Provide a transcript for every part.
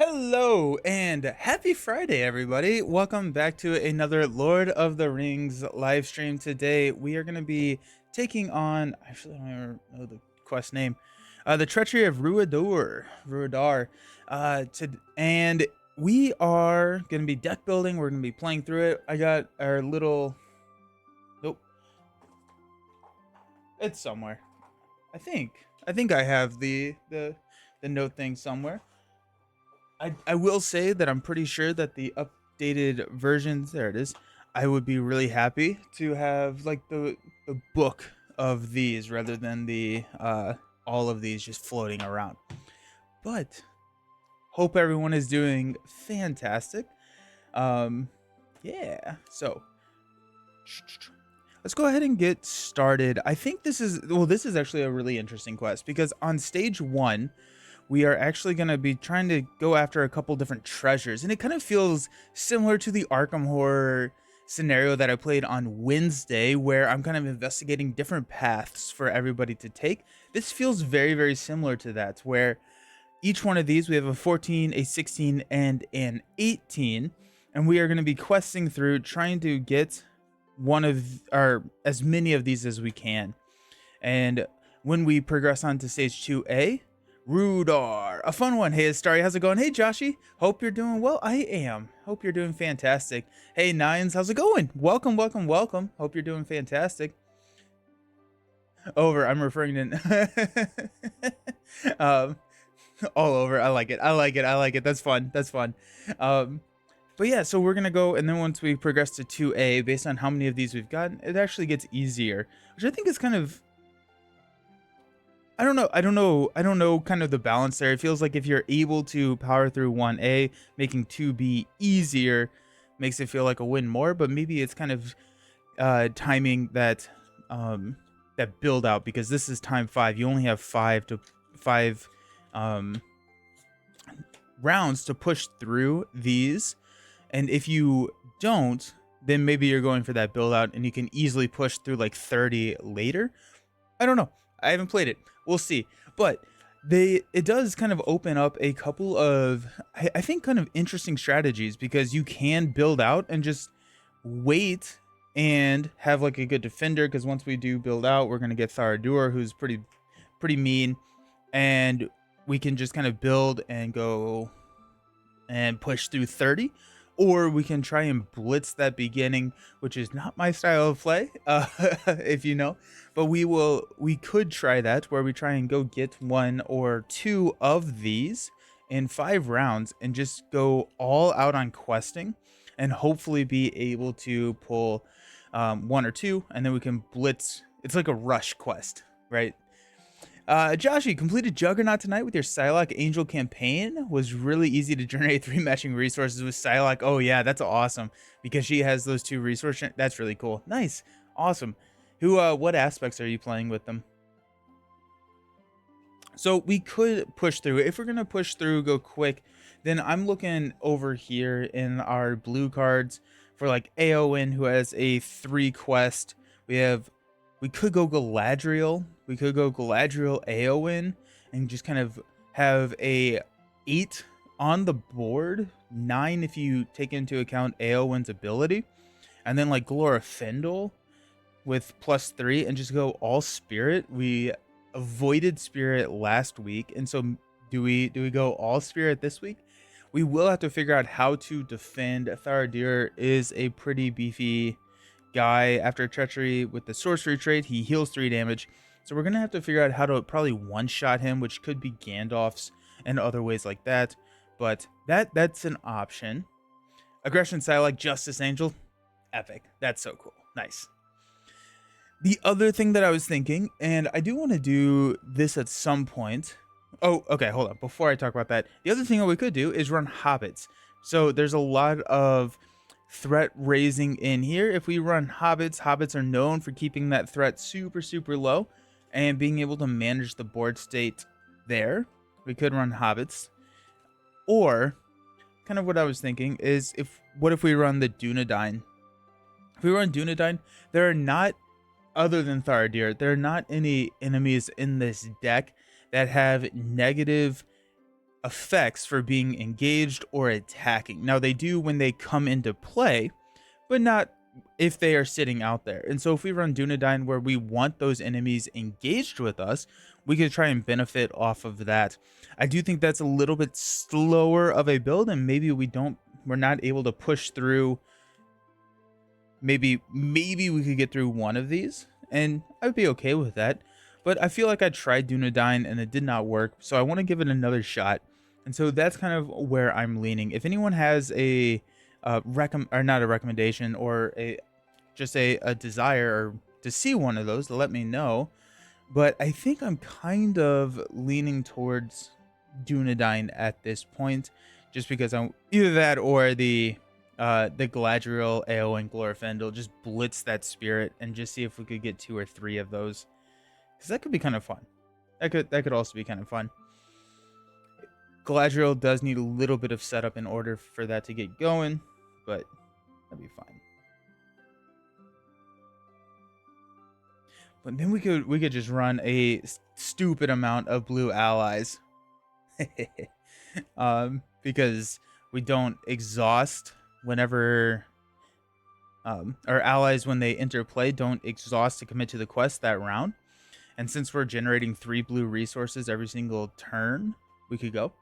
Hello and happy Friday, everybody. Welcome back to another Lord of the Rings live stream. Today, we are going to be taking on, actually, I don't even know the quest name, the Treachery of Rhudaur. And we are going to be deck building. We're going to be playing through it. I got our little, nope, it's somewhere. I think I have the note thing somewhere. I will say that I'm pretty sure that the updated versions, there it is, I would be really happy to have like the book of these rather than the all of these just floating around. But hope everyone is doing fantastic. Um yeah. So let's go ahead and get started. I think this is actually a really interesting quest because on stage 1 we are actually going to be trying to go after a couple different treasures. And it kind of feels similar to the Arkham Horror scenario that I played on Wednesday, where I'm kind of investigating different paths for everybody to take. This feels very, very similar to that, where each one of these, we have a 14, a 16, and an 18. And we are going to be questing through trying to get one of, or as many of these as we can. And when we progress on to stage 2A, Rhudaur, a fun one. Hey, Starry, how's it going? Hey, Joshy, hope you're doing well. I am. Hope you're doing fantastic. Hey, Nines, how's it going? Welcome, welcome, welcome. Hope you're doing fantastic. Over, I'm referring to all over. I like it. I like it. I like it. That's fun. That's fun. But yeah, so we're gonna go, and then once we progress to 2A, based on how many of these we've gotten, it actually gets easier, which I think is kind of, I don't know kind of the balance there. It feels like if you're able to power through 1A, making 2B easier makes it feel like a win more, but maybe it's kind of timing that build out, because this is time 5. You only have 5 rounds to push through these. And if you don't, then maybe you're going for that build out and you can easily push through like 30 later. I don't know. I haven't played it. We'll see. But it does kind of open up a couple of, I think, kind of interesting strategies, because you can build out and just wait and have like a good defender, because once we do build out, we're going to get Tharadur, who's pretty mean, and we can just kind of build and go and push through 30. Or we can try and blitz that beginning, which is not my style of play, if you know. But we could try that, where we try and go get 1 or 2 of these in 5 rounds and just go all out on questing, and hopefully be able to pull 1 or 2, and then we can blitz. It's like a rush quest, right? Joshy, completed Juggernaut tonight with your Psylocke Angel campaign. Was really easy to generate 3 matching resources with Psylocke. Oh yeah, that's awesome, because she has those 2 resources. That's really cool. Nice. Awesome. What aspects are you playing with them? So we could push through. If we're going to push through, go quick, then I'm looking over here in our blue cards for like Aowen, who has a 3 quest. We could go Galadriel. We could go Galadriel Aowen and just kind of have a 8 on the board, 9 if you take into account Aowen's ability, and then like Glorfindel with +3, and just go all spirit. We avoided spirit last week, and so do we go all spirit this week? We will have to figure out how to defend. Tharadur is a pretty beefy guy. After treachery with the sorcery trait, he heals 3 damage, so we're gonna have to figure out how to probably one-shot him, which could be Gandalf's and other ways like that, but that's an option. Aggression style like Justice Angel, epic. That's so cool. Nice. The other thing that I was thinking, and I do want to do this at some point. Oh, okay, hold on. Before I talk about that, the other thing that we could do is run hobbits. So there's a lot of threat raising in here. If we run hobbits are known for keeping that threat super, super low and being able to manage the board state there. We could run hobbits. Or, kind of what I was thinking is, what if we run the Dunedain? If we run Dunedain, there are not, other than Tharadur, there are not any enemies in this deck that have negative effects for being engaged or attacking. Now they do when they come into play, but not if they are sitting out there. And so if we run Dunedain where we want those enemies engaged with us, we could try and benefit off of that. I do think that's a little bit slower of a build, and maybe we're not able to push through. Maybe we could get through one of these, and I'd be okay with that. But I feel like I tried Dunedain and it did not work, so I want to give it another shot. And so that's kind of where I'm leaning. If anyone has a or not a recommendation, or a desire to see one of those, let me know. But I think I'm kind of leaning towards Dunedain at this point, just because I'm either that or the Galadriel, AO, and Glorfindel. Just blitz that spirit and just see if we could get 2 or 3 of those, because that could be kind of fun. That could also be kind of fun. Galadriel does need a little bit of setup in order for that to get going, but that'd be fine. But then we could just run a stupid amount of blue allies, because we don't exhaust whenever our allies, when they enter play, don't exhaust to commit to the quest that round. And since we're generating 3 blue resources every single turn, we could go.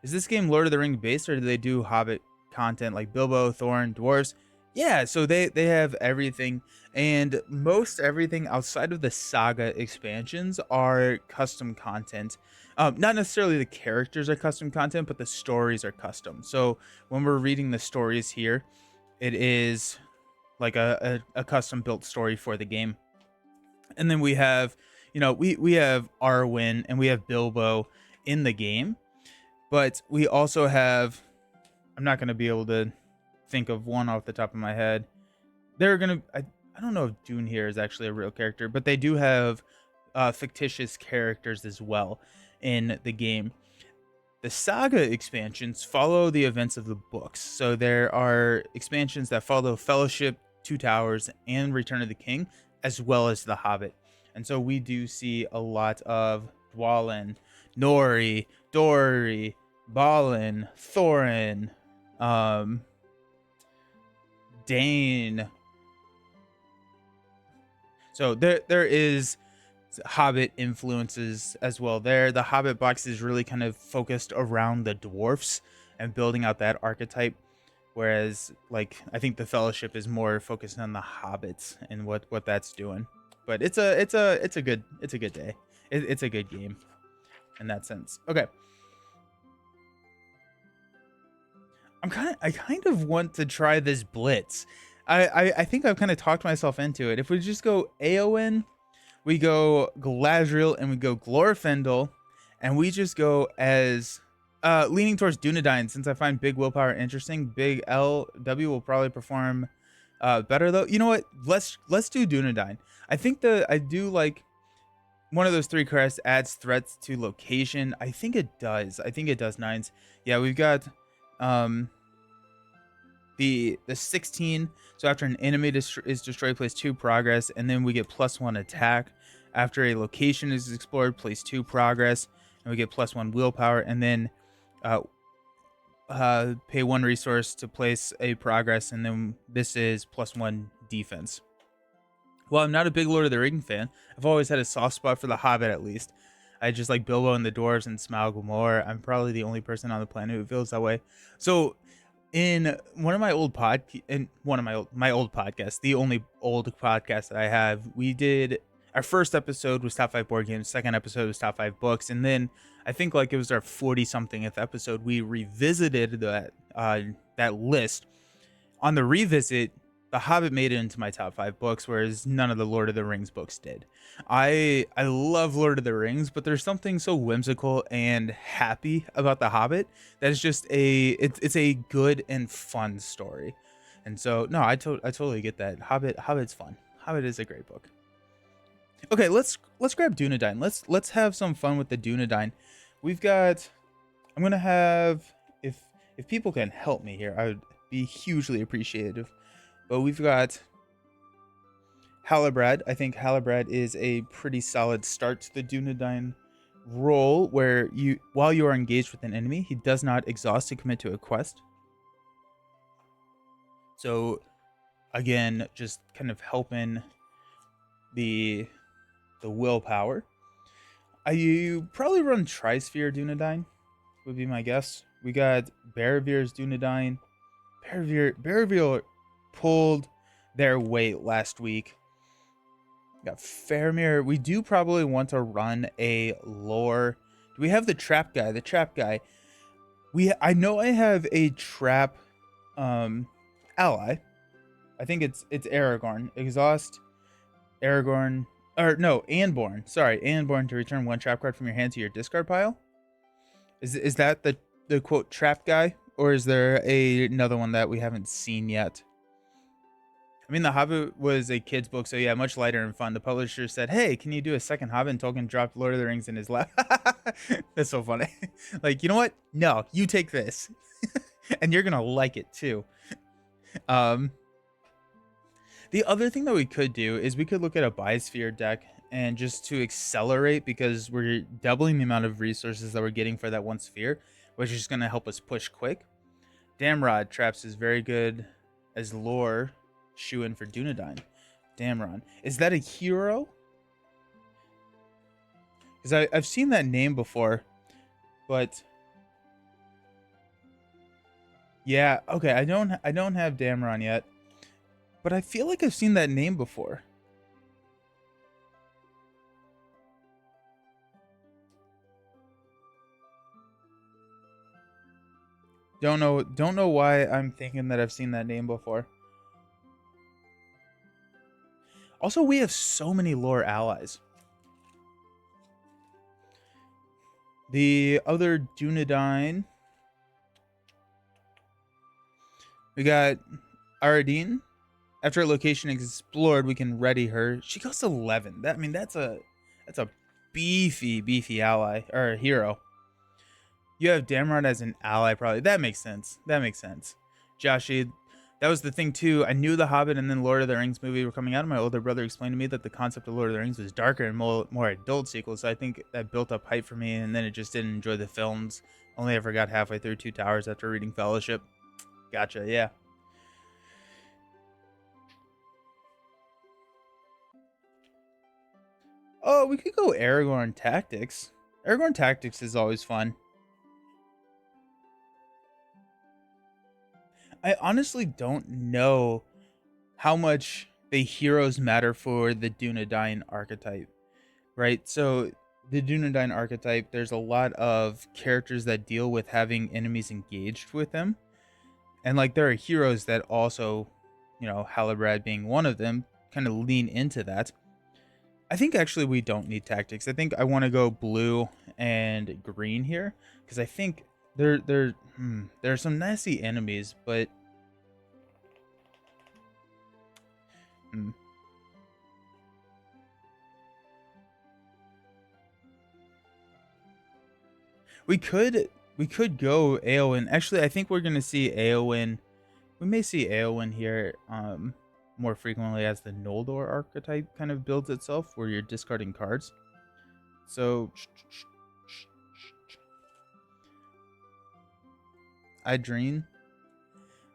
Is this game Lord of the Rings based, or do they do Hobbit content like Bilbo, Thorin, dwarves? Yeah, so they have everything, and most everything outside of the saga expansions are custom content. Not necessarily the characters are custom content, but the stories are custom. So when we're reading the stories here, it is like a custom built story for the game. And then we have, we have Arwen and we have Bilbo in the game, but we also have, I'm not going to be able to think of one off the top of my head. They're going to, I don't know if Dune here is actually a real character, but they do have fictitious characters as well in the game. The saga expansions follow the events of the books. So there are expansions that follow Fellowship, Two Towers, and Return of the King, as well as The Hobbit. And so we do see a lot of Dwalin, Nori, Dori, Balin, Thorin, Dane. So there is Hobbit influences as well there. The Hobbit box is really kind of focused around the dwarfs and building out that archetype, whereas like I think the Fellowship is more focused on the hobbits and what that's doing. But it's a good day. It's a good game in that sense. Okay. I kind of want to try this blitz. I think I've kind of talked myself into it. If we just go Aowen, we go Galadriel, and we go Glorfindel, and we just go as leaning towards Dunedain, since I find big willpower interesting. Big LW will probably perform better though. You know what? Let's do Dunedain. I think I do like one of those 3 crests adds threats to location. I think it does. I think it does 9s. Yeah, we've got the 16. So after an enemy is destroyed, place 2 progress, and then we get +1 attack. After a location is explored, place 2 progress, and we get +1 willpower, and then pay 1 resource to place a progress, and then this is +1 defense. Well, I'm not a big Lord of the Rings fan. I've always had a soft spot for The Hobbit, at least. I just like Bilbo and the dwarves and Smaug more. I'm probably the only person on the planet who feels that way. So in one of my old my old podcasts, the only old podcast that I have, we did our first episode was top 5 board games, second episode was top 5 books, and then I think like it was our 40 somethingth episode, we revisited that list. On the revisit, The Hobbit made it into my top 5 books, whereas none of the Lord of the Rings books did. I love Lord of the Rings, but there's something so whimsical and happy about The Hobbit that is just it's a good and fun story. And so no, I totally get that. Hobbit's fun. Hobbit is a great book. Okay, let's grab Dunedain. Let's have some fun with the Dunedain. We've got, I'm gonna have, if people can help me here, I would be hugely appreciative. But we've got Halbrand. I think Halbrand is a pretty solid start to the Dunedain roll where while you are engaged with an enemy, he does not exhaust to commit to a quest. So again, just kind of helping the willpower. You probably run Trisphere Dunedain, would be my guess. We got Baravir's Dunedain. Baravir pulled their weight last week. Got Faramir. We do probably want to run a lore. Do we have the trap guy? The trap guy. I know I have a trap ally. I think it's Aragorn. Exhaust Aragorn, or no, Anborn. Sorry, Anborn to return one trap card from your hand to your discard pile. Is that the quote trap guy, or is there another one that we haven't seen yet? I mean, The Hobbit was a kid's book, so yeah, much lighter and fun. The publisher said, "Hey, can you do a second Hobbit?" And Tolkien dropped Lord of the Rings in his lap. That's so funny. Like, you know what? No, you take this, and you're gonna like it too. The other thing that we could do is we could look at a Biosphere deck and just to accelerate, because we're doubling the amount of resources that we're getting for that one sphere, which is going to help us push quick. Damrod Traps is very good as lore shoe-in for Dunedain. Damron. Is that a hero? Because I've seen that name before, but yeah, okay, I don't have Damron yet. But I feel like I've seen that name before. Don't know why I'm thinking that I've seen that name before. Also, we have so many lore allies. The other Dunedain. We got Aradine. After a location is explored, we can ready her. She costs 11. That's a beefy ally or a hero. You have Damrod as an ally, probably. That makes sense. Joshi, that was the thing too. I knew The Hobbit and then Lord of the Rings movie were coming out, and my older brother explained to me that the concept of Lord of the Rings was darker and more adult sequels. So I think that built up hype for me, and then it just didn't enjoy the films. Only ever got halfway through Two Towers after reading Fellowship. Gotcha, yeah. Oh, we could go Aragorn Tactics. Aragorn Tactics is always fun. I honestly don't know how much the heroes matter for the Dunedain archetype, right? So the Dunedain archetype, there's a lot of characters that deal with having enemies engaged with them. And like there are heroes that also, Halbrand being one of them, kind of lean into that. I think actually we don't need tactics. I think I want to go blue and green here because I think there are some nasty enemies, but we could go Eowyn. Actually, I think we're gonna see Eowyn. We may see Eowyn here more frequently as the Noldor archetype kind of builds itself, where you're discarding cards. So I dream.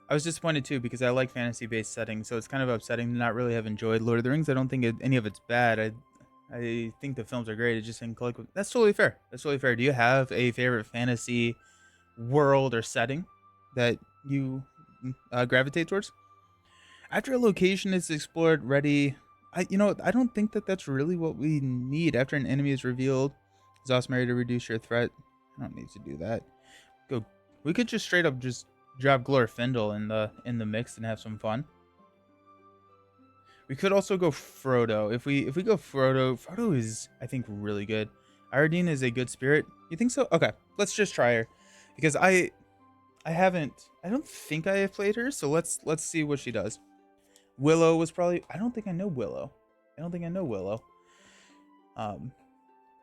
I was disappointed too because I like fantasy-based settings, so it's kind of upsetting to not really have enjoyed Lord of the Rings. I don't think any of it's bad. I think the films are great. It just didn't click. That's totally fair. Do you have a favorite fantasy world or setting that you gravitate towards? After a location is explored, ready. I don't think that that's really what we need. After an enemy is revealed, exhaust Mary to reduce your threat. I don't need to do that. Go. We could just straight up just drop Glorfindel in the mix and have some fun. We could also go Frodo. If we go Frodo is, I think, really good. Iradine is a good spirit. You think so? Okay, let's just try her because I don't think I have played her, so let's see what she does. Willow was probably, I don't think I know Willow. But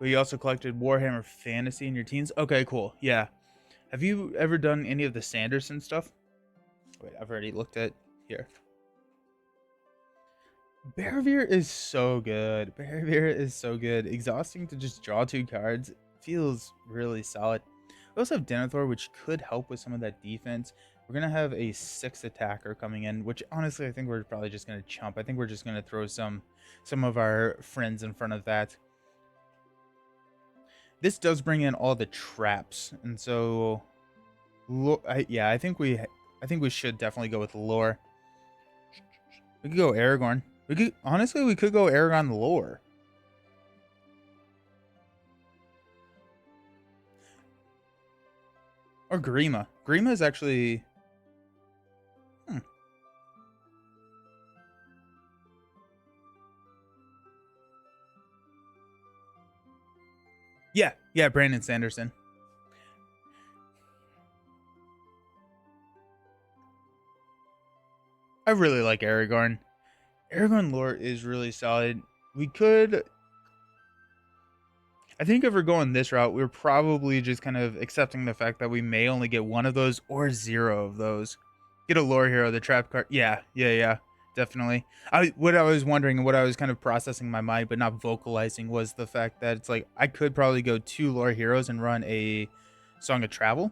you also collected Warhammer Fantasy in your teens. Okay, cool. Yeah. Have you ever done any of the Sanderson stuff? Wait, I've already looked at here. Baravir is so good. Exhausting to just draw 2 cards. feels really solid. We also have Denethor, which could help with some of that defense. We're gonna have a 6 attacker coming in, which honestly I think we're probably just gonna chump. I think we're just gonna throw some of our friends in front of that. This does bring in all the traps, and so yeah, I think we should definitely go with lore. We could go Aragorn. We could go Aragorn lore. Or Grima. Grima is actually yeah, Brandon Sanderson. I really like Aragorn. Aragorn lore is really solid. We could, I think if we're going this route, we're probably just kind of accepting the fact that we may only get one of those or 0 of those. Get a lore hero, the trap card. Yeah, definitely. What I was wondering and what I was kind of processing in my mind but not vocalizing was the fact that it's like I could probably go 2 lore heroes and run a Song of Travel.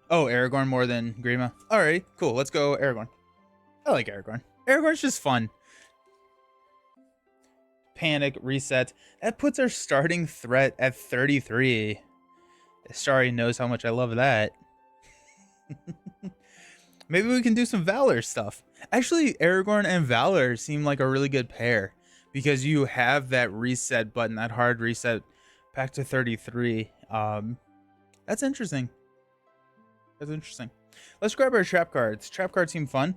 Oh, Aragorn more than Grima. Alright, cool. Let's go Aragorn. I like Aragorn. Aragorn's just fun. Panic, reset. That puts our starting threat at 33. Starry knows how much I love that. Maybe we can do some Valor stuff. Actually, Aragorn and Valor seem like a really good pair because you have that reset button, that hard reset back to 33. That's interesting. That's interesting. Let's grab our trap cards. Trap cards seem fun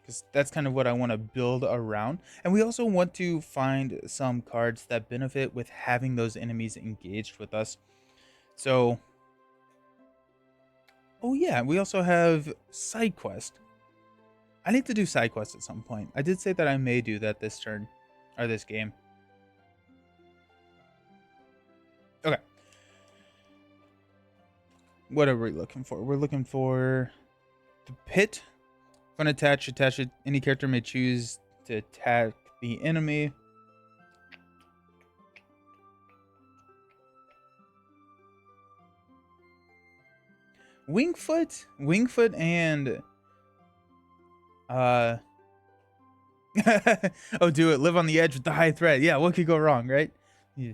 because that's kind of what I want to build around. And we also want to find some cards that benefit with having those enemies engaged with us. So, oh yeah, we also have side quest. I need to do side quest at some point. I did say that I may do that this turn or this game. Okay. What are we looking for? We're looking for the pit. Fun attach it. Any character may choose to attack the enemy. Wingfoot and oh, do it. Live on the edge with the high threat. Yeah, what could go wrong, right? Yeah.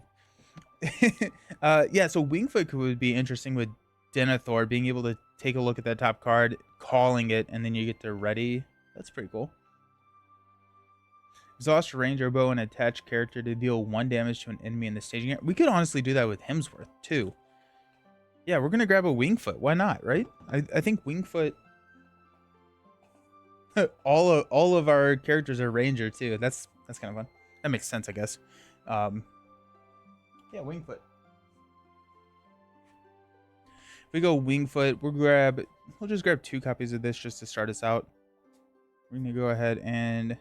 Yeah, so Wingfoot would be interesting with Denethor being able to take a look at that top card, calling it, and then you get to ready. That's pretty cool. Exhaust Ranger Bow and attach character to deal 1 damage to an enemy in the staging area. We could honestly do that with Hemsworth too. Yeah, we're gonna grab a Wingfoot. Why not, right? I think Wingfoot. all of our characters are Ranger too. That's kind of fun. That makes sense, I guess. Yeah, Wingfoot. If we go Wingfoot, we'll just grab 2 copies of this just to start us out. We're gonna go ahead and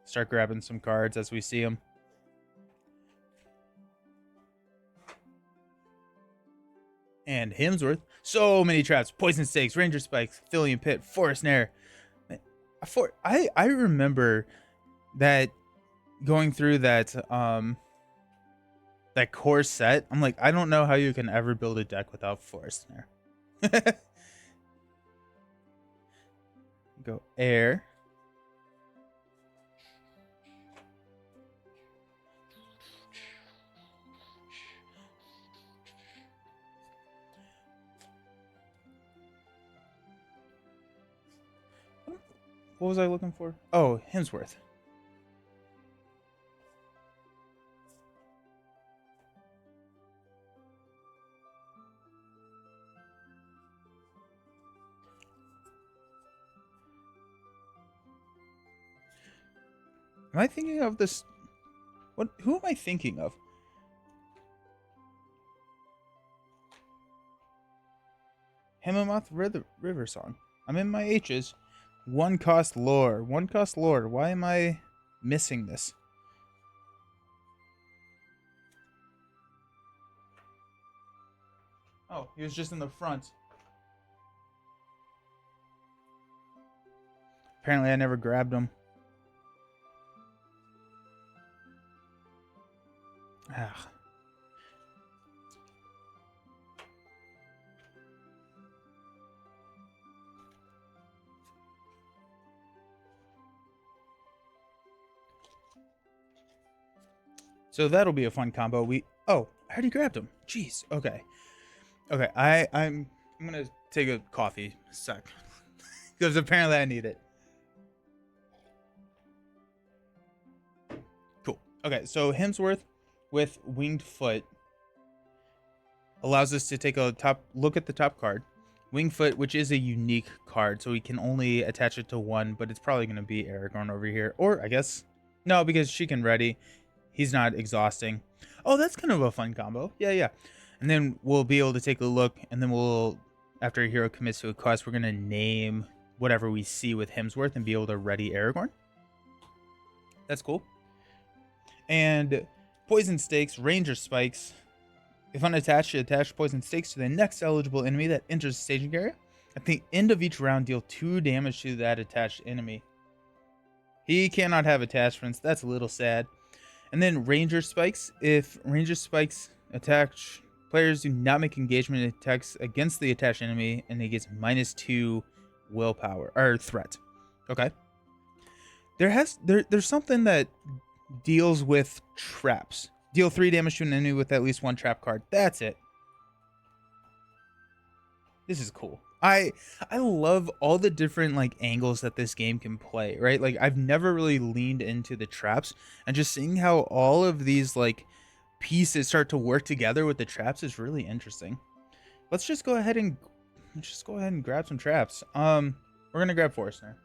start grabbing some cards as we see them. And Hemsworth. So many traps. Poison Stakes, Ranger Spikes, Thillian Pit, Forest Snare. I remember that going through that that core set. I'm like, I don't know how you can ever build a deck without Forest Snare. Go air. What was I looking for? Oh, Hemsworth. Am I thinking of this? What? Who am I thinking of? Hemamoth River Song. I'm in my H's. 1 cost lore. 1 cost lore. Why am I missing this? Oh, he was just in the front. Apparently I never grabbed them. Ah. So that'll be a fun combo. Oh, I already grabbed him. Jeez. Okay. Okay. I'm gonna take a coffee sec because apparently I need it. Cool. Okay. So Hemsworth with Winged Foot allows us to take a top look at the top card. Winged Foot, which is a unique card, so we can only attach it to one, but it's probably going to be Aragorn over here. Or I guess, no, because she can ready. He's not exhausting. Oh, that's kind of a fun combo. Yeah, yeah. And then we'll be able to take a look, and then we'll, after a hero commits to a quest, we're going to name whatever we see with Hemsworth and be able to ready Aragorn. That's cool. And Poison Stakes, Ranger Spikes. If unattached, you attach Poison Stakes to the next eligible enemy that enters the staging area. At the end of each round, deal 2 damage to that attached enemy. He cannot have attachments. That's a little sad. And then Ranger Spikes. If Ranger Spikes attach, players do not make engagement attacks against the attached enemy, and it gets -2 willpower or threat. Okay. There's something that deals with traps. Deal 3 damage to an enemy with at least 1 trap card. That's it. This is cool. I love all the different like angles that this game can play, right? Like I've never really leaned into the traps, and just seeing how all of these like pieces start to work together with the traps is really interesting. Let's just go ahead and grab some traps. We're gonna grab Forestner.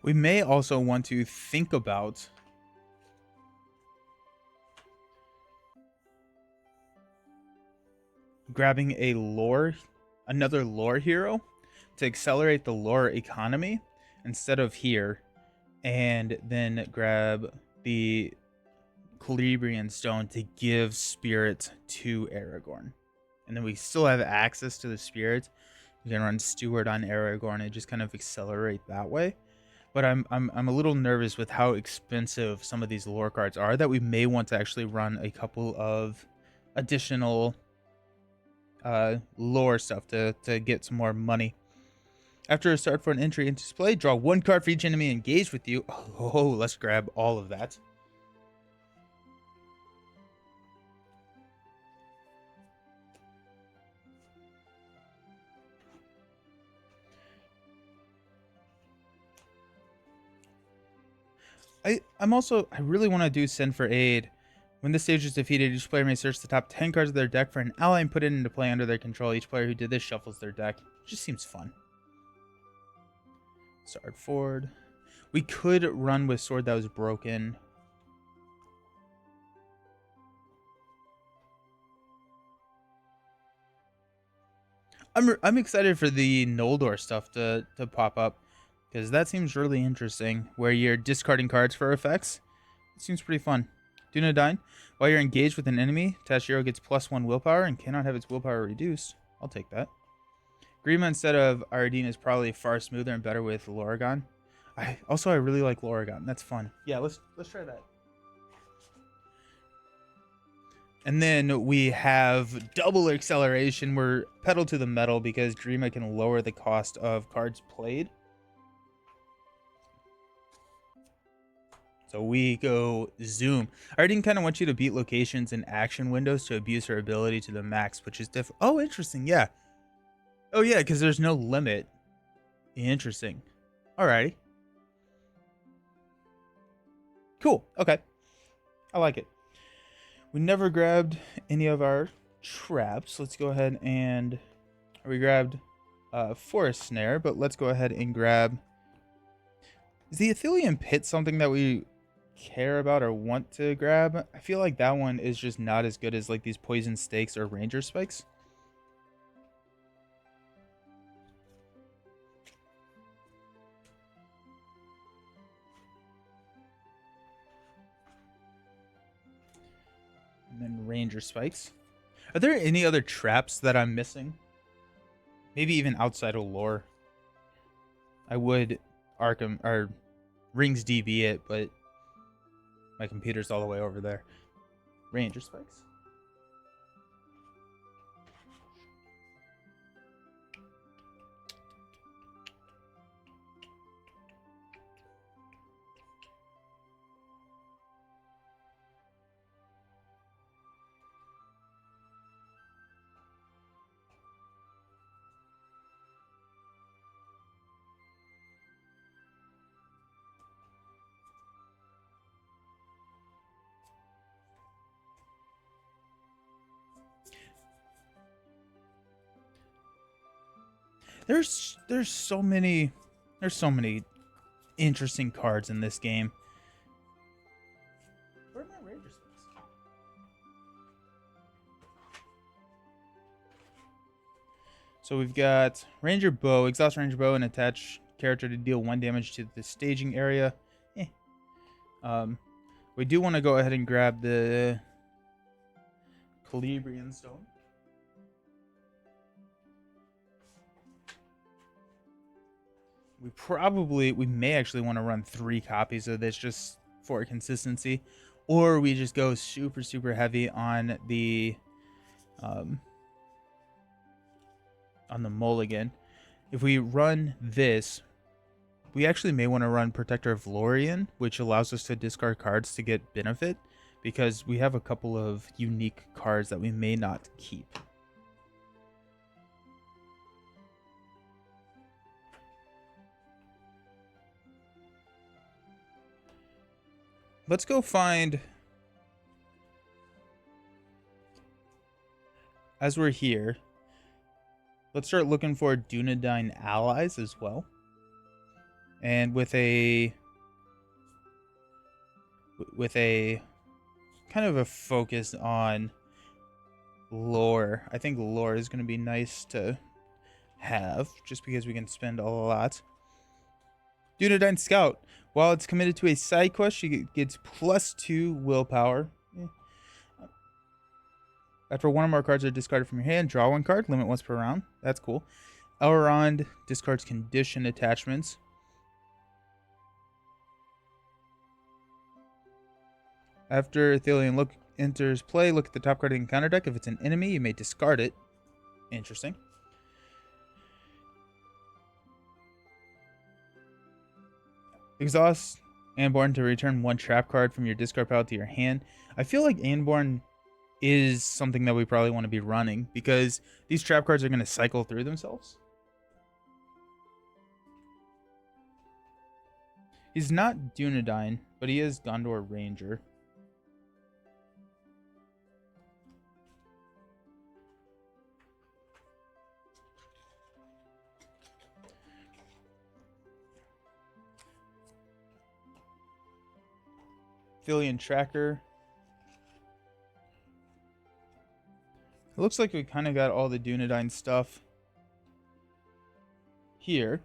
We may also want to think about grabbing another lore hero to accelerate the lore economy instead of here, and then grab the Celebrian Stone to give spirit to Aragorn. And then we still have access to the spirit. We can run Steward on Aragorn and just kind of accelerate that way. But I'm a little nervous with how expensive some of these lore cards are, that we may want to actually run a couple of additional lore stuff to get some more money. After a start for an entry into display, draw 1 card for each enemy engaged with you. Oh, let's grab all of that. I really want to do Send for Aid. When this stage is defeated, each player may search the top 10 cards of their deck for an ally and put it into play under their control. Each player who did this shuffles their deck. Just seems fun. Sword Ford. We could run with Sword that was broken. I'm excited for the Noldor stuff to pop up, because that seems really interesting, where you're discarding cards for effects. It seems pretty fun. Dunedain. While you're engaged with an enemy, Tashiro gets +1 willpower and cannot have its willpower reduced. I'll take that. Grima instead of Aradine is probably far smoother and better with Lorragon. I really like Lorragon. That's fun. Yeah, let's try that. And then we have double acceleration. We're pedal to the metal because Grima can lower the cost of cards played. So we go Zoom. I already kind of want you to beat locations and action windows to abuse her ability to the max, which is different. Oh, interesting. Yeah. Oh, yeah, because there's no limit. Interesting. Alrighty. Cool. Okay. I like it. We never grabbed any of our traps. Let's go ahead and... We grabbed Forest Snare, but let's go ahead and grab... Is the Athelian Pit something that we care about or want to grab? I feel like that one is just not as good as like these Poison Stakes or Ranger Spikes. And then Ranger Spikes. Are there any other traps that I'm missing? Maybe even outside of lore. I would Arkham or Rings DB it, but my computer's all the way over there. Ranger spikes. There's so many interesting cards in this game. Where are my Ranger spikes? So we've got Ranger Bow, exhaust Ranger Bow, and attach character to deal 1 damage to the staging area. Eh. We do want to go ahead and grab the Calibrian Stone. We may actually want to run 3 copies of this just for consistency, or we just go super heavy on the mulligan. If we run this, we actually may want to run Protector of Lorien, which allows us to discard cards to get benefit, because we have a couple of unique cards that we may not keep. Let's go find, as we're here, let's start looking for Dunedain allies as well. And with a kind of a focus on lore. I think lore is going to be nice to have, just because we can spend a lot. Dunedain Scout. While it's committed to a side quest, she gets +2 willpower. After one or more cards are discarded from your hand, draw 1 card, limit once per round. That's cool. Elrond discards condition attachments. After Thalian enters play, look at the top card in counter deck. If it's an enemy, you may discard it. Interesting. Exhaust Anborn to return 1 trap card from your discard pile to your hand. I feel like Anborn is something that we probably want to be running, because these trap cards are going to cycle through themselves. He's not Dunedain, but he is Gondor Ranger. Thalian Tracker. It looks like we kind of got all the Dunedain stuff here.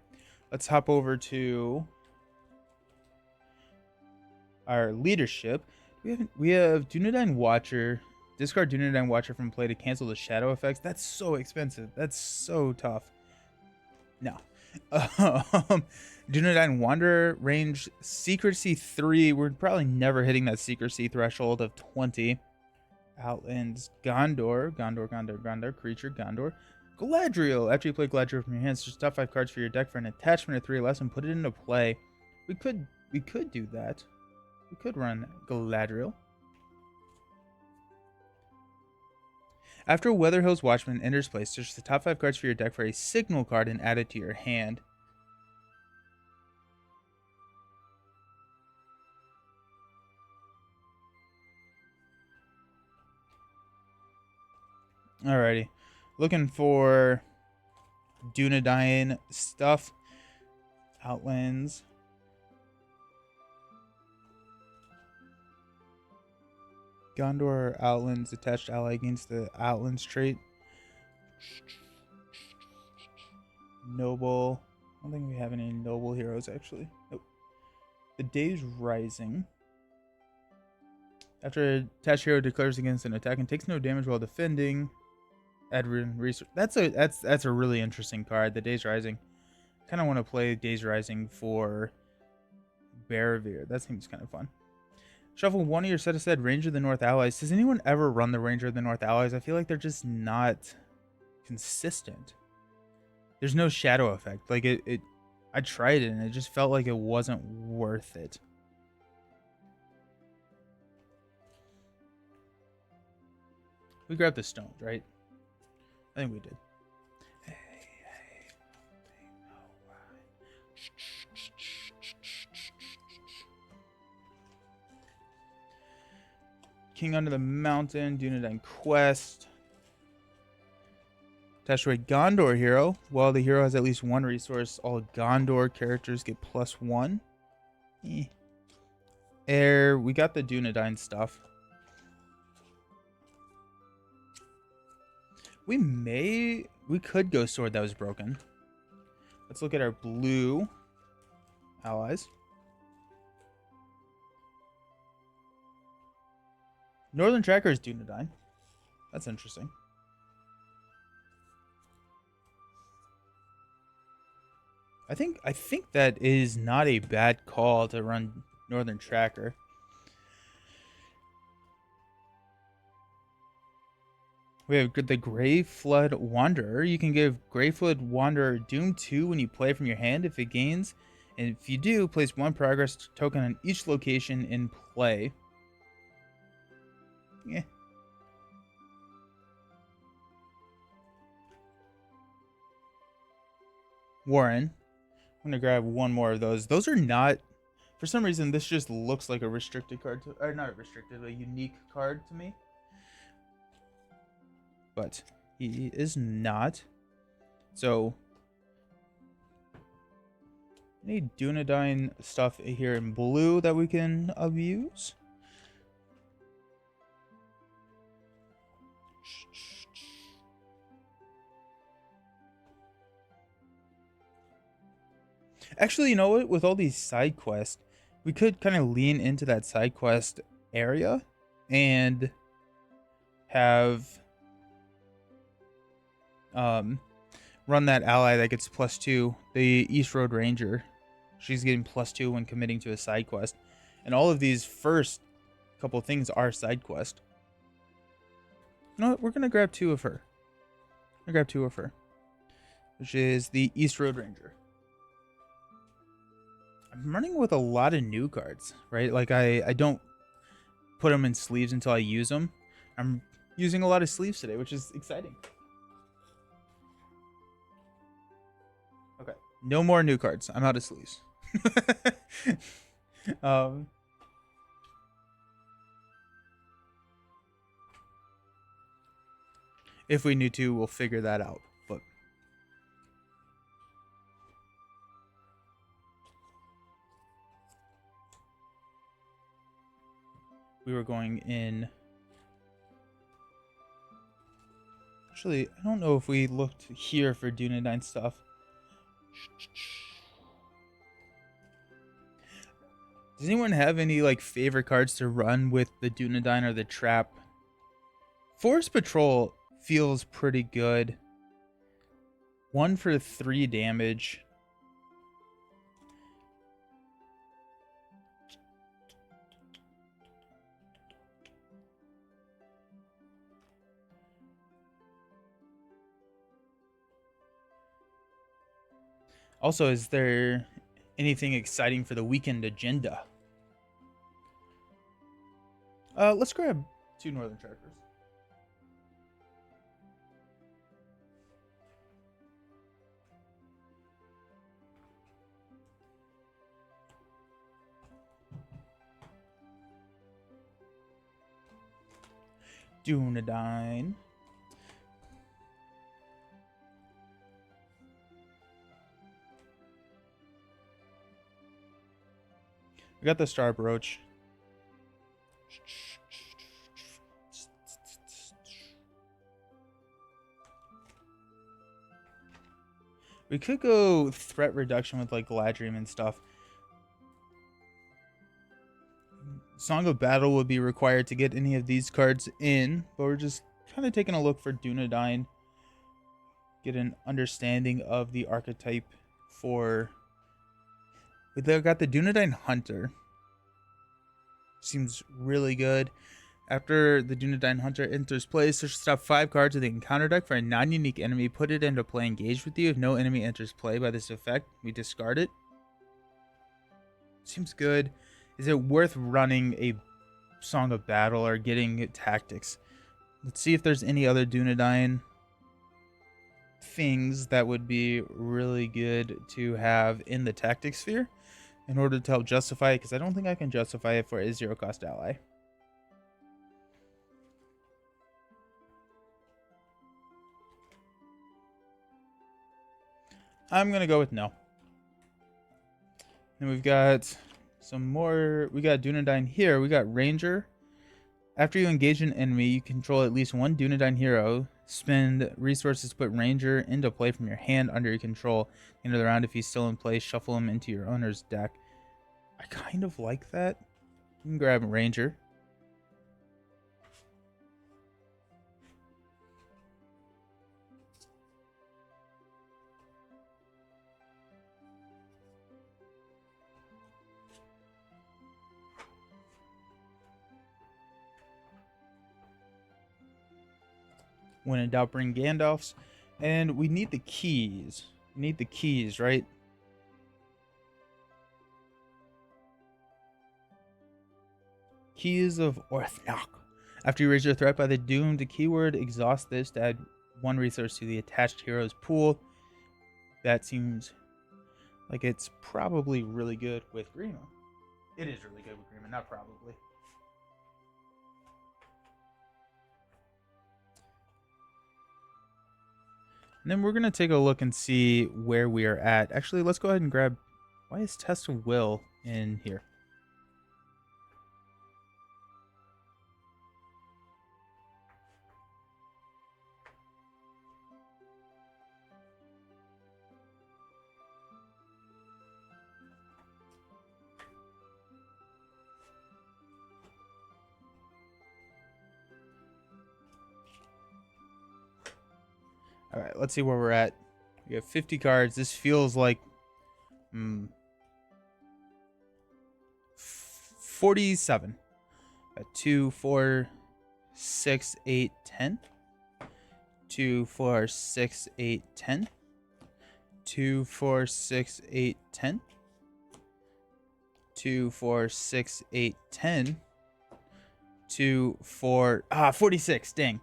Let's hop over to our leadership. We have Dunedain Watcher. Discard Dunedain Watcher from play to cancel the shadow effects. That's so expensive. That's so tough. No. Dunedain Wanderer, range secrecy 3. We're probably never hitting that secrecy threshold of 20. Outlands Gondor, creature Gondor. Galadriel. After you play Galadriel from your hands, just top 5 cards for your deck for an attachment of 3 or less and put it into play. We could do that. We could run Galadriel. After Weatherhill's Watchman enters play, search the top 5 cards for your deck for a signal card and add it to your hand. Alrighty. Looking for Dunedain stuff. Outlands. Gondor Outlands attached ally against the Outlands trait. Noble. I don't think we have any noble heroes actually. Nope. The Day's Rising. After a attached hero declares against an attack and takes no damage while defending, add resource. That's a really interesting card. The Days Rising. Kind of want to play Days Rising for Baravir. That seems kind of fun. Shuffle one of your set aside Ranger of the North allies. Does anyone ever run the Ranger of the North allies? I feel like they're just not consistent. There's no shadow effect. Like I tried it and it just felt like it wasn't worth it. We grabbed the stones, right? I think we did. King Under the Mountain, Dunedain Quest. Attached to a Gondor hero. While the hero has at least one resource, all Gondor characters get +1. Air. We got the Dunedain stuff. We could go Sword That Was Broken. Let's look at our blue allies. Northern Tracker is Dunedain. That's interesting. I think that is not a bad call to run Northern Tracker. We have the Grey Flood Wanderer. You can give Grey Flood Wanderer Doom 2 when you play from your hand if it gains. And if you do, place 1 progress token on each location in play. Yeah. Warren. I'm going to grab one more of those. Those are not... For some reason, this just looks like a restricted card. Or not a restricted, a unique card to me. But he is not. So... Any Dunedain stuff here in blue that we can abuse? Actually, you know what? With all these side quests, we could kind of lean into that side quest area and have run that ally that gets +2, the East Road Ranger. She's getting +2 when committing to a side quest. And all of these first couple things are side quest. You know what? We're going to grab 2 of her. I'm going to grab 2 of her. Which is the East Road Ranger. I'm running with a lot of new cards, right? Like I don't put them in sleeves until I use them. I'm using a lot of sleeves today, which is exciting. Okay, no more new cards. I'm out of sleeves. If we need to, we'll figure that out. But we were going in. Actually, I don't know if we looked here for Dunedain stuff. Does anyone have any like favorite cards to run with the Dunedain or the Trap? Forest Patrol feels pretty good. 1 for 3 damage. Also, is there anything exciting for the weekend agenda? Let's grab 2 Northern Trackers. Dunedain. We got the Star Brooch. We could go threat reduction with like Galadriel and stuff. Song of Battle would be required to get any of these cards in, but we're just kind of taking a look for Dunedain, get an understanding of the archetype for... We got the Dunedain Hunter. Seems really good. After the Dunedain Hunter enters play, search the top 5 cards of the encounter deck for a non-unique enemy. Put it into play engaged with you. If no enemy enters play by this effect, we discard it. Seems good. Is it worth running a Song of Battle or getting tactics? Let's see if there's any other Dunedain things that would be really good to have in the tactic sphere in order to help justify it, because I don't think I can justify it for a 0-cost ally. I'm going to go with no. And we've got some more. We got Dunedain here. We got Ranger. After you engage an enemy, you control at least one Dunedain hero. Spend resources to put Ranger into play from your hand under your control. End of the round, if he's still in play, shuffle him into your owner's deck. I kind of like that. You can grab Ranger. When in doubt, bring Gandalf's. And we need the keys. We need the keys, right? Keys of Orthnok. After you raise your threat by the doomed keyword, exhaust this to add 1 resource to the attached hero's pool. That seems like it's probably really good with Grima. It is really good with Grima, not probably. And then we're going to take a look and see where we are at. Actually, let's go ahead and grab... Why is Test of Will in here? All right, let's see where we're at. We have 50 cards. This feels like 47. 2, 4, 6, 8, 10. 2, 4, 6, 8, 10. 2, 4, 6, 8, 10. 2, 4, 6, 8, 10. 2, 4, 46. Dang.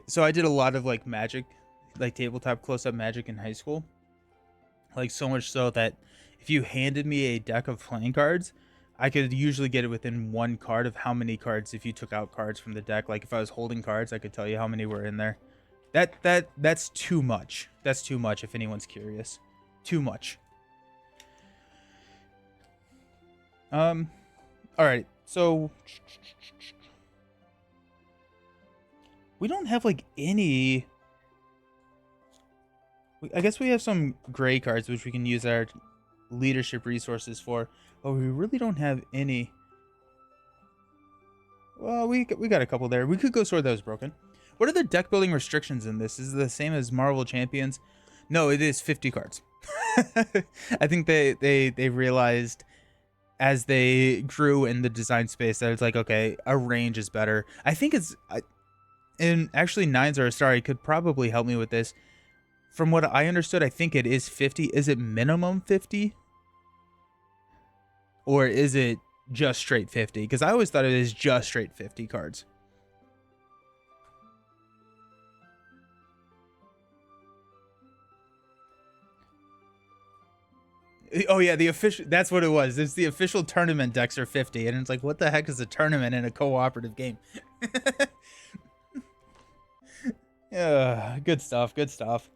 So I did a lot of like Magic, like tabletop close-up Magic in high school. Like so much so that if you handed me a deck of playing cards, I could usually get it within 1 card of how many cards if you took out cards from the deck. Like if I was holding cards, I could tell you how many were in there. That's too much. That's too much if anyone's curious. Too much. All right. So we don't have like any... I guess we have some gray cards which we can use our leadership resources for, but we really don't have any. Well, we got a couple there. We could go Sword That Was Broken. What are the deck building restrictions in this? Is it the same as Marvel Champions? No, it is 50 cards. I think they realized as they grew in the design space that it's like, okay, a range is better. I think it's... And actually, Nines Are a Star could probably help me with this. From what I understood, I think it is 50. Is it minimum 50? Or is it just straight 50? Because I always thought it was just straight 50 cards. Oh yeah, the official... That's what it was. It's the official tournament decks are 50. And it's like, what the heck is a tournament in a cooperative game? Yeah, good stuff, good stuff.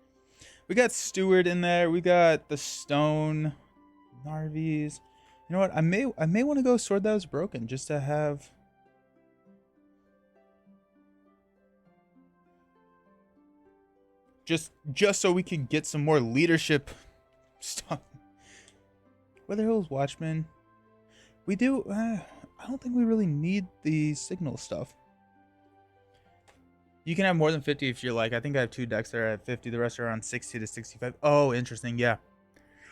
We got Steward in there. We got the Stone, Narvies. You know what? I may want to go Sword That Was Broken just to have... Just so we can get some more leadership stuff. Weatherhill's Watchmen. We do. I don't think we really need the signal stuff. You can have more than 50 if you like. I think I have 2 decks that are at 50. The rest are around 60 to 65. Oh, interesting. Yeah.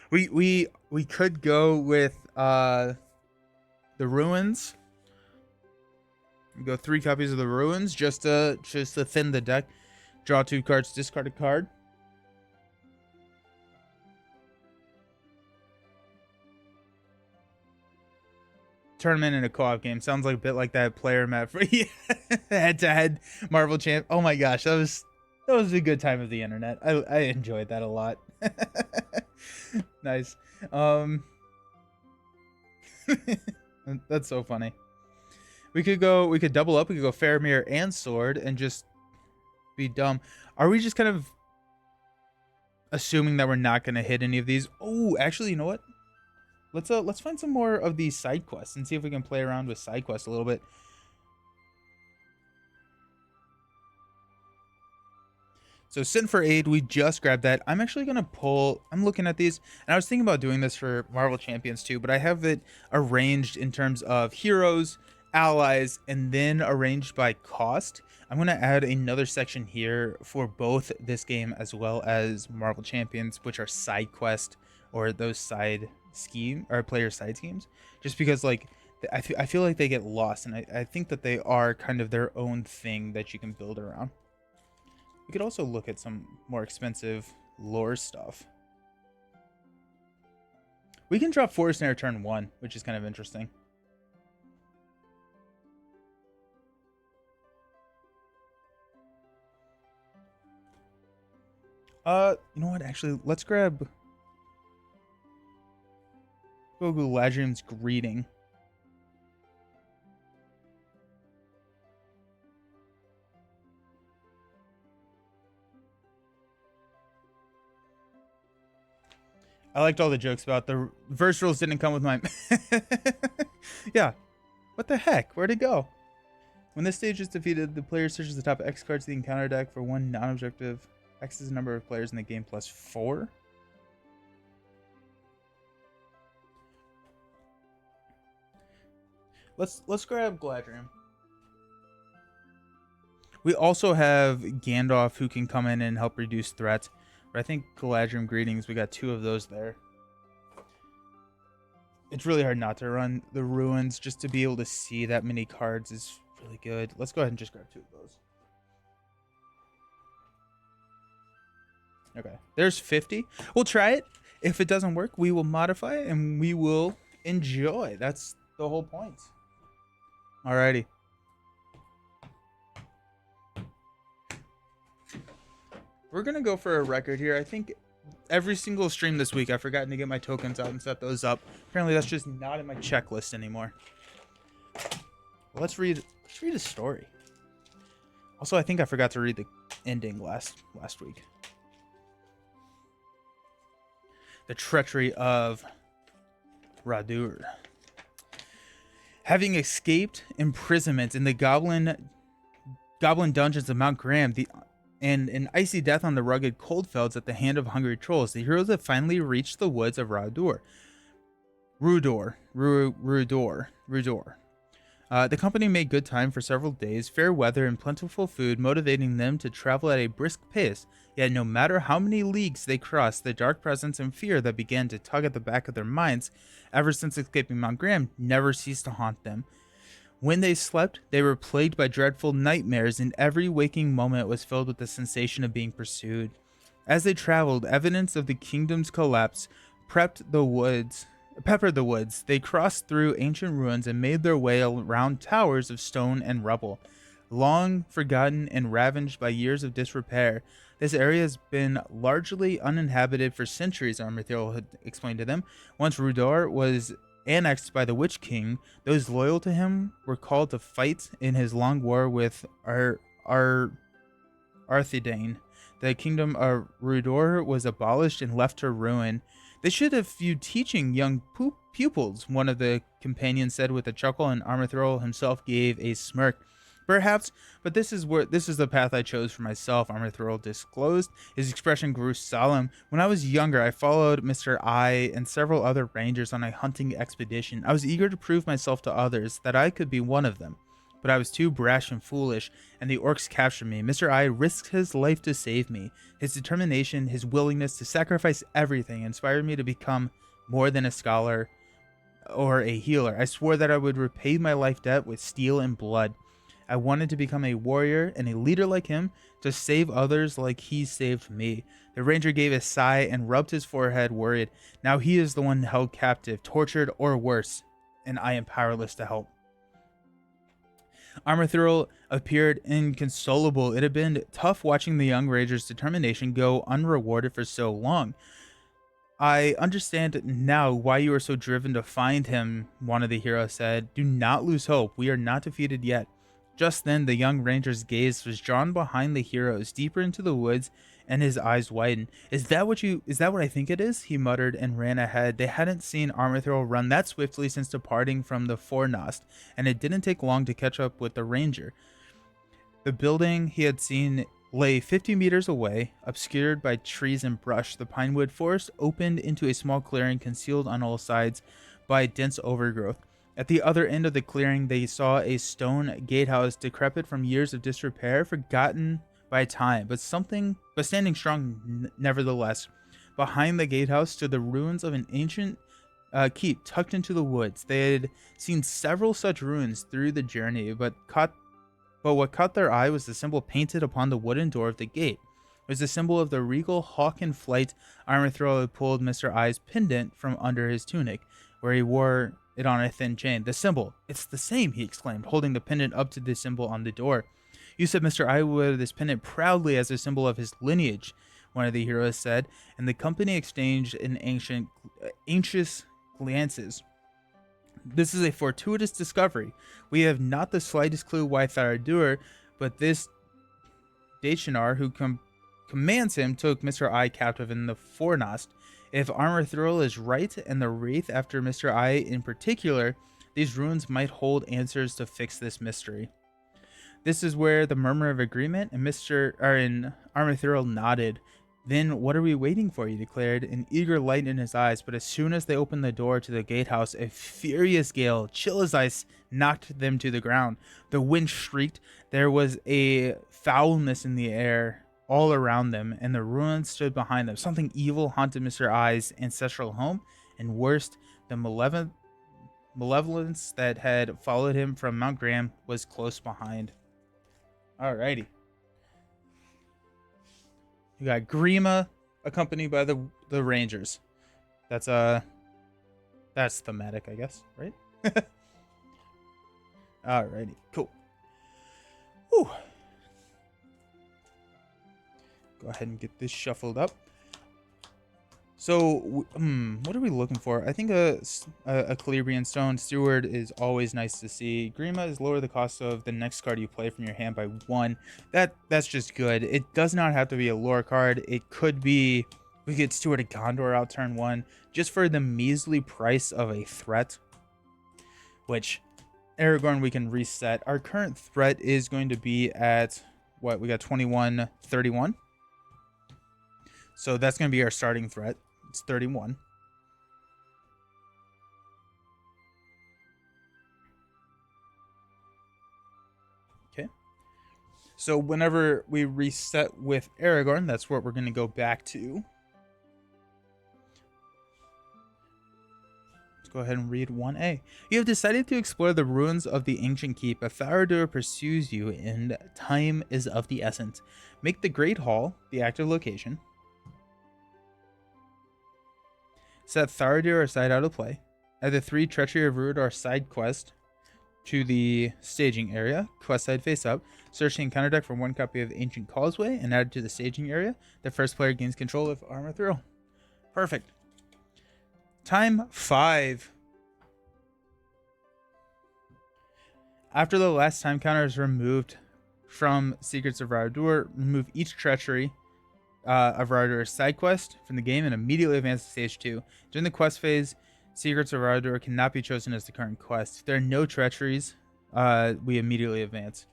We could go with the ruins. Go 3 copies of the ruins just to thin the deck. Draw 2 cards, discard a card. Tournament in a co-op game sounds like a bit like that player map for head-to-head Marvel champ. Oh my gosh, that was a good time of the internet. I enjoyed that a lot. Nice. That's so funny. We could double up. We could go Faramir and Sword and just be dumb. Are we just kind of assuming that we're not going to hit any of these? Oh, actually, you know what? Let's find some more of these side quests and see if we can play around with side quests a little bit. So Sin for Aid, we just grabbed that. I'm actually going to pull, I'm looking at these, and I was thinking about doing this for Marvel Champions too, but I have it arranged in terms of heroes, allies, and then arranged by cost. I'm going to add another section here for both this game as well as Marvel Champions, which are side quest or those side scheme or player side schemes, just because like I feel like they get lost, and I think that they are kind of their own thing that you can build around. We could also look at some more expensive lore stuff. We can drop Forest Snare turn 1, which is kind of interesting. You know what? Actually, let's grab Galadriel's Greeting. I liked all the jokes about the verse rules didn't come with my... Yeah. What the heck? Where'd it go? When this stage is defeated, the player searches the top X cards of the encounter deck for 1 non-objective. X is the number of players in the game plus 4. Let's grab Galadriel. We also have Gandalf who can come in and help reduce threats. But I think Galadriel Greetings, we got 2 of those there. It's really hard not to run the ruins. Just to be able to see that many cards is really good. Let's go ahead and just grab 2 of those. Okay, there's 50. We'll try it. If it doesn't work, we will modify it and we will enjoy. That's the whole point. Alrighty. We're going to go for a record here. I think every single stream this week, I've forgotten to get my tokens out and set those up. Apparently, that's just not in my checklist anymore. Let's read a story. Also, I think I forgot to read the ending last week. The Treachery of Rhudaur. Having escaped imprisonment in the goblin dungeons of Mount Graham, and an icy death on the rugged Coldfelds at the hand of hungry trolls, the heroes have finally reached the woods of Rhudaur. The company made good time for several days, fair weather and plentiful food motivating them to travel at a brisk pace. Yet no matter how many leagues they crossed, the dark presence and fear that began to tug at the back of their minds ever since escaping Mount Graham never ceased to haunt them. When they slept, they were plagued by dreadful nightmares, and every waking moment was filled with the sensation of being pursued. As they traveled, evidence of the kingdom's collapse peppered the woods. They crossed through ancient ruins and made their way around towers of stone and rubble. Long forgotten and ravaged by years of disrepair, this area has been largely uninhabited for centuries, Armithil had explained to them. Once Rhudaur was annexed by the Witch King, those loyal to him were called to fight in his long war with Arthedain. The kingdom of Rhudaur was abolished and left to ruin. They should have viewed teaching young pupils, one of the companions said with a chuckle, and Armithil himself gave a smirk. Perhaps, but this is the path I chose for myself, Armor Thrill disclosed. His expression grew solemn. When I was younger, I followed Mr. I and several other rangers on a hunting expedition. I was eager to prove myself to others that I could be one of them. But I was too brash and foolish, and the orcs captured me. Mr. I risked his life to save me. His determination, his willingness to sacrifice everything inspired me to become more than a scholar or a healer. I swore that I would repay my life debt with steel and blood. I wanted to become a warrior and a leader like him, to save others like he saved me. The ranger gave a sigh and rubbed his forehead, worried. Now he is the one held captive, tortured, or worse, and I am powerless to help. Armor Thrill appeared inconsolable. It had been tough watching the young ranger's determination go unrewarded for so long. I understand now why you are so driven to find him, one of the heroes said. Do not lose hope. We are not defeated yet. Just then, the young ranger's gaze was drawn behind the heroes, deeper into the woods, and his eyes widened. Is that what I think it is? He muttered and ran ahead. They hadn't seen Armor Thrill run that swiftly since departing from the fornost, and it didn't take long to catch up with the ranger. The building he had seen lay 50 meters away, obscured by trees and brush. The pinewood forest opened into a small clearing concealed on all sides by dense overgrowth. At the other end of the clearing, they saw a stone gatehouse, decrepit from years of disrepair, forgotten by time, but standing strong nevertheless. Behind the gatehouse stood the ruins of an ancient keep tucked into the woods. They had seen several such ruins through the journey, but what caught their eye was the symbol painted upon the wooden door of the gate. It was the symbol of the regal hawk in flight. Armor Thrill had pulled Mr. I's pendant from under his tunic, where he wore it on a thin chain. The symbol, it's the same, he exclaimed, holding the pendant up to the symbol on the door. You said Mr. I wore this pendant proudly as a symbol of his lineage, one of the heroes said, and the company exchanged an anxious glances. This is a fortuitous discovery. We have not the slightest clue why Tharadur, but this Dachinar who commands him took Mr. I captive in the fornost. If Armor Thrill is right, and the wraith after Mr. I in particular, these ruins might hold answers to fix this mystery. This is where the murmur of agreement and Armor Thrill nodded. Then what are we waiting for? He declared, an eager light in his eyes. But as soon as they opened the door to the gatehouse, a furious gale, chill as ice, knocked them to the ground. The wind shrieked. There was a foulness in the air all around them, and the ruins stood behind them. Something evil haunted Mr. I's ancestral home, and worst, the malevolence that had followed him from Mount Graham was close behind. Alrighty. You got Grima accompanied by the Rangers. That's thematic, I guess, right? Alrighty, cool. Whew. Go ahead and get this shuffled up. So, what are we looking for? I think a Calabrian Stone Steward is always nice to see. Grima is lower the cost of the next card you play from your hand by 1. That's just good. It does not have to be a lore card. It could be, we get Steward of Gondor out turn 1, just for the measly price of a threat. Which, Aragorn we can reset. Our current threat is going to be at, what, we got 2131. So that's going to be our starting threat. It's 31. Okay. So whenever we reset with Aragorn, that's what we're going to go back to. Let's go ahead and read 1A. You have decided to explore the ruins of the ancient keep. A Tharadur pursues you, and time is of the essence. Make the Great Hall the active location. Set Tharadur aside out of play. Add the 3 Treachery of Rhudaur side quest to the staging area. Quest side face up. Search the encounter deck for 1 copy of Ancient Causeway and add it to the staging area. The first player gains control of Armor Thrill. Perfect. Time 5. After the last time counter is removed from Secrets of Rhudaur, remove each Treachery of Rhudaur's side quest from the game and immediately advance to stage 2. During the quest phase, Secrets of Rhudaur cannot be chosen as the current quest. If there are no treacheries, we immediately advance.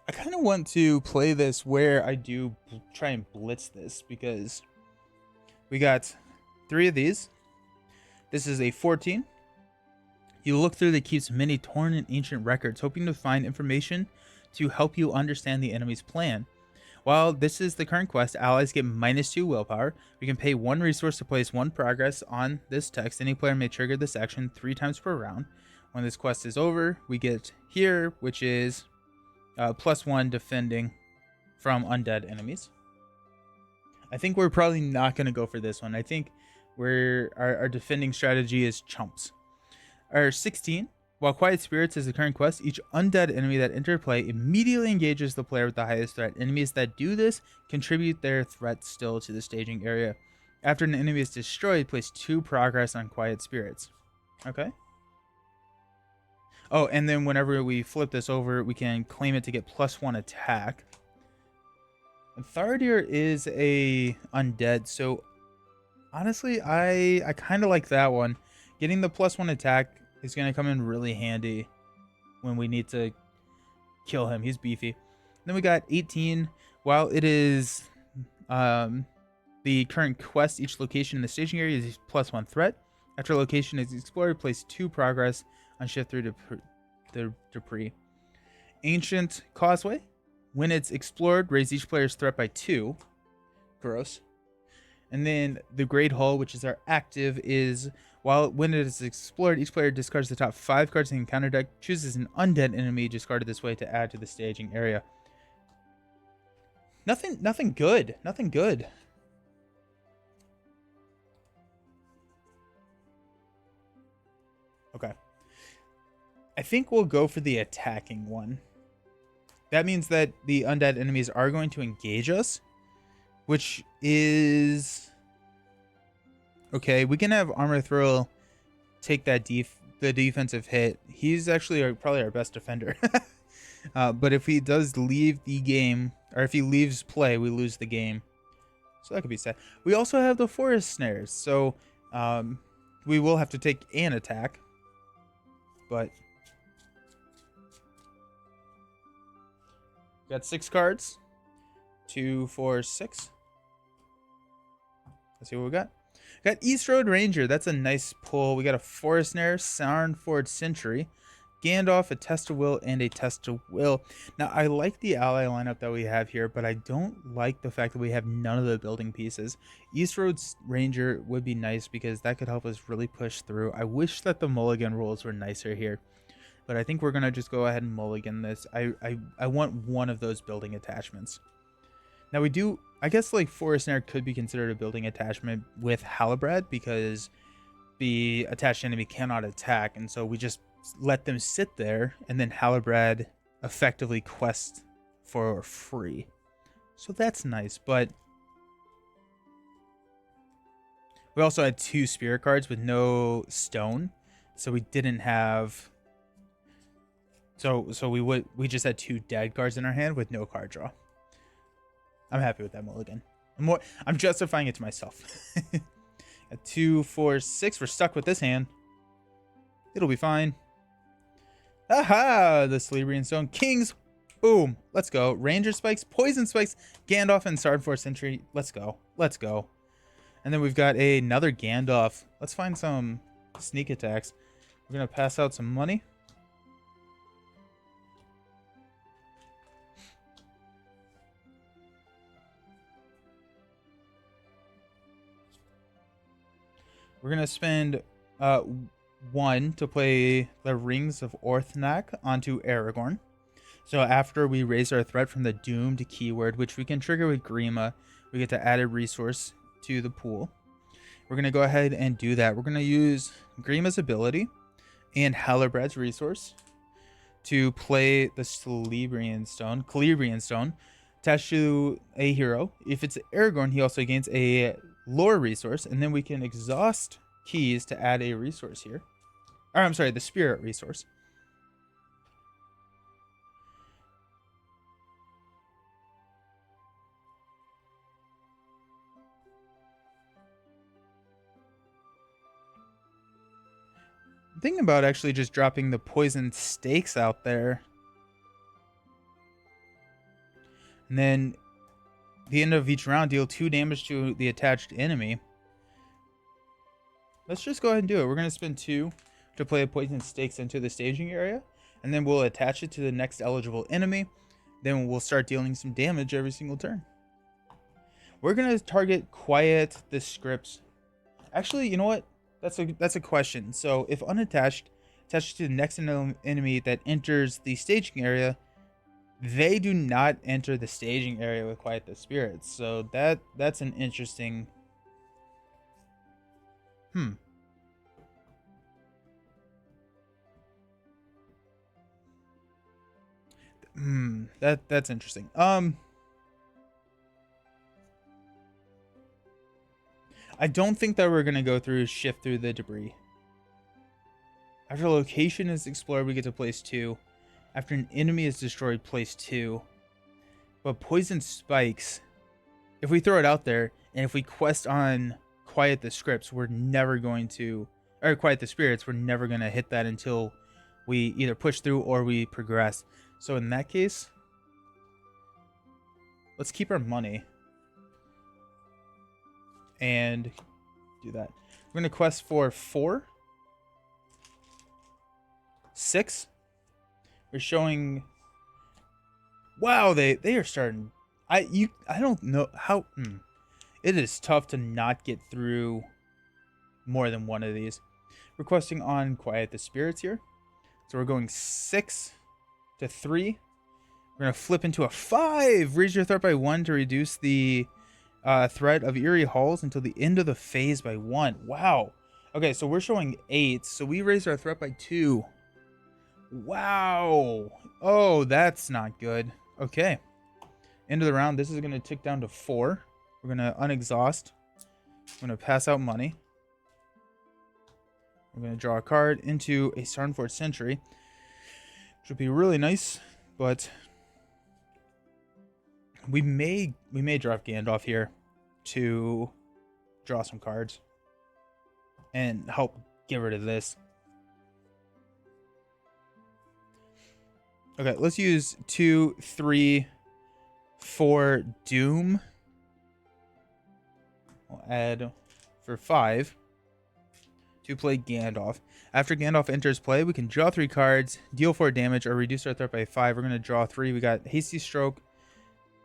I kind of want to play this where I do try and blitz this, because we got 3 of these. This is a 14. You look through that keeps many torn and ancient records, hoping to find information to help you understand the enemy's plan. While this is the current quest, allies get -2 willpower. We can pay 1 resource to place 1 progress on this text. Any player may trigger this action 3 times per round. When this quest is over, we get here, which is +1 defending from undead enemies. I think we're probably not going to go for this one. I think our defending strategy is chumps. Our 16. While Quiet Spirits is the current quest, each undead enemy that enters play immediately engages the player with the highest threat. Enemies that do this contribute their threat still to the staging area. After an enemy is destroyed, place 2 progress on Quiet Spirits. Okay. Oh, and then whenever we flip this over, we can claim it to get +1 attack. And Thardir is a undead, so honestly, I kind of like that one. Getting the +1 attack is going to come in really handy when we need to kill him. He's beefy. Then we got 18. While it is the current quest, each location in the staging area is +1 threat. After a location is explored, place 2 progress on shift through the debris. Ancient Causeway. When it's explored, raise each player's threat by 2. Gross. And then the Great Hall, which is our active, is when it is explored, each player discards the top 5 cards in the encounter deck, chooses an undead enemy discarded this way to add to the staging area. Nothing good. Nothing good. Okay. I think we'll go for the attacking one. That means that the undead enemies are going to engage us, which is okay. We can have Armor Thrill take that the defensive hit. He's actually probably our best defender. But if he does leave the game, or if he leaves play, we lose the game. So that could be sad. We also have the Forest Snares, so we will have to take an attack. But got 6 cards. 2, 4, 6. Let's see what we got. Got East Road Ranger. That's a nice pull. We got a Forest Snare, Sarnford Sentry, Gandalf, a Test of Will, and a Test of Will. Now, I like the ally lineup that we have here, but I don't like the fact that we have none of the building pieces. East Road Ranger would be nice because that could help us really push through. I wish that the mulligan rules were nicer here, but I think we're going to just go ahead and mulligan this. I want one of those building attachments. Now, we do, I guess, like, Forest Snare could be considered a building attachment with Halbrand because the attached enemy cannot attack, and so we just let them sit there, and then Halbrand effectively quests for free. So that's nice, but we also had 2 spirit cards with no stone, so we didn't have. So we just had 2 dead cards in our hand with no card draw. I'm happy with that mulligan. I'm justifying it to myself. At 2, 4, 6, we're stuck with this hand. It'll be fine. Aha! The Celebrian Stone. Kings. Boom. Let's go. Ranger Spikes, Poison Spikes, Gandalf, and Sarnford Sentry. Let's go. Let's go. And then we've got another Gandalf. Let's find some sneak attacks. We're going to pass out some money. We're going to spend 1 to play the Rings of Orthanc onto Aragorn. So after we raise our threat from the Doomed keyword, which we can trigger with Grima, we get to add a resource to the pool. We're going to go ahead and do that. We're going to use Grima's ability and Halbrand's resource to play the Celebrian Stone, attached to a hero. If it's Aragorn, he also gains a lore resource, and then we can exhaust keys to add a resource here. Or I'm sorry, the spirit resource. I'm thinking about actually just dropping the poison stakes out there. And then the end of each round, deal 2 damage to the attached enemy. Let's just go ahead and do it. We're going to spend 2 to play a poison stakes into the staging area, and then we'll attach it to the next eligible enemy. Then we'll start dealing some damage every single turn. We're going to target quiet the scripts. Actually, you know what? That's a question. So if unattached, attached to the next enemy that enters the staging area, they do not enter the staging area with quiet the spirits. So that's an interesting. That's interesting. I don't think that we're gonna go through shift through the debris. After a location is explored, we get to place 2. After an enemy is destroyed, place 2. But poison spikes, if we throw it out there, and if we quest on quiet the scripts, we're never going to, or quiet the spirits, we're never going to hit that until we either push through or we progress. So in that case, let's keep our money and do that. We're going to quest for 4, 6. We're showing. Wow, they are starting. I don't know how. It is tough to not get through more than one of these. Requesting on quiet the spirits here. So we're going 6 to 3. We're gonna flip into a 5. Raise your threat by 1 to reduce the threat of eerie halls until the end of the phase by 1. Wow. Okay, so we're showing 8. So we raised our threat by 2. Wow. Oh, that's not good. Okay. End of the round. This is going to tick down to 4. We're going to unexhaust. I'm going to pass out money. We're going to draw a card into a Sarnford Sentry, which would be really nice, but we may drop Gandalf here to draw some cards and help get rid of this. Okay, let's use 2, 3, 4 Doom. We'll add for 5 to play Gandalf. After Gandalf enters play, we can draw 3 cards, deal 4 damage, or reduce our threat by 5. We're going to draw 3. We got Hasty Stroke,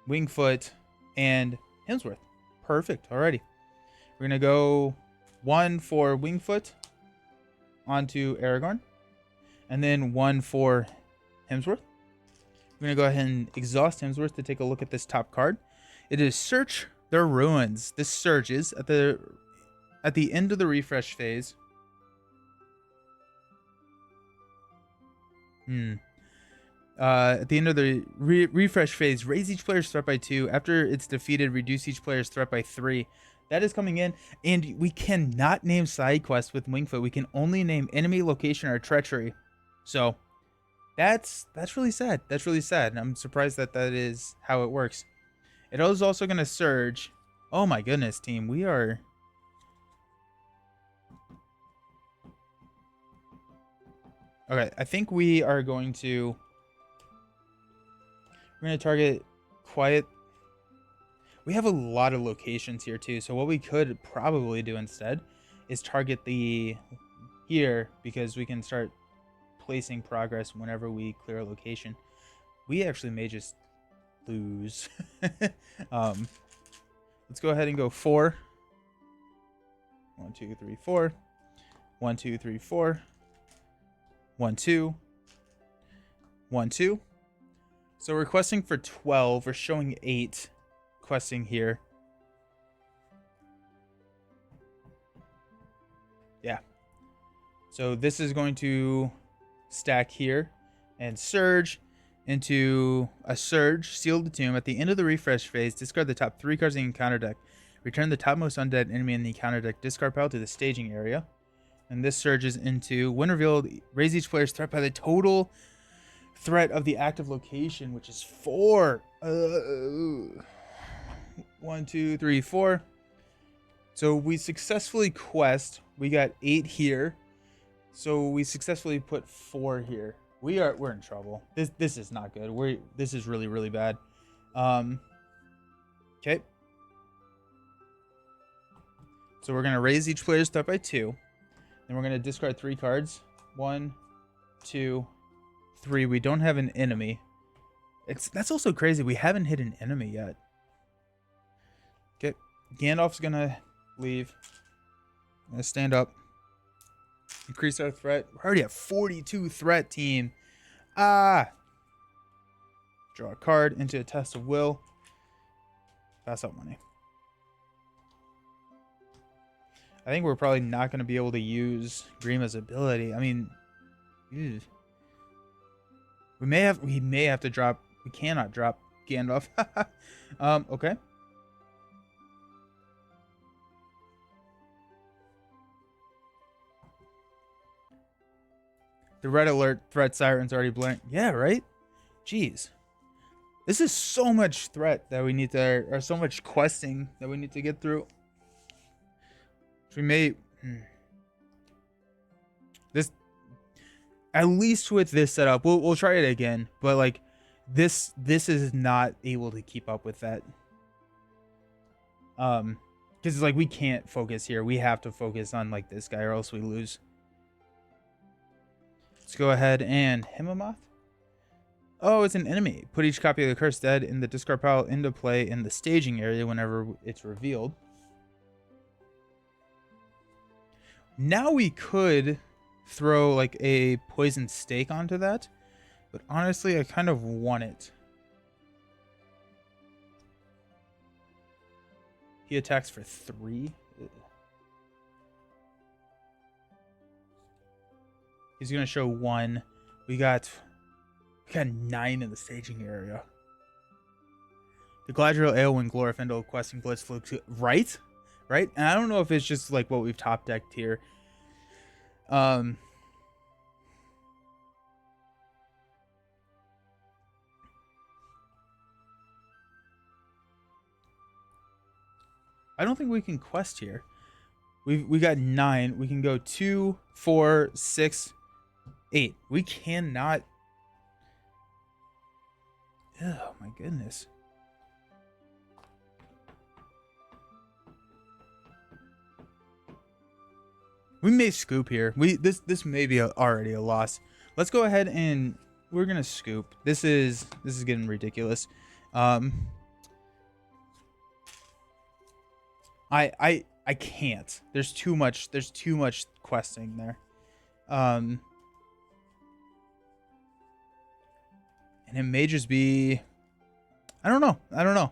Wingfoot, and Hemsworth. Perfect. Alrighty. We're going to go 1 for Wingfoot onto Aragorn, and then 1 for Hemsworth. We're going to go ahead and exhaust Hemsworth to take a look at this top card. It is Search Their Ruins. This surges at the end of the refresh phase. At the end of the refresh phase, raise each player's threat by 2. After it's defeated, reduce each player's threat by 3. That is coming in, and we cannot name side quests with Wingfoot. We can only name enemy, location, or treachery. So that's really sad. That's really sad, and I'm surprised that is how it works. It is also going to surge. Oh my goodness, team. We are... Okay, I think we are going to... We're going to target quiet... We have a lot of locations here too, so what we could probably do instead is target the... here, because we can start placing progress whenever we clear a location. We actually may just lose. Let's go ahead and go 4. 1, 2, 3, 4. 1, 2, 3, 4. 1, 2. 1, 2. So we're questing for 12. We're showing 8 questing here. Yeah. So this is going to stack here and surge into a surge, seal the tomb. At the end of the refresh phase, discard the top 3 cards in the encounter deck. Return the topmost undead enemy in the encounter deck discard pile to the staging area. And this surges into, when revealed, raise each player's threat by the total threat of the active location, which is 4. 1, 2, 3, 4. So we successfully quest. We got 8 here. So we successfully put 4 here. We're in trouble. This is not good. This is really bad. Okay. So we're gonna raise each player's threat by 2. Then we're gonna discard 3 cards. 1, 2, 3. We don't have an enemy. That's also crazy. We haven't hit an enemy yet. Okay. Gandalf's gonna leave. I'm gonna stand up. Increase our threat. We're already at 42 threat, team. Ah! Draw a card into a test of will. Pass out money. I think we're probably not going to be able to use Grima's ability. I mean, ew. we may have to drop. We cannot drop Gandalf. Okay. The red alert threat siren's already blank. Yeah, right? Jeez. This is so much threat that we need to, or so much questing that we need to get through. So we may, this, at least with this setup, we'll try it again. But like, this is not able to keep up with that. Because like we can't focus here. We have to focus on like this guy, or else we lose. Let's go ahead and Himmamoth. Oh, it's an enemy. Put each copy of the Cursed Dead in the discard pile into play in the staging area whenever it's revealed. Now we could throw like a poison stake onto that, but honestly, I kind of want it. He attacks for 3. He's gonna show 1. We got 9 in the staging area. The Galadriel, Eowyn, Glorfindel, Questing Blitz, Fluke, right? Right? And I don't know if it's just like what we've top decked here. I don't think we can quest here. We got 9. We can go 2, 4, 6, 8. We cannot. Oh my goodness. We may scoop here. This may be already a loss. Let's go ahead and we're gonna scoop. This is getting ridiculous. I can't. There's too much questing there. And it may just be, I don't know.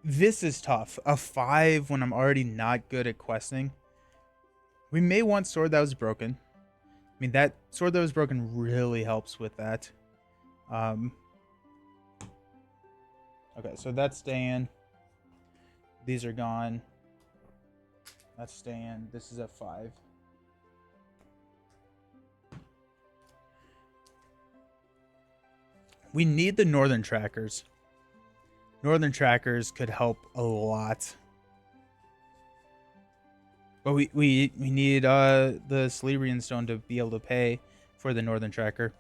This is tough. A 5 when I'm already not good at questing. We may want Sword That Was Broken. I mean, that Sword That Was Broken really helps with that. Okay, so that's staying. These are gone. That's staying. This is at 5. We need the Northern Trackers. Northern Trackers could help a lot. But we need the Celebrian Stone to be able to pay for the Northern Tracker.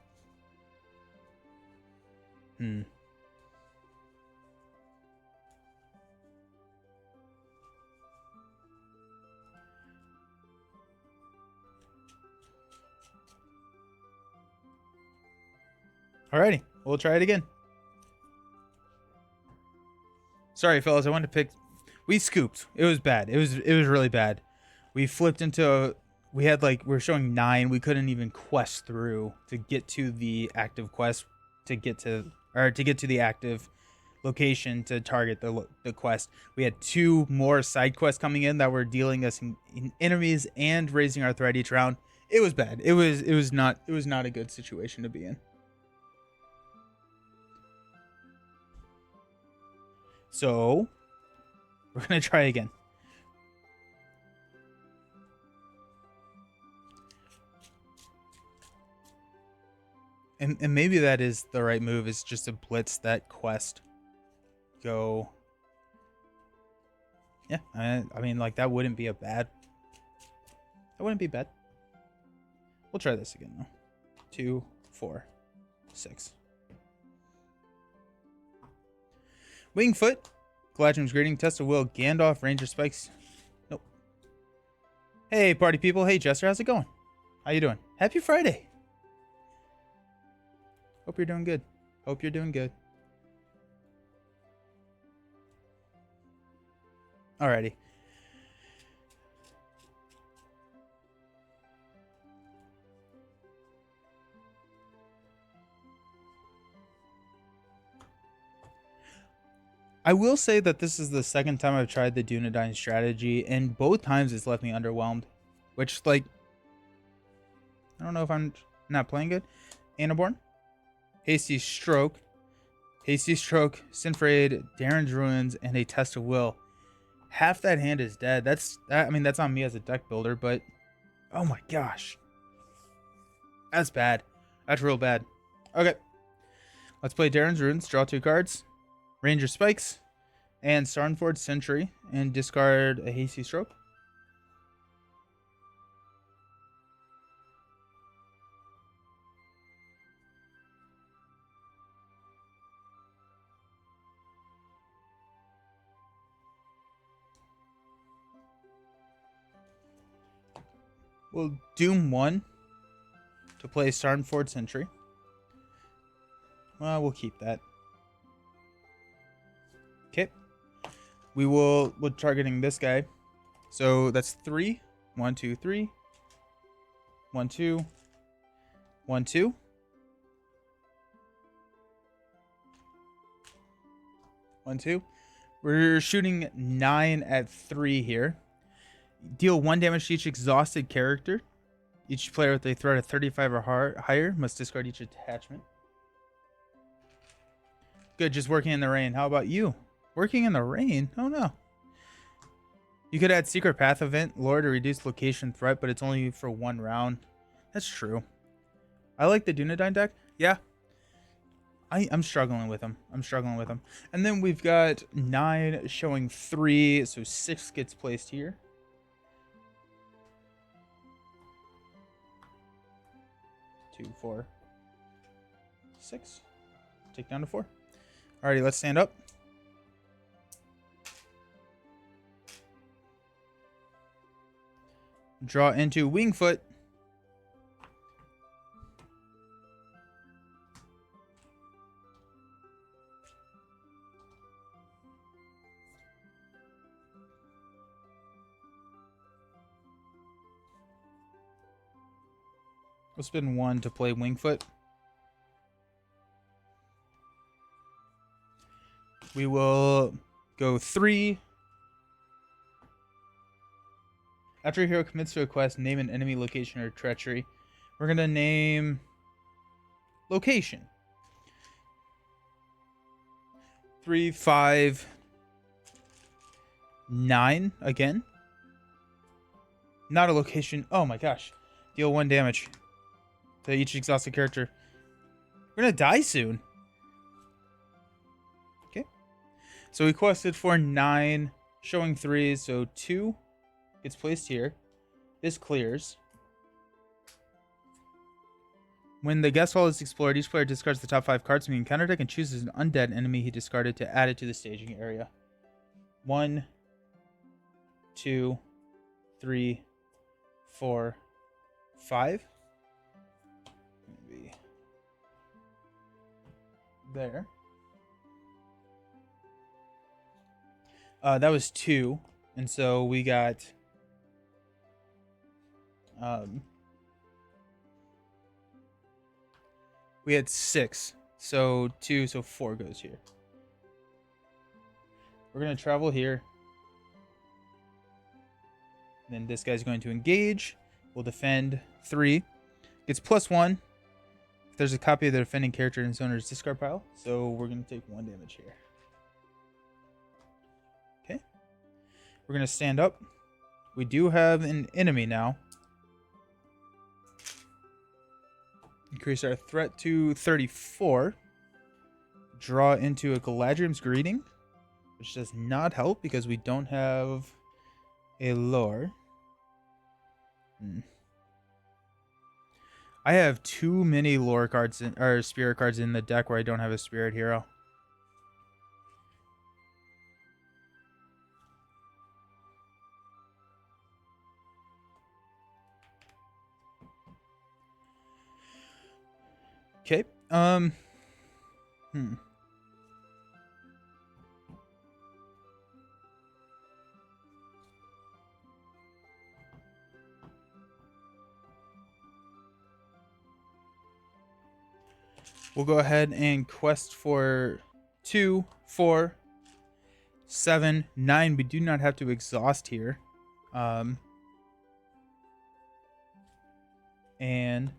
Alrighty, we'll try it again. Sorry, fellas, I wanted to pick. We scooped. It was bad. It was really bad. We flipped into we had like we're showing 9. We couldn't even quest through to get to the active quest to get to the active location to target the quest. We had 2 more side quests coming in that were dealing us in enemies and raising our threat each round. It was bad. It was not a good situation to be in. So we're gonna try again. And maybe that is the right move, is just to blitz that quest. Go. Yeah, I mean, like, that wouldn't be a bad. That wouldn't be bad. We'll try this again, though. 2, 4, 6. Wingfoot. Galadriel's Greeting. Test of Will. Gandalf. Ranger Spikes. Nope. Hey, party people. Hey, Jester. How's it going? How you doing? Happy Friday. Hope you're doing good. Hope you're doing good. Alrighty. I will say that this is the second time I've tried the Dunedain strategy, and both times it's left me underwhelmed. Which, like, I don't know if I'm not playing good. Anaborn. Hasty Stroke. Hasty Stroke, Sinfraid, Darren's Ruins, and a Test of Will. Half that hand is dead. I mean, that's on me as a deck builder, but oh my gosh. That's bad. That's real bad. Okay. Let's play Darren's Ruins, draw 2 cards. Ranger Spikes, and Sarnford Sentry, and discard a Hasty Stroke. We'll Doom 1 to play Sarnford Sentry. Well, we'll keep that. Okay. We're targeting this guy. So that's 3. 1, 2, 3. 1, 2. 1, 2. 1, 2. We're shooting 9 at 3 here. Deal 1 damage to each exhausted character. Each player with a threat of 35 or higher must discard each attachment. Good, just working in the rain. How about you? Working in the rain? Oh no. You could add Secret Path event, lore to reduce location threat, but it's only for 1 round. That's true. I like the Dunedain deck. Yeah. I'm struggling with them. And then we've got 9 showing 3, so 6 gets placed here. 2, 4, 6. Take down to 4. Alrighty, let's stand up. Draw into Wingfoot. We'll spin 1 to play Wingfoot. We will go 3. After a hero commits to a quest, name an enemy, location, or treachery. We're going to name location. 3, 5, 9 again. Not a location. Oh my gosh. Deal 1 damage to each exhausted character. We're going to die soon. Okay. So we quested for 9, showing 3, so 2 gets placed here. This clears. When the guest hall is explored, each player discards the top 5 cards from the encounter deck and chooses an undead enemy he discarded to add it to the staging area. 1, 2, 3, 4, 5. Maybe there. That was 2, and so we got we had 6, so 2, so 4 goes here. We're gonna travel here. Then this guy's going to engage. We'll defend 3. Gets +1. If there's a copy of the defending character in his owner's discard pile, so we're gonna take 1 damage here. Okay. We're gonna stand up. We do have an enemy now. Increase our threat to 34. Draw into a Galadriel's Greeting, which does not help because we don't have a lore. I have too many lore cards or spirit cards in the deck where I don't have a spirit hero. Okay. Hmm. We'll go ahead and quest for 2, 4, 7, 9. We do not have to exhaust here. And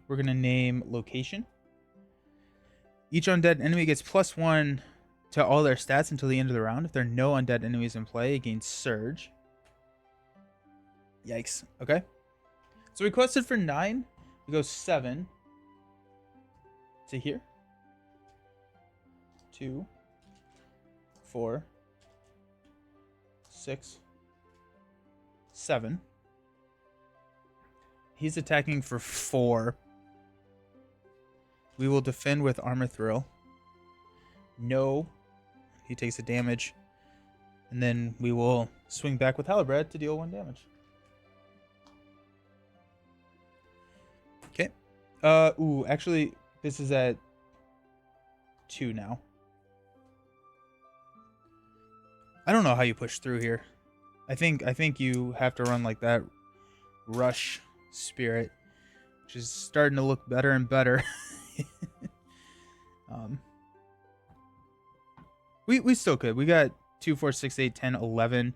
we're going to name location. Each undead enemy gets +1 to all their stats until the end of the round. If there are no undead enemies in play, it gains Surge. Yikes. Okay. So we quested for 9. We go 7 to here. 2, 4, 6, 7. He's attacking for 4. We will defend with Armor Thrill. No. He takes a damage. And then we will swing back with Halibut to deal 1 damage. Okay. Ooh, actually, this is at 2 now. I don't know how you push through here. I think you have to run like that rush spirit, which is starting to look better and better. We still could. We got 2, 4, 6, 8, 10, 11.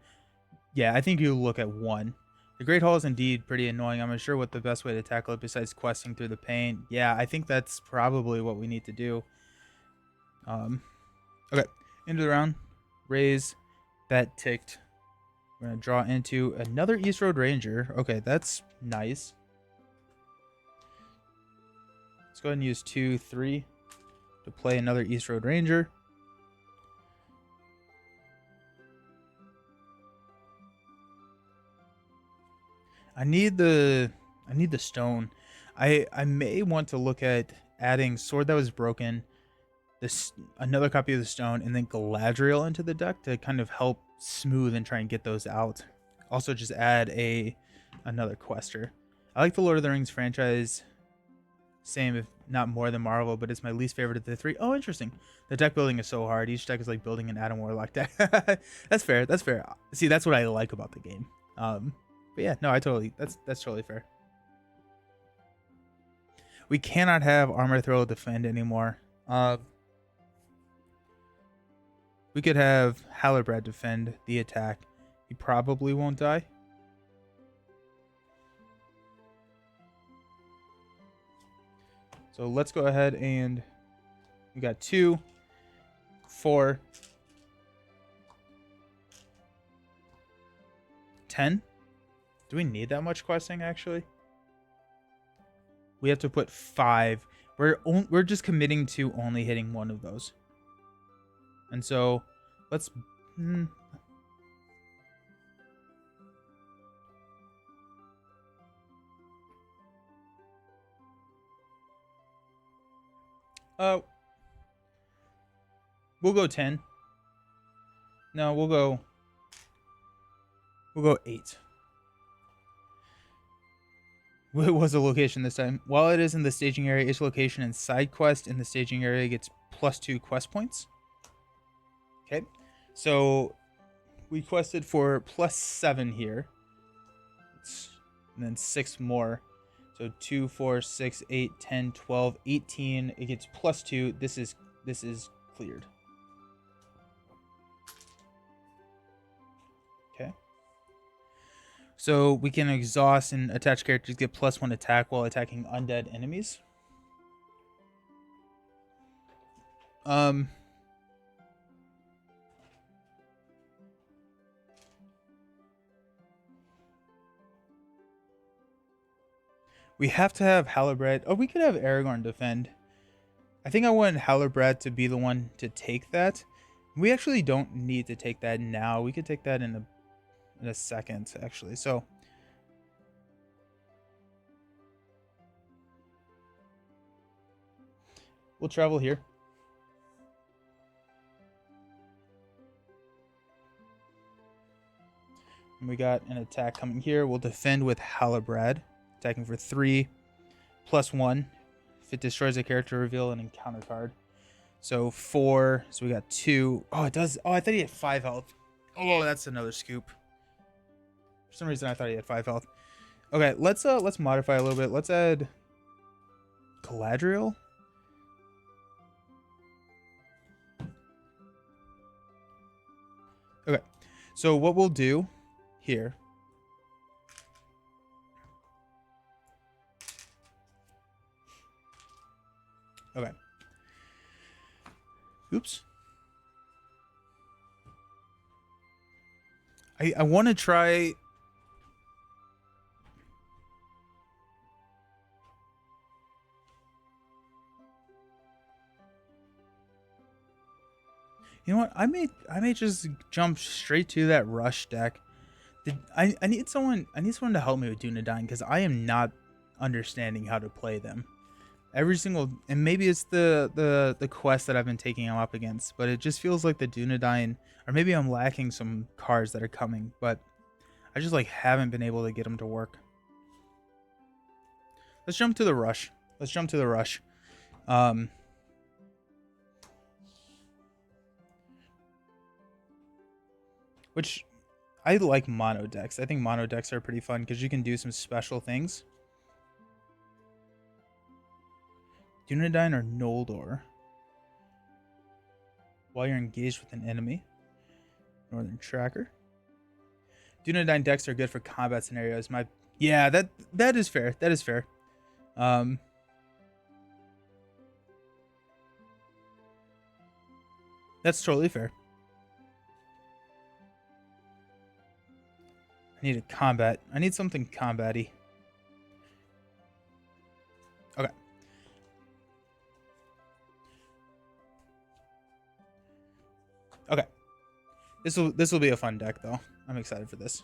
Yeah, I think you look at 1. The Great Hall is indeed pretty annoying. I'm not sure what the best way to tackle it besides questing through the paint. Yeah, I think that's probably what we need to do. Okay, into the round. Raise. That ticked. We're going to draw into another East Road Ranger. Okay, that's nice. Let's go ahead and use 2, 3 to play another East Road Ranger. I need the stone. I may want to look at adding Sword That Was Broken, this another copy of the stone, and then Galadriel into the deck to kind of help smooth and try and get those out. Also, just add another quester. I like the Lord of the Rings franchise, same if not more than Marvel, but it's my least favorite of the 3. Oh, interesting. The deck building is so hard. Each deck is like building an Adam Warlock deck. That's fair. That's fair. See, that's what I like about the game. But yeah, no, that's totally fair. We cannot have Armor Throw defend anymore. We could have Halibut defend the attack. He probably won't die. So let's go ahead and we got 2, 4, 10. Do we need that much questing actually? We have to put 5. We're just committing to only hitting 1 of those. And so let's we'll go 10. No, we'll go 8. What was the location this time? While it is in the staging area, each location and side quest in the staging area gets +2 quest points. Okay, so we quested for +7 here, and then 6 more. So 2, 4, 6, 8, 10, 12, 18. It gets +2. This is cleared. Okay. So we can exhaust and attach characters get +1 attack while attacking undead enemies. We have to have Halibut. Oh, we could have Aragorn defend. I think I want Halibut to be the one to take that. We actually don't need to take that now. We could take that in a second, actually. So we'll travel here. And we got an attack coming here. We'll defend with Halibut, attacking for 3 +1. If it destroys a character, reveal an encounter card. So 4. So we got 2. Oh, it does. Oh, I thought he had 5 health. Oh, that's another scoop. For some reason, I thought he had 5 health. Okay, let's modify a little bit. Let's add Galadriel. Okay, so what we'll do here. Okay. Oops. I want to try. You know what? I may just jump straight to that rush deck. I need someone to help me with Dunedain because I am not understanding how to play them. Every single, and maybe it's the quest that I've been taking them up against, but it just feels like the Dunedain, or maybe I'm lacking some cards that are coming, but I just like haven't been able to get them to work. Let's jump to the rush. Which I like mono decks. I think mono decks are pretty fun because you can do some special things. Dunedain or Noldor. While you're engaged with an enemy. Northern Tracker. Dunedain decks are good for combat scenarios. Yeah, that is fair. That is fair. That's totally fair. I need a combat. I need something combat-y. Okay. Okay. This will be a fun deck though. I'm excited for this.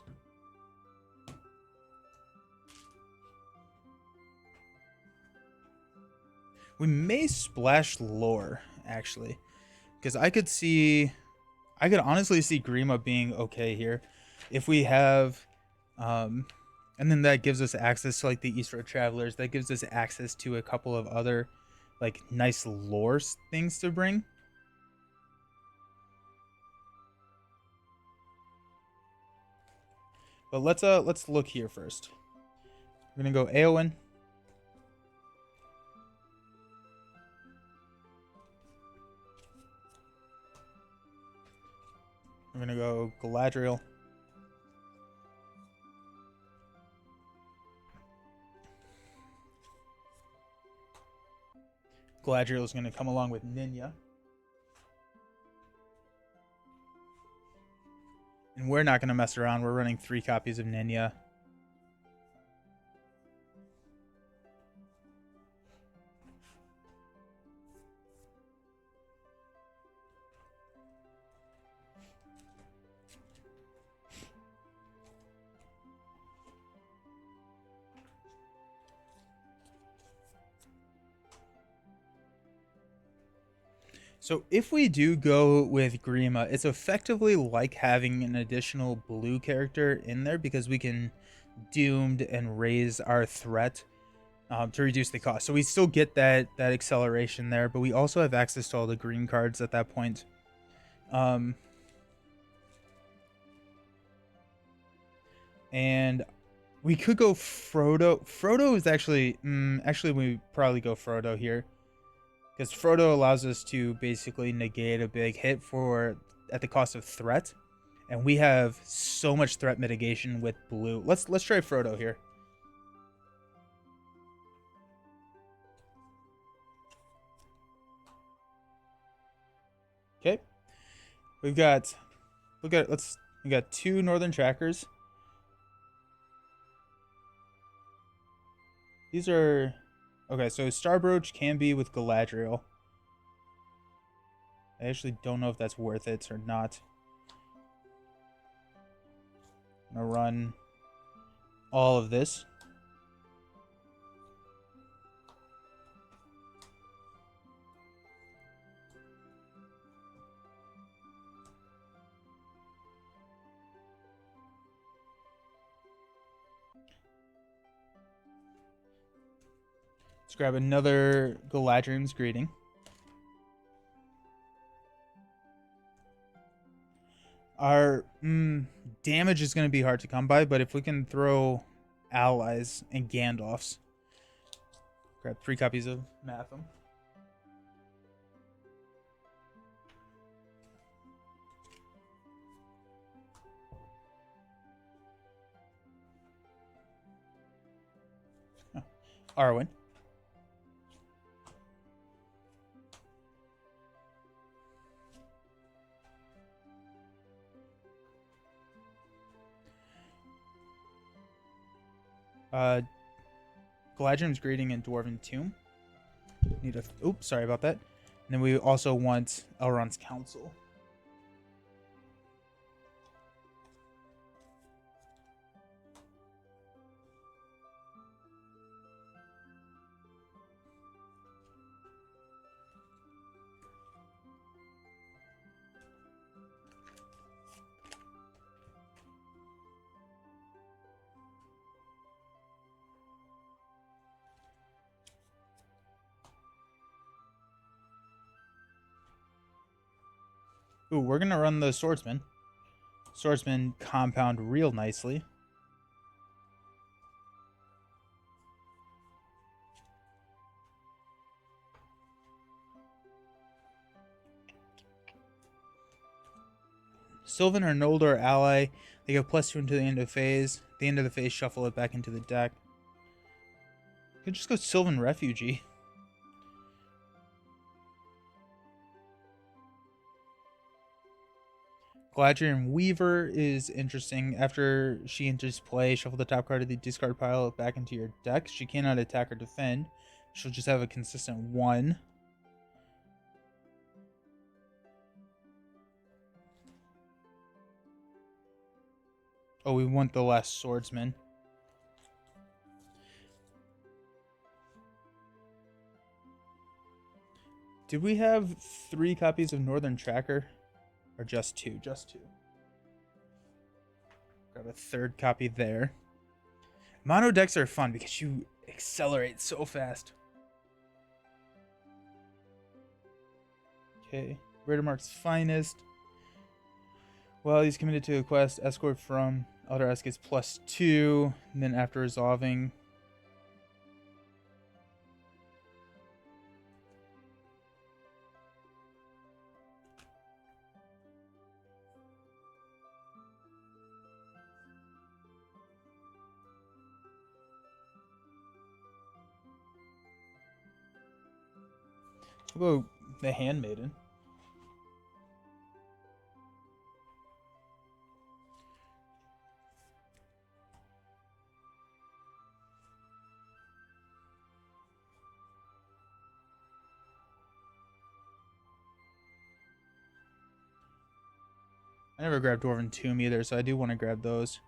We may splash lore actually, because I could honestly see Grima being okay here, if we have, and then that gives us access to like the East Road Travelers. That gives us access to a couple of other, like nice lore things to bring. But let's look here first. We're gonna go Eowyn. We're gonna go Galadriel. Galadriel is gonna come along with Ninya. And we're not gonna mess around. We're running 3 copies of Ninya. So if we do go with Grima, it's effectively like having an additional blue character in there because we can doomed and raise our threat to reduce the cost. So we still get that acceleration there, but we also have access to all the green cards at that point. And we could go Frodo. Frodo is actually we probably go Frodo here, because Frodo allows us to basically negate a big hit at the cost of threat, and we have so much threat mitigation with blue. Let's try Frodo here. Okay, we got 2 Northern Trackers. These are okay. So Starbroach can be with Galadriel. I actually don't know if that's worth it or not. I'm gonna run all of this. Let's grab another Galadriel's Greeting. Our damage is going to be hard to come by, but if we can throw allies and Gandalfs. Grab 3 copies of Matham. Oh, Arwen. Galadriel's Greeting and Dwarven Tomb. Need a... Oops, sorry about that. And then we also want Elrond's Council. Ooh, we're going to run the Swordsman. Swordsman compound real nicely. Sylvan or Noldor ally. They go +2 until the end of phase. At the end of the phase, shuffle it back into the deck. You could just go Sylvan Refugee. Galadriel Weaver is interesting. After she enters play, shuffle the top card of the discard pile back into your deck. She cannot attack or defend. She'll just have a consistent 1. Oh, we want the last Swordsman. Did we have 3 copies of Northern Tracker? Or just 2? Just 2. Grab a 3rd copy there. Mono decks are fun because you accelerate so fast. Okay. Riddermark's Finest. Well, he's committed to a quest. Escort from Eldrazi gets +2. And then after resolving... We'll go the Handmaiden. I never grabbed Dwarven Tomb either, so I do want to grab those.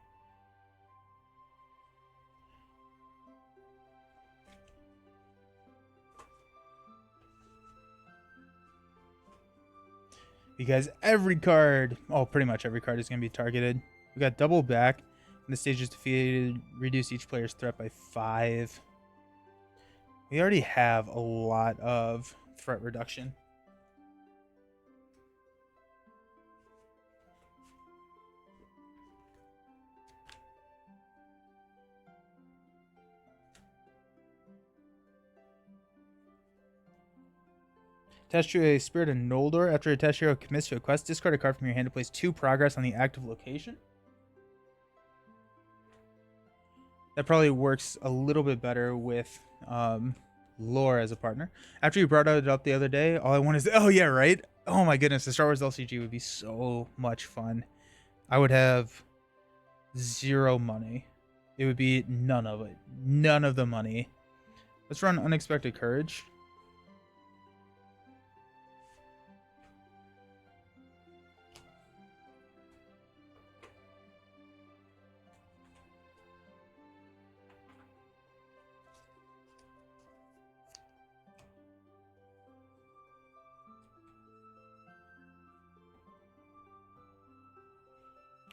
Because every card, oh, pretty much every card is going to be targeted. We got double back. When the stage is defeated, reduce each player's threat by 5. We already have a lot of threat reduction. Attached to a Spirit of Noldor. After a attached hero commits to a quest, discard a card from your hand to place 2 progress on the active location. That probably works a little bit better with Lore as a partner. After you brought it up the other day, all I want is... Oh, yeah, right? Oh, my goodness. The Star Wars LCG would be so much fun. I would have 0 money. It would be none of it. None of the money. Let's run Unexpected Courage.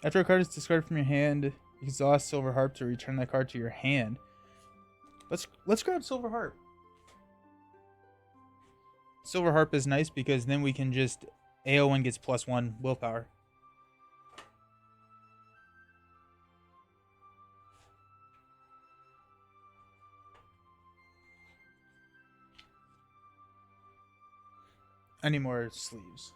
After a card is discarded from your hand, you exhaust Silver Harp to return that card to your hand. Let's grab Silver Harp. Silver Harp is nice because then we can just AO1 gets +1 willpower. I need more sleeves.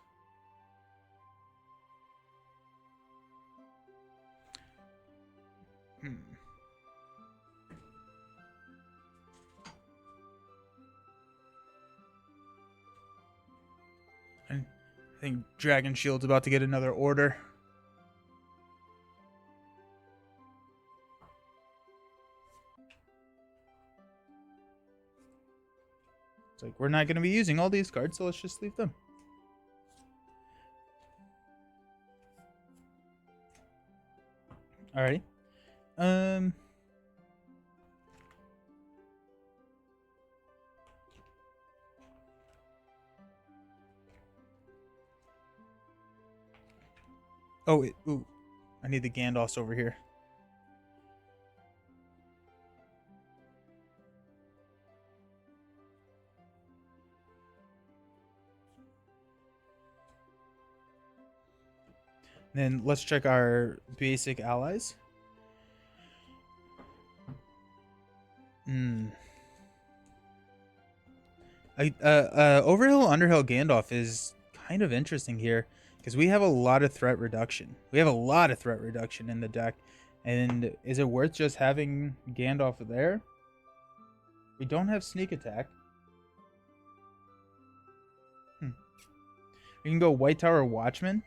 I think Dragon Shield's about to get another order. It's like, we're not going to be using all these cards, so let's just leave them. Alrighty. Oh, ooh. I need the Gandalfs over here. Then let's check our basic allies. Overhill Underhill Gandalf is kind of interesting here because we have a lot of threat reduction. We have a lot of threat reduction in the deck. And is it worth just having Gandalf there? We don't have sneak attack. We can go White Tower Watchman.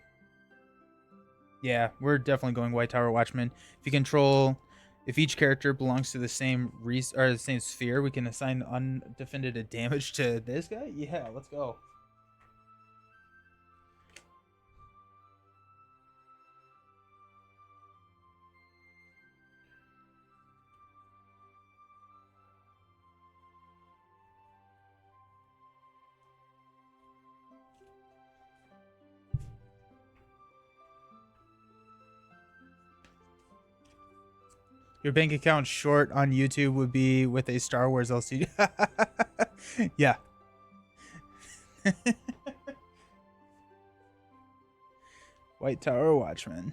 Yeah, we're definitely going White Tower Watchman. If you control, if each character belongs to the same or the same sphere, we can assign undefended damage to this guy. Yeah, let's go. Your bank account short on YouTube would be with a Star Wars LCD. Yeah. White Tower Watchman.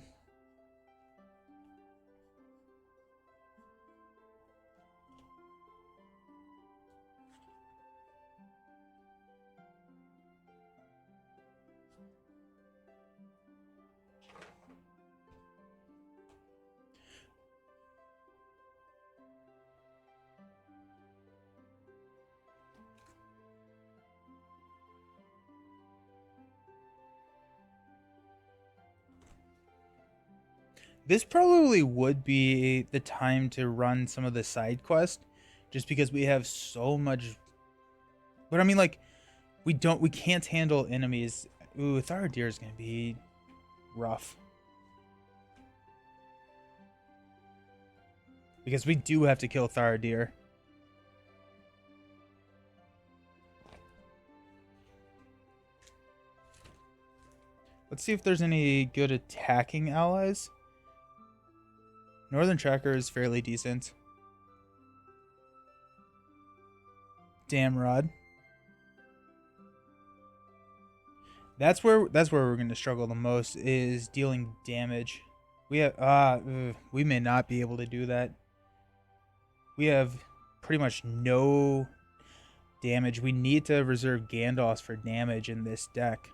This probably would be the time to run some of the side quests, just because we have so much. But I mean, like, we can't handle enemies. Ooh, Tharadir is gonna be rough because we do have to kill Tharadir. Let's see if there's any good attacking allies. Northern Tracker is fairly decent. Damrod. That's where we're going to struggle the most, is dealing damage. We have we may not be able to do that. We have pretty much no damage. We need to reserve Gandalfs for damage in this deck.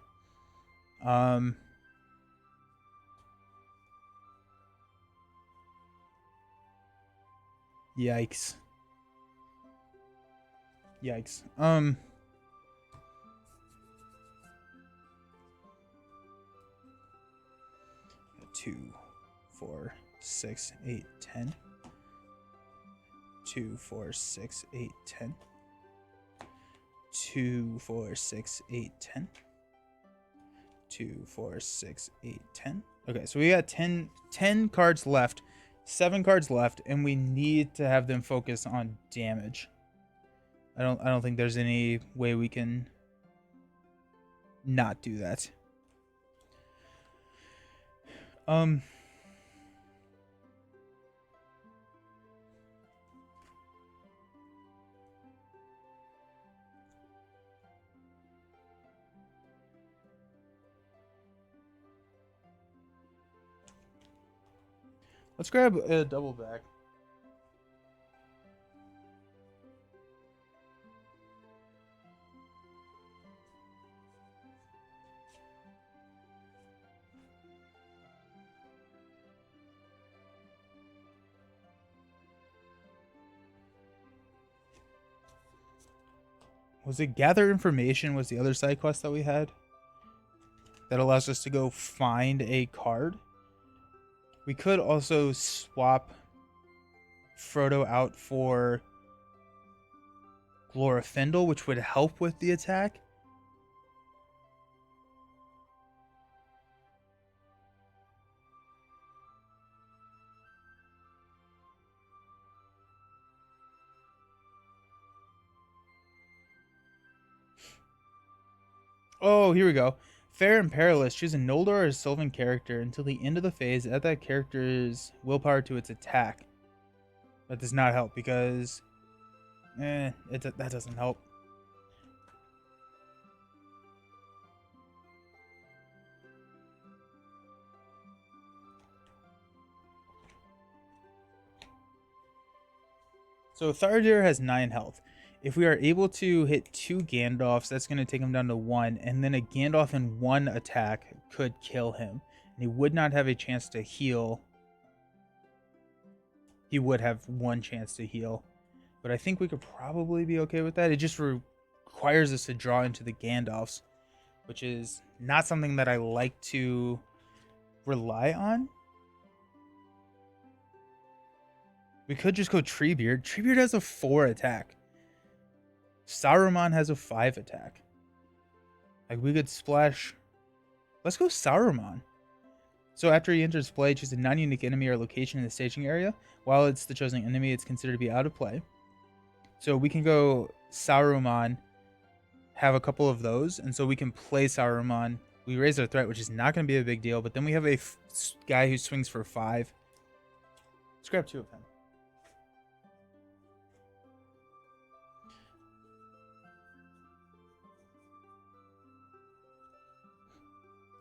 Yikes. Yikes. 2, 4, 6, 8, 10. 2, 4, 6, 8, 10. 2, 4, 6, 8, 10. 2, 4, 6, 8, 10. Okay, so we got 10 cards left, 7 cards left, and we need to have them focus on damage. I don't think there's any way we can not do that. Let's grab a double back. Was it gather information was the other side quest that we had? That allows us to go find a card. We could also swap Frodo out for Glorfindel, which would help with the attack. Oh, here we go. Fair and Perilous. Choose a Noldor or a Sylvan character until the end of the phase. Add that character's willpower to its attack. That does not help because... that doesn't help. So Tharadir has 9 health. If we are able to hit 2 Gandalfs, that's going to take him down to 1. And then a Gandalf in 1 attack could kill him. And he would not have a chance to heal. He would have 1 chance to heal. But I think we could probably be okay with that. It just requires us to draw into the Gandalfs, which is not something that I like to rely on. We could just go Treebeard. Treebeard has a 4 attack. Saruman has a 5 attack. Like, we could splash... Let's go Saruman. So after he enters play, choose a non-unique enemy or location in the staging area. While it's the chosen enemy, it's considered to be out of play. So we can go Saruman, have a couple of those, and so we can play Saruman. We raise our threat, which is not going to be a big deal, but then we have a guy who swings for 5. Let's grab 2 of him.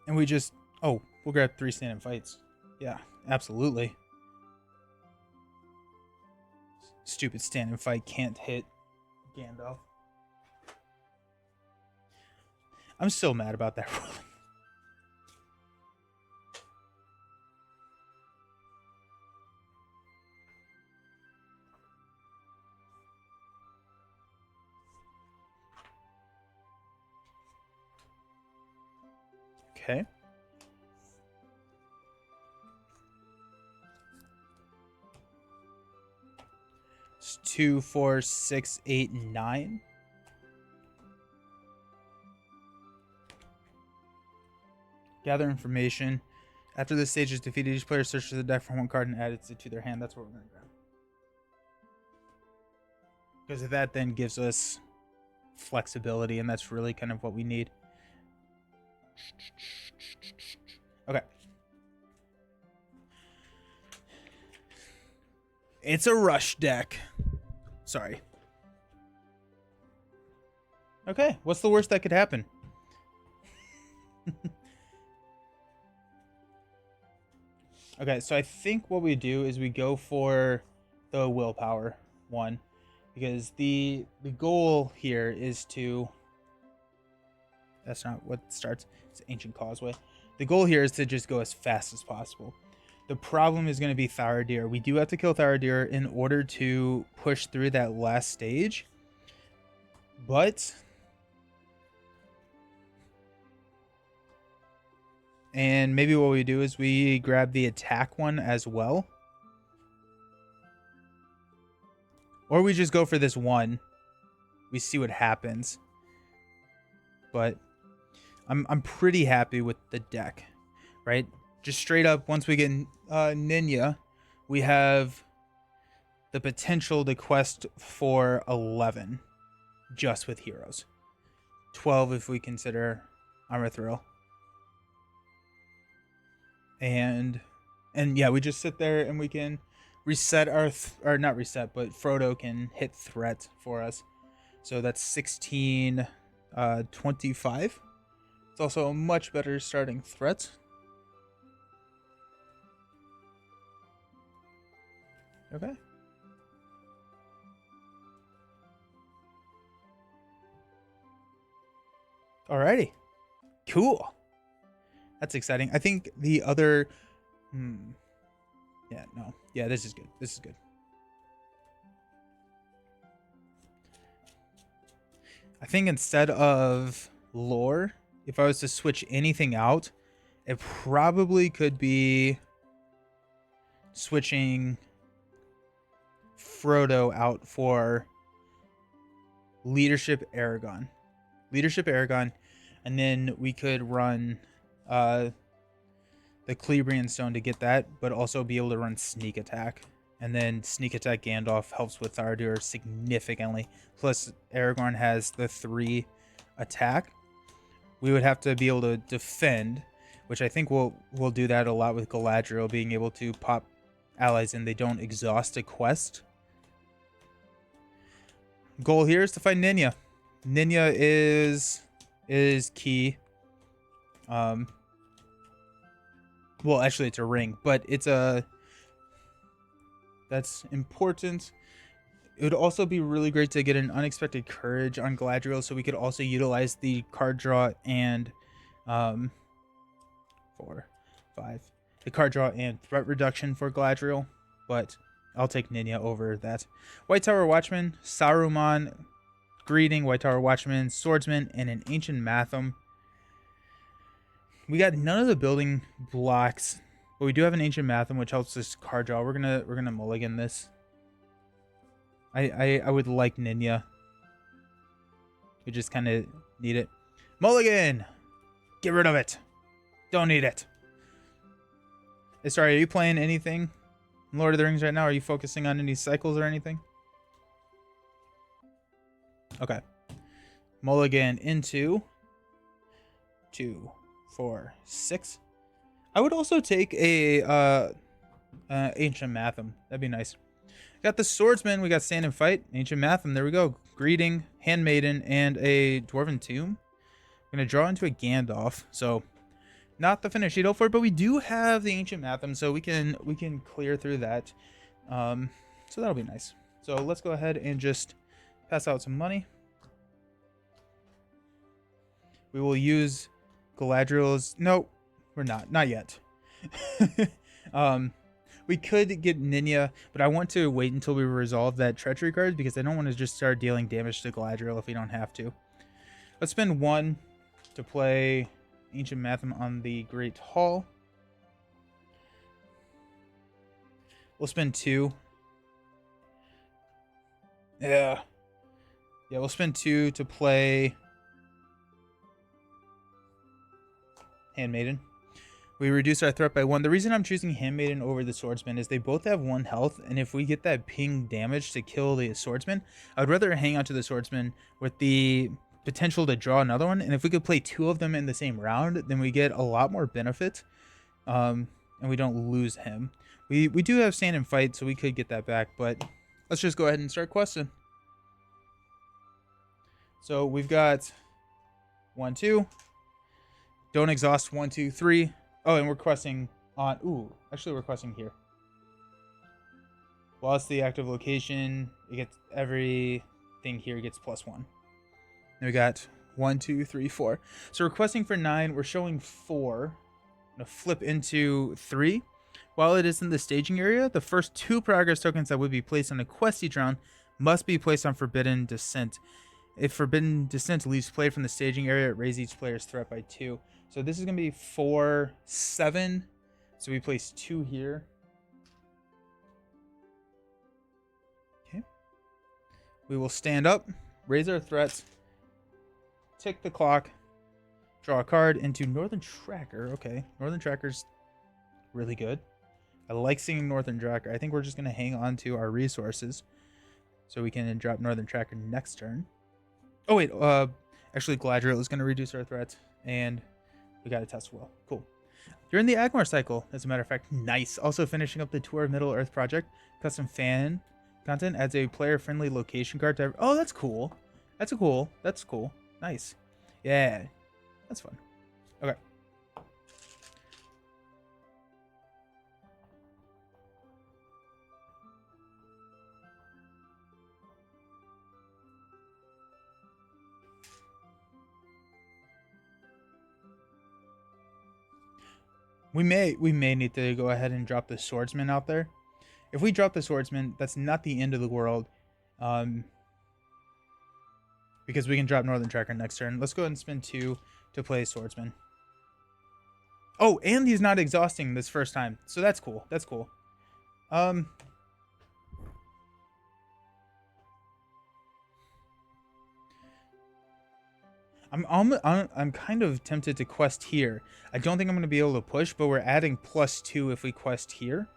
And we just... Oh, we'll grab 3 stand-in fights. Yeah, absolutely. Stupid stand-in fight can't hit Gandalf. I'm still mad about that ruling. Okay. It's 2, 4, 6, 8, 9. Gather information. After this stage is defeated, each player searches the deck for 1 card and adds it to their hand. That's what we're going to grab. Because that then gives us flexibility, and that's really kind of what we need. Okay. It's a rush deck. Sorry. Okay, what's the worst that could happen? Okay, so I think what we do is we go for the willpower one. Because the goal here is to... That's not what starts. It's Ancient Causeway. The goal here is to just go as fast as possible. The problem is going to be Tharadir. We do have to kill Tharadir in order to push through that last stage. But... And maybe what we do is we grab the attack one as well. Or we just go for this one. We see what happens. But I'm pretty happy with the deck, right? Just straight up, once we get Ninya, we have the potential to quest for 11 just with heroes. 12 if we consider Amithril. And yeah, we just sit there and we can reset our or not reset, but Frodo can hit threat for us. So that's 16 25. It's also a much better starting threat. Okay. Alrighty. Cool. That's exciting. I think the other... Yeah, no. Yeah, this is good. This is good. I think instead of lore, if I was to switch anything out, it probably could be switching Frodo out for Leadership Aragon. Leadership Aragon, and then we could run the Clebrian Stone to get that, but also be able to run Sneak Attack. And then Sneak Attack Gandalf helps with Ardur significantly. Plus, Aragorn has the 3 attack. We would have to be able to defend, which I think we'll do that a lot with Galadriel, being able to pop allies and they don't exhaust a quest. Goal here is to find Ninya. Ninya is key. Well, actually, it's a ring, but that's important. It would also be really great to get an unexpected courage on Galadriel, so we could also utilize the card draw and 4, 5, the card draw and threat reduction for Galadriel, but I'll take Ninya over that. White Tower Watchman, Saruman, Greeting, White Tower Watchman, Swordsman, and an Ancient Matham. We got none of the building blocks, but we do have an Ancient Matham, which helps us card draw. We're gonna mulligan this. I would like Ninya. We just kind of need it. Mulligan! Get rid of it. Don't need it. Hey, sorry, are you playing anything in Lord of the Rings right now? Are you focusing on any cycles or anything? Okay. Mulligan into 2, 4, 6. I would also take a Ancient Matham. That'd be nice. Got the Swordsman. We got Stand and Fight. Ancient Matham. There we go. Greeting, Handmaiden, and a Dwarven Tomb. I'm going to draw into a Gandalf. So, not the finish you'd hope for, but we do have the Ancient Matham, so we can clear through that. So that'll be nice. So let's go ahead and just pass out some money. We will use Galadriel's... No, we're not. Not yet. We could get Ninya, but I want to wait until we resolve that treachery card because I don't want to just start dealing damage to Galadriel if we don't have to. Let's spend 1 to play Ancient Matham on the Great Hall. We'll spend 2. Yeah, we'll spend 2 to play Handmaiden. We reduce our threat by 1. The reason I'm choosing Handmaiden over the Swordsman is they both have 1 health, and if we get that ping damage to kill the Swordsman, I would rather hang on to the Swordsman with the potential to draw another one, and if we could play 2 of them in the same round, then we get a lot more benefit, and we don't lose him. We do have Stand and Fight, so we could get that back, but let's just go ahead and start questing. So we've got 1, 2. Don't exhaust 1, 2, 3. Oh, and we're questing on... Ooh, actually we're questing here. While it's the active location, it gets everything here gets +1. And we got 1, 2, 3, 4. So we're questing for 9. We're showing 4. I'm going to flip into 3. While it is in the staging area, the first 2 progress tokens that would be placed on a quest each round must be placed on Forbidden Descent. If Forbidden Descent leaves play from the staging area, it raises each player's threat by 2. So this is going to be 4, 7. So we place 2 here. Okay. We will stand up, raise our threats, tick the clock, draw a card into Northern Tracker. Okay, Northern Tracker's really good. I like seeing Northern Tracker. I think we're just going to hang on to our resources so we can drop Northern Tracker next turn. Oh, wait. Actually, Galadriel is going to reduce our threats, and we got a test well. Cool. You're in the Agmar cycle, as a matter of fact. Nice. Also finishing up the Tour of Middle-earth project. Custom fan content adds a player-friendly location card to... Oh, that's cool. That's cool. That's cool. Nice. Yeah. That's fun. Okay. We may need to go ahead and drop the swordsman out there. If we drop the swordsman, that's not the end of the world. Because we can drop Northern Tracker next turn. Let's go ahead and spend 2 to play swordsman. Oh, and he's not exhausting this first time. So that's cool. That's cool. I'm kind of tempted to quest here. I don't think I'm going to be able to push, but we're adding +2 if we quest here.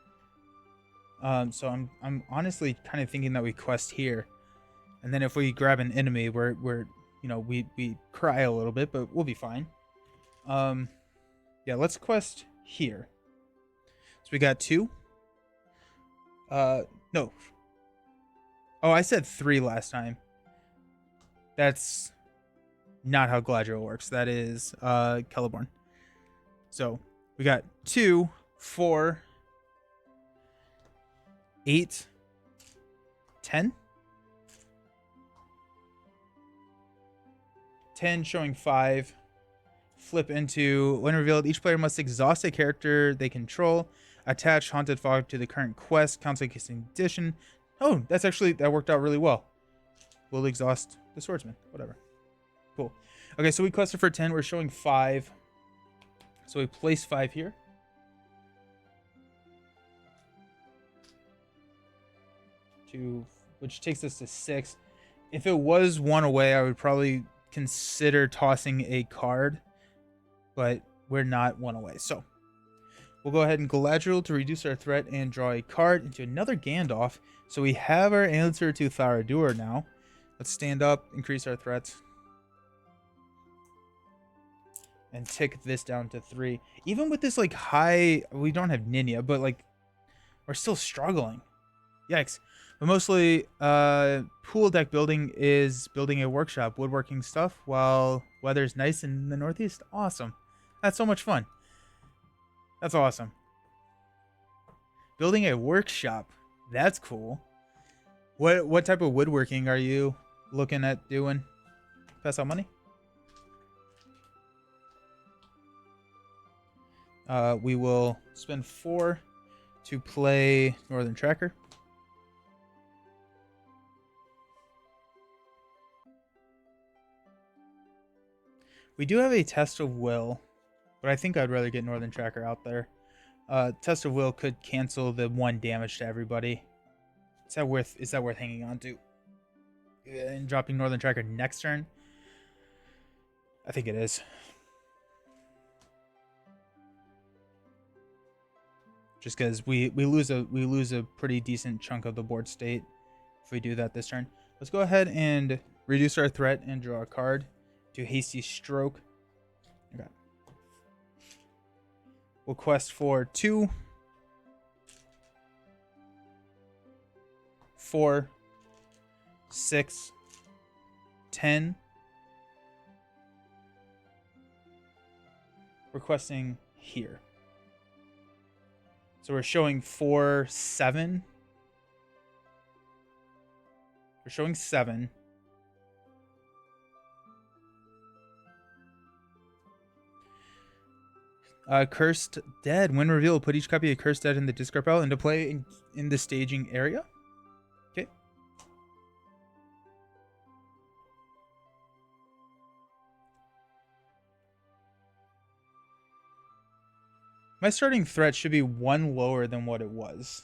So I'm honestly kind of thinking that we quest here, and then if we grab an enemy, we're we cry a little bit, but we'll be fine. Yeah, let's quest here. So we got 2. No. Oh, I said 3 last time. That's not how Galadriel works. That is Celeborn. So we got 2, 4, 8, 10. 10 showing 5. Flip into when revealed, each player must exhaust a character they control. Attach Haunted Fog to the current quest. Council Kissing Edition. Oh, that worked out really well. We'll exhaust the swordsman. Whatever. Cool. Okay, so we quested for 10. We're showing 5. So we place 5 here. Which takes us to 6. If it was 1 away, I would probably consider tossing a card, but we're not 1 away. So we'll go ahead and Galadriel to reduce our threat and draw a card into another Gandalf. So we have our answer to Tharadur now. Let's stand up, increase our threats, and tick this down to 3. Even with this like high, we don't have Ninya, but like we're still struggling. Yikes. But mostly, pool deck building is building a workshop, woodworking stuff, while weather's nice in the Northeast. Awesome. That's so much fun. That's awesome. Building a workshop. That's cool. What type of woodworking are you looking at doing? Pass out money? We will spend 4 to play Northern Tracker. We do have a Test of Will, but I think I'd rather get Northern Tracker out there. Test of Will could cancel the 1 damage to everybody. Is that worth hanging on to? And dropping Northern Tracker next turn? I think it is. Just because we lose a pretty decent chunk of the board state if we do that this turn. Let's go ahead and reduce our threat and draw a card. Do Hasty Stroke. Okay. We'll quest for 2, 4, 6, 10. Requesting here. So we're showing 4, 7. We're showing 7. Cursed Dead. When revealed, put each copy of Cursed Dead in the discard pile into play in the staging area. Okay. My starting threat should be 1 lower than what it was.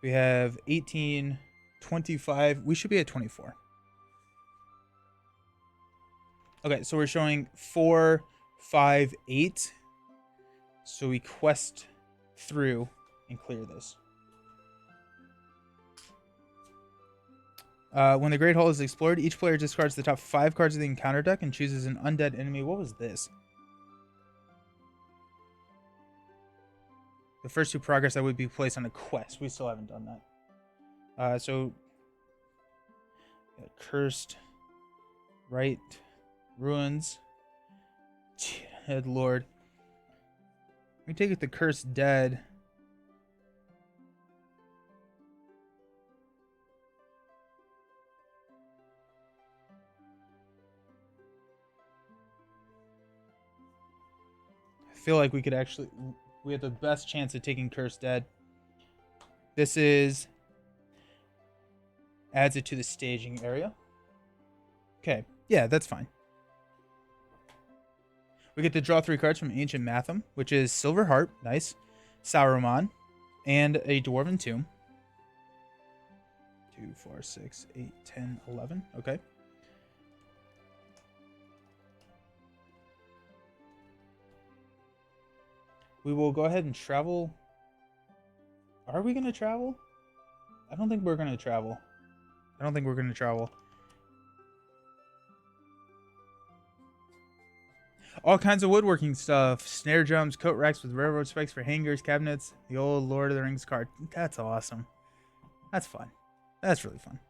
We have 18, 25. We should be at 24. Okay, so we're showing 4, 5, 8. So we quest through and clear this. When the Great Hall is explored, each player discards the top 5 cards of the encounter deck and chooses an undead enemy. What was this? The first 2 progress that would be placed on a quest. We still haven't done that. So Cursed Right Ruins. Head Lord. We take it the Cursed Dead. feel like we could actually, we have the best chance of taking Cursed Dead. This is, adds it to the staging area. Okay, yeah, that's fine. We get to draw 3 cards from Ancient Matham, which is Silver Heart, nice, Sauron, and a Dwarven Tomb. 2, 4, 6, 8, 10, 11. Okay. We will go ahead and travel. Are we going to travel? I don't think we're going to travel. I don't think we're going to travel. All kinds of woodworking stuff. Snare drums, coat racks with railroad spikes for hangers, cabinets. The old Lord of the Rings card. That's awesome. That's fun. That's really fun.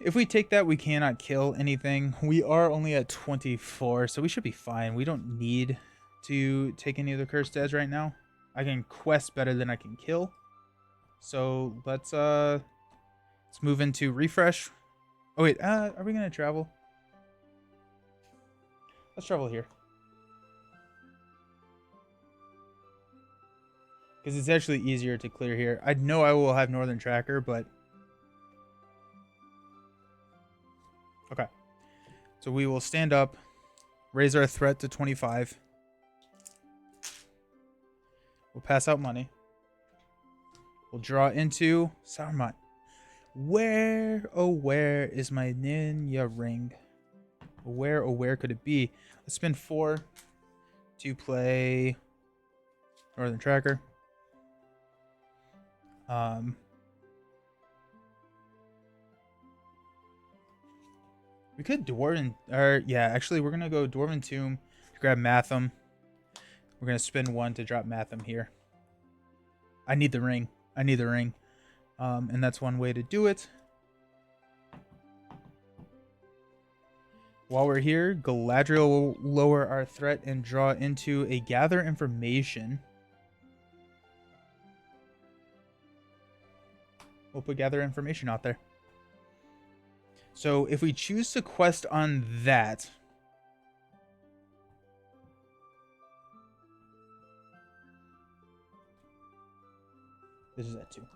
If we take that, we cannot kill anything. We are only at 24, so we should be fine. We don't need to take any of the cursed deads right now. I can quest better than I can kill. So let's move into refresh. Oh wait, are we gonna travel? Let's travel here. Because it's actually easier to clear here. I know I will have Northern Tracker, but... Okay. So we will stand up, raise our threat to 25. We'll pass out money. We'll draw into Sauron. Where, oh where is my ninja ring? Where, oh where could it be? Let's spend 4 to play Northern Tracker. We could Dwarven, or yeah, actually we're gonna go Dwarven Tomb to grab Matham. We're gonna spend 1 to drop Matham here. I need the ring. I need the ring. And that's one way to do it. While we're here, Galadriel will lower our threat and draw into a Gather Information. We'll put Gather Information out there. So if we choose to quest on that... This is at 2.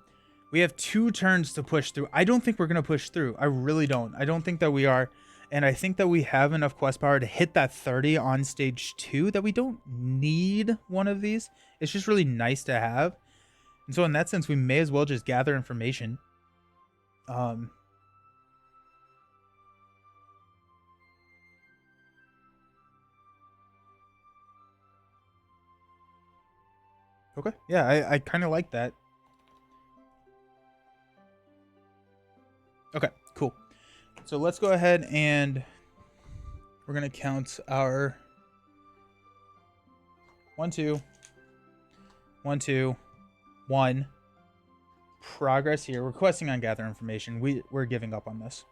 We have 2 turns to push through. I don't think we're going to push through. I really don't. I don't think that we are. And I think that we have enough quest power to hit that 30 on stage 2 that we don't need one of these. It's just really nice to have. And so in that sense, we may as well just gather information. Okay. Yeah, I kind of like that. Okay, cool. So let's go ahead and we're going to count our 1, 2, 1, 2, 1. Progress here. We're questing on gather information. We're giving up on this.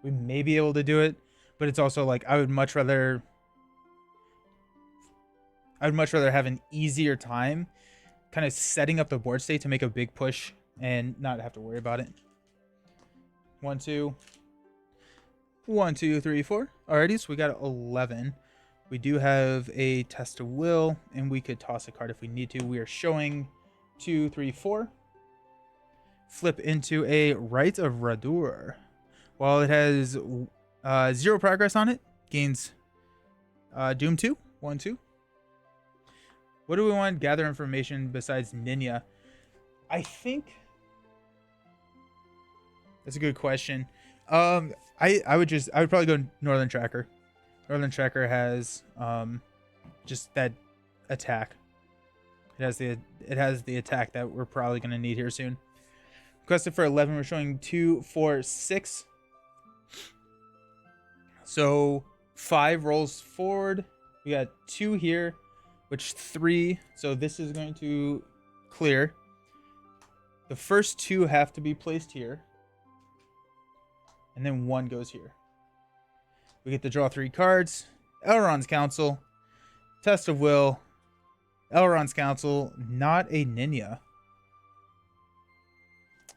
We may be able to do it, but it's also like I would much rather have an easier time kind of setting up the board state to make a big push and not have to worry about it. 1, 2. 1, 2, 3, 4. Alrighty, so we got 11. We do have a test of will, and we could toss a card if we need to. We are showing 2, 3, 4. Flip into a Rite of Rhudaur. While it has 0 progress on it, gains Doom 2. 1, 2. What do we want? Gather information besides Ninja. I think that's a good question. I would probably go Northern Tracker. Northern Tracker has just that attack. It has the attack that we're probably gonna need here soon. Requested for 11. We're showing 2, 4, 6. So 5 rolls forward. We got 2 here, which 3. So this is going to clear. The first 2 have to be placed here. And then 1 goes here. We get to draw 3 cards. Elrond's Council. Test of Will. Elrond's Council. Not a Ninja.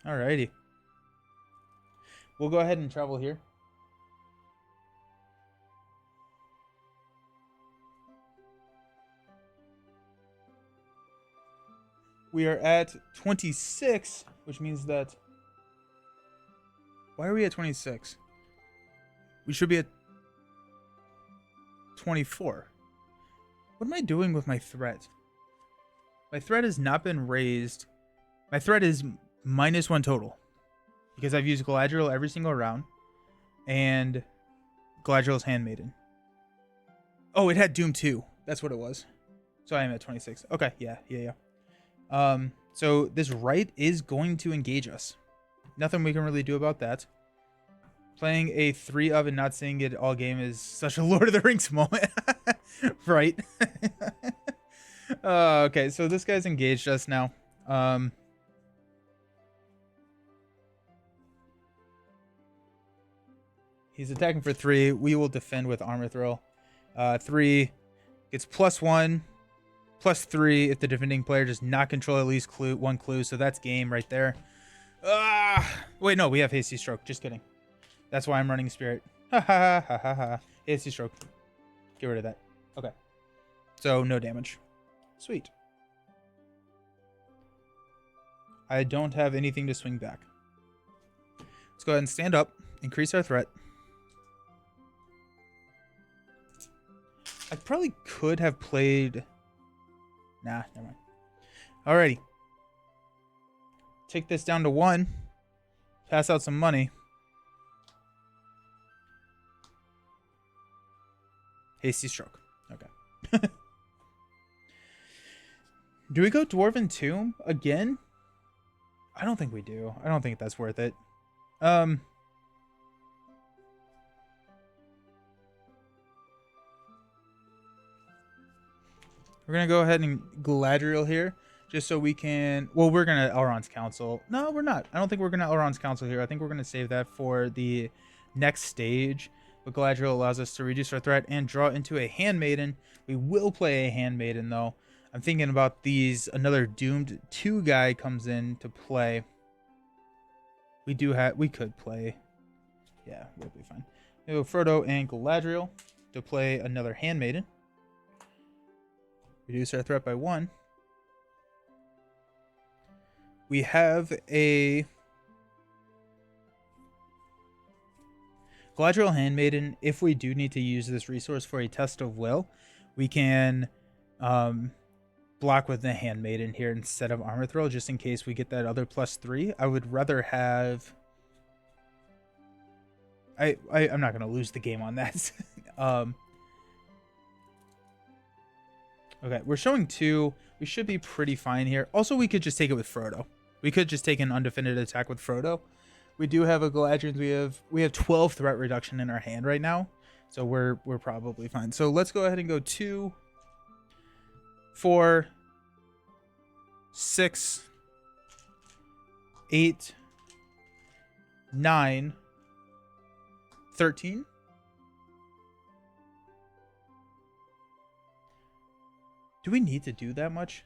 Alrighty. We'll go ahead and travel here. We are at 26, which means that... Why are we at 26? We should be at 24. What am I doing with my threat? My threat has not been raised. My threat is -1 total. Because I've used Galadriel every single round. And Galadriel's Handmaiden. Oh, it had Doom 2. That's what it was. So I am at 26. Okay, yeah. So this right is going to engage us. Nothing we can really do about that. Playing a 3 of and not seeing it all game is such a Lord of the Rings moment. Right? Okay, so this guy's engaged us now. He's attacking for 3. We will defend with Armor Throw. 3 gets +1, +3 if the defending player does not control at least one clue. So that's game right there. Wait, no, we have Hasty Stroke. Just kidding. That's why I'm running Spirit. Ha ha ha ha ha. Hasty Stroke. Get rid of that. Okay. So no damage. Sweet. I don't have anything to swing back. Let's go ahead and stand up. Increase our threat. I probably could have played... Nah, never mind. Alrighty. Take this down to 1. Pass out some money. Hasty Stroke. Okay. Do we go Dwarven Tomb again? I don't think we do. I don't think that's worth it. We're going to go ahead and Galadriel here. Just so we can... Well, we're going to Elrond's Council. No, we're not. I don't think we're going to Elrond's Council here. I think we're going to save that for the next stage. But Galadriel allows us to reduce our threat and draw into a Handmaiden. We will play a Handmaiden, though. I'm thinking about these. Another Doomed 2 guy comes in to play. We could play. Yeah, we'll be fine. We have Frodo and Galadriel to play another Handmaiden. Reduce our threat by 1. We have a Galadriel Handmaiden. If we do need to use this resource for a test of will, we can block with the Handmaiden here instead of Armor Throw, just in case we get that other +3. I would rather have... I'm not going to lose the game on that. Okay, we're showing 2. We should be pretty fine here. Also, we could just take it with Frodo. We could just take an undefended attack with Frodo. We do have a Galadriel. We have 12 threat reduction in our hand right now, so we're probably fine. So let's go ahead and go 2, 4, 6, 8, 9, 13. Do we need to do that much?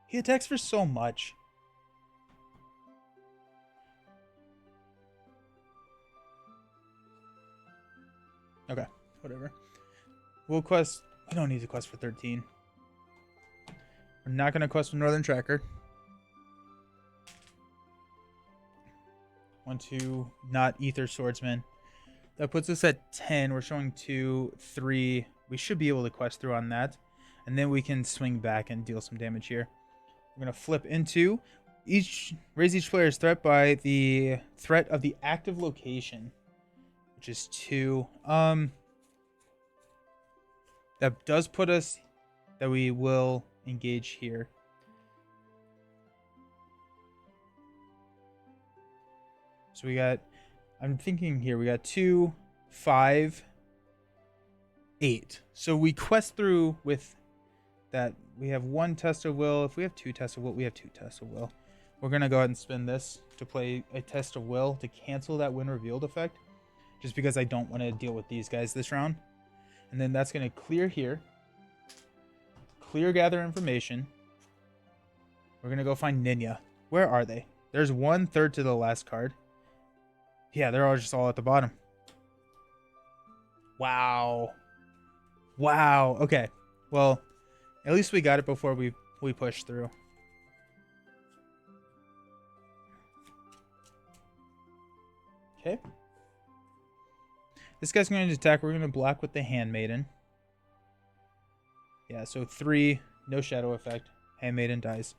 He attacks for so much. Okay, whatever. We'll quest. We don't need to quest for 13. We're not going to quest for Northern Tracker. 1, 2, not Ether Swordsman. That puts us at 10. We're showing 2, 3. We should be able to quest through on that. And then we can swing back and deal some damage here. We're going to flip into raise each player's threat by the threat of the active location, which is 2. That does put us that we will engage here. So we got, I'm thinking here, we got 2, 5, 8. So we quest through with that. We have 1 test of will. If we have 2 tests of will, we have 2 tests of will. We're going to go ahead and spin this to play a test of will to cancel that win revealed effect, just because I don't want to deal with these guys this round. And then that's going to clear here. Clear gather information. We're gonna go find Ninya. Where are they? There's 1/3 to the last card. Yeah, they're all just all at the bottom. Wow. Wow. Okay. Well, at least we got it before we pushed through. Okay. This guy's going to attack. We're going to block with the Handmaiden. Yeah, so 3, no shadow effect. Handmaiden dies.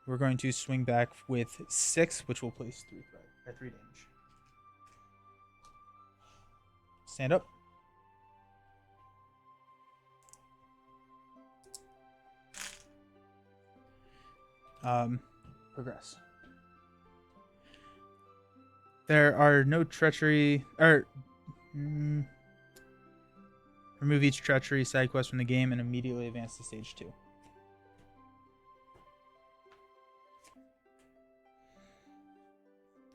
We're going to swing back with 6, which will place 3 threat at 3 damage. Stand up. Progress. There are no treachery, or remove each treachery side quest from the game and immediately advance to stage 2.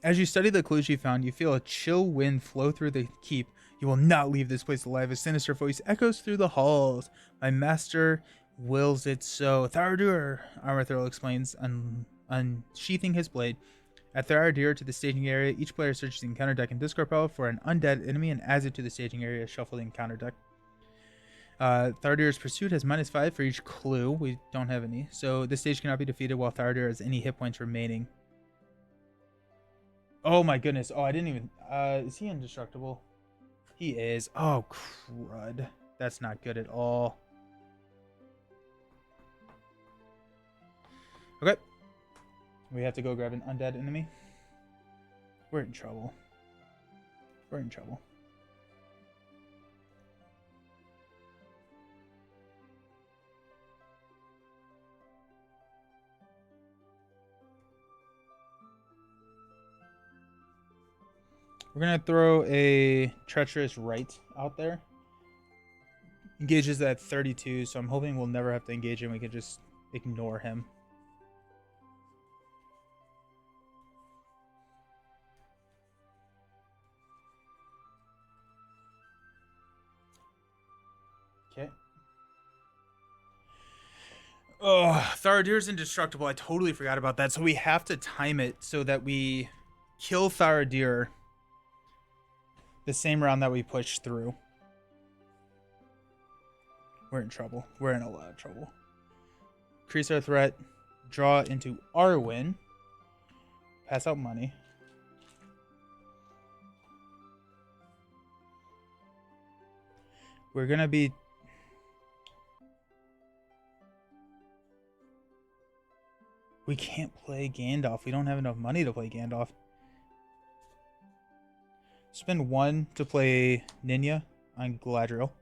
As you study the clues you found, you feel a chill wind flow through the keep. You will not leave this place alive. A sinister voice echoes through the halls. My master wills it so. Tharadur, Armathil explains, unsheathing his blade. At Tharadur to the staging area, each player searches the encounter deck and discard pile for an undead enemy and adds it to the staging area, shuffle the encounter deck. Thardur's pursuit has -5 for each clue. We don't have any. So this stage cannot be defeated while Tharadur has any hit points remaining. Oh my goodness. Oh, I didn't even... is he indestructible? He is. Oh, crud. That's not good at all. Okay. We have to go grab an undead enemy. We're in trouble. We're in trouble. We're going to throw a Treacherous Rite out there. Engages at 32, so I'm hoping we'll never have to engage him. We can just ignore him. Okay. Oh, Tharadir's indestructible. I totally forgot about that. So we have to time it so that we kill Tharadir the same round that we push through. We're in trouble. We're in a lot of trouble. Increase our threat. Draw into Arwen. Pass out money. We're going to be... We can't play Gandalf. We don't have enough money to play Gandalf. Spend 1 to play Ninya on Galadriel.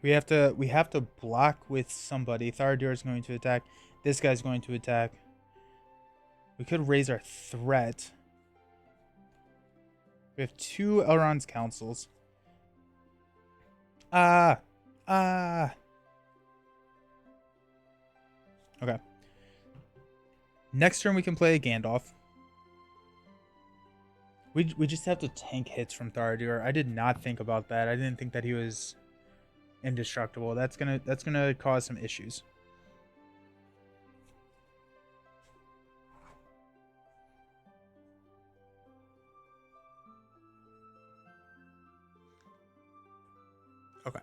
We have to block with somebody. Tharadur is going to attack. This guy's going to attack. We could raise our threat. We have 2 Elrond's councils. Okay. Next turn we can play a Gandalf. We just have to tank hits from Tharadur. I did not think about that. I didn't think that he was indestructible. That's gonna cause some issues. Okay.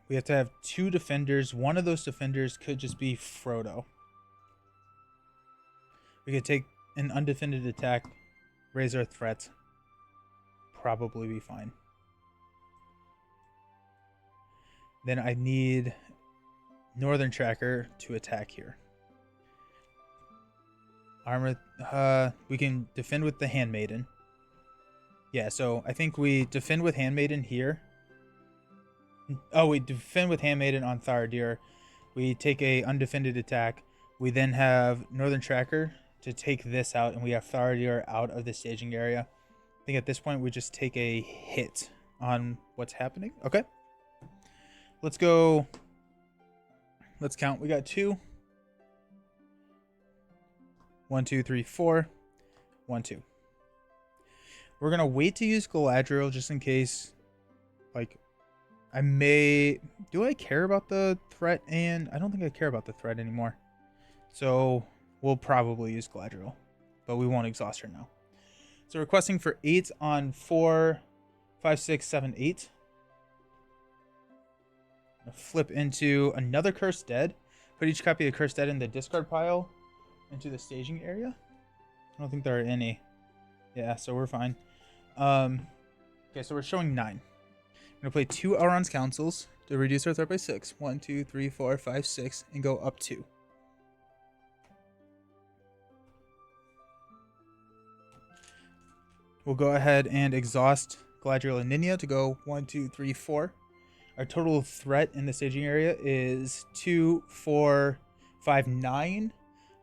We have to have 2 defenders. One of those defenders could just be Frodo. We could take an undefended attack, raise our threat. Probably be fine. Then I need Northern Tracker to attack here. Armor, we can defend with the Handmaiden. Yeah, so I think we defend with Handmaiden here. Oh, we defend with Handmaiden on Tharadir. We take a undefended attack. We then have Northern Tracker to take this out, and we have Tharadir out of the staging area. I think at this point we just take a hit on what's happening. Okay. Let's go. Let's count. We got 2. 1, 2, 3, 4. 1, 2. We're gonna wait to use Galadriel just in case. Like, I may. Do I care about the threat? And I don't think I care about the threat anymore. So we'll probably use Galadriel, but we won't exhaust her now. So requesting for 8 on 4, 5, 6, 7, 8. Flip into another Cursed Dead. Put each copy of Cursed Dead in the discard pile into the staging area. I don't think there are any. Yeah, so we're fine. Okay, so we're showing 9. I'm gonna play 2 Elrond's Councils to reduce our threat by 6. 1, 2, 3, 4, 5, 6, and go up 2. We'll go ahead and exhaust Galadriel and Ninya to go 1, 2, 3, 4. Our total threat in the staging area is 2, 4, 5, 9.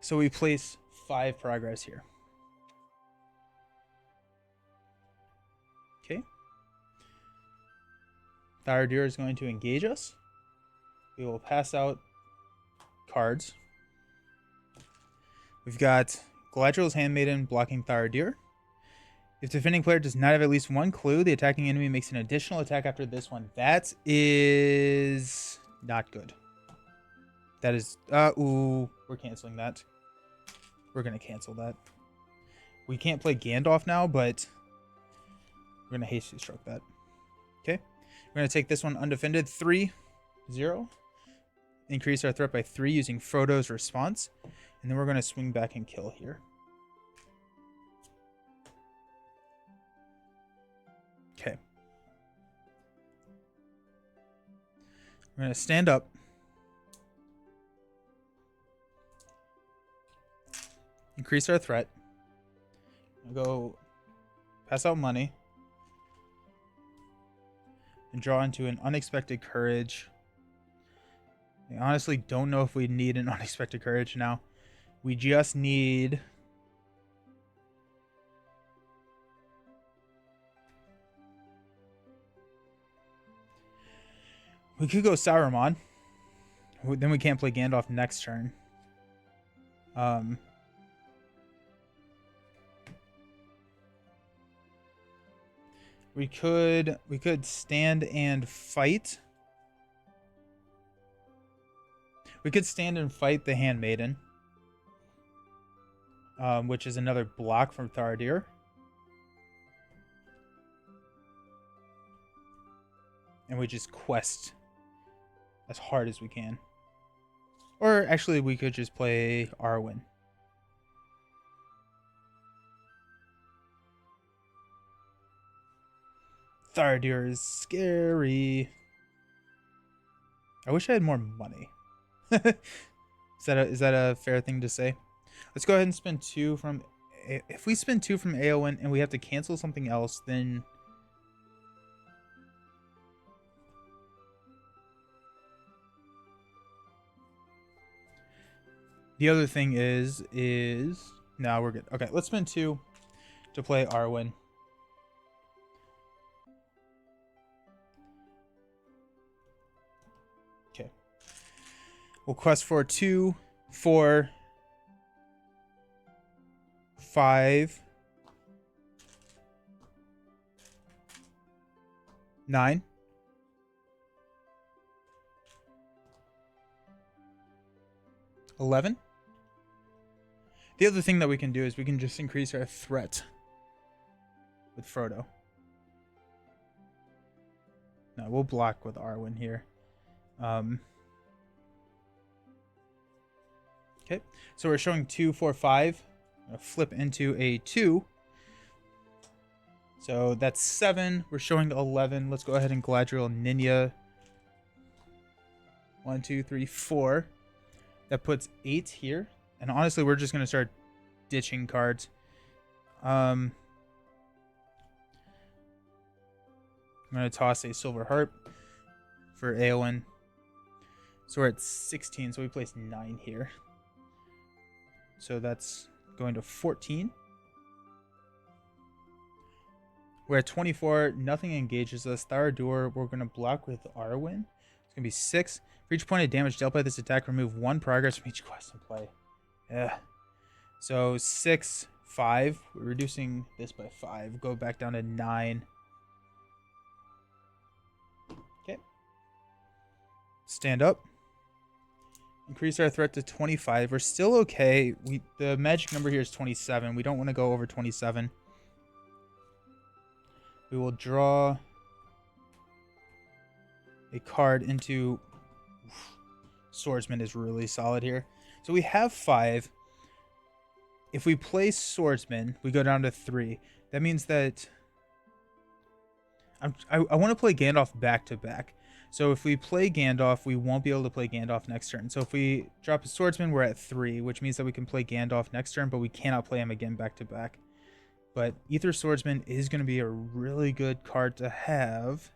So we place 5 progress here. Okay. Tharadir is going to engage us. We will pass out cards. We've got Galadriel's Handmaiden blocking Tharadir. If the defending player does not have at least 1 clue, the attacking enemy makes an additional attack after this one. That is not good. That is... ooh, we're canceling that. We're going to cancel that. We can't play Gandalf now, but we're going to hastily stroke that. Okay. We're going to take this one undefended. 3, 0. Increase our threat by 3 using Frodo's response. And then we're going to swing back and kill here. Okay. We're going to stand up. Increase our threat. We'll go pass out money. And draw into an unexpected courage. I honestly don't know if we need an unexpected courage now. We just need... We could go Saruman. Then we can't play Gandalf next turn. We could stand and fight. We could stand and fight the Handmaiden. Which is another block from Tharadir. And we just quest as hard as we can. Or actually, we could just play Arwen. Tharadir is scary. I wish I had more money. Is that a fair thing to say? Let's go ahead and spend 2 from... If we spend 2 from Eowyn and we have to cancel something else, then... The other thing is... No, we're good. Okay, let's spend 2 to play Arwen. Okay. We'll quest for 2, 4, 5, 9. $11. The other thing that we can do is we can just increase our threat with Frodo. No, we'll block with Arwen here. Okay, so we're showing 2, 4, 5. I'm gonna flip into a 2. So that's 7. We're showing 11. Let's go ahead and Galadriel Ninya. 1, 2, 3, 4. That puts 8 here. And honestly, we're just going to start ditching cards. I'm going to toss a Silver Harp for Eowyn. So we're at 16, so we place 9 here. So that's going to 14. We're at 24. Nothing engages us. Rhudaur, we're going to block with Arwen. It's going to be 6. For each point of damage dealt by this attack, remove 1 progress from each quest in play. Yeah. So 6, 5. We're reducing this by 5. Go back down to 9. Okay. Stand up. Increase our threat to 25. We're still okay. The magic number here is 27. We don't want to go over 27. We will draw a card into... Swordsman is really solid here. So we have 5. If we play Swordsman, we go down to 3. That means that... I want to play Gandalf back to back. So if we play Gandalf, we won't be able to play Gandalf next turn. So if we drop a Swordsman, we're at 3, which means that we can play Gandalf next turn, but we cannot play him again back to back. But Ether Swordsman is going to be a really good card to have.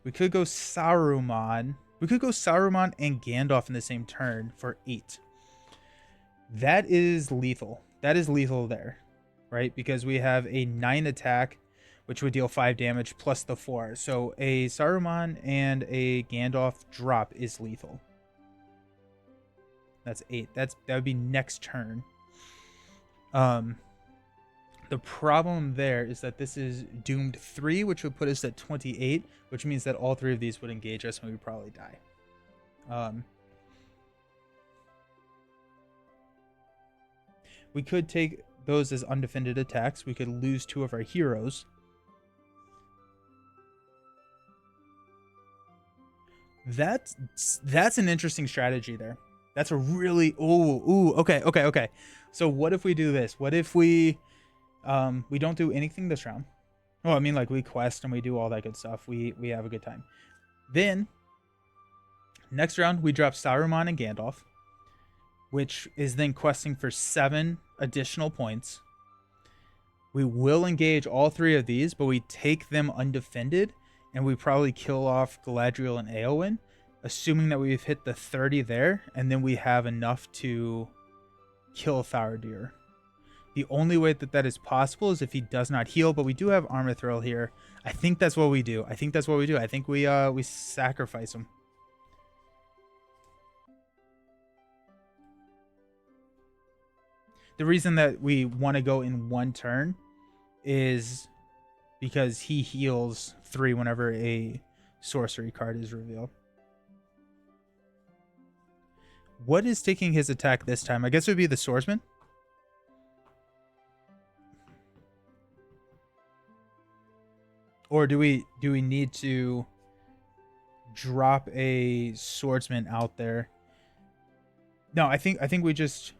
We could go Saruman. We could go Saruman and Gandalf in the same turn for 8. That is lethal. That is lethal there, right? Because we have a 9 attack, which would deal 5 damage plus the 4. So a Saruman and a Gandalf drop is lethal. That's 8. That would be next turn. The problem there is that this is doomed 3, which would put us at 28, which means that all 3 of these would engage us and we would probably die. We could take those as undefended attacks. We could lose 2 of our heroes. That's an interesting strategy there. That's a really... Okay. So what if we do this? What if we don't do anything this round? Well, I mean, like, we quest and we do all that good stuff. We have a good time. Then, next round, we drop Saruman and Gandalf, which is then questing for 7 additional points. We will engage all 3 of these, but we take them undefended, and we probably kill off Galadriel and Éowyn, assuming that we've hit the 30 there, and then we have enough to kill Rhudaur. The only way that is possible is if he does not heal, but we do have Armor Thrill here. I think that's what we do. I think we sacrifice him. The reason that we want to go in 1 turn is because he heals 3 whenever a sorcery card is revealed. What is taking his attack this time? I guess it would be the Swordsman. Or do we need to drop a Swordsman out there? No, I think we just...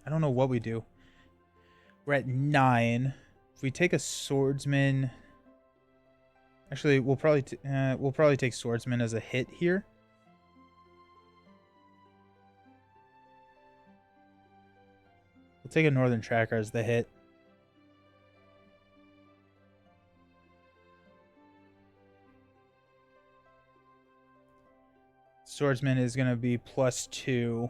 I don't know what we do. We're at 9. If we take a Swordsman... Actually, we'll probably take Swordsman as a hit here. We'll take a Northern Tracker as the hit. Swordsman is going to be +2.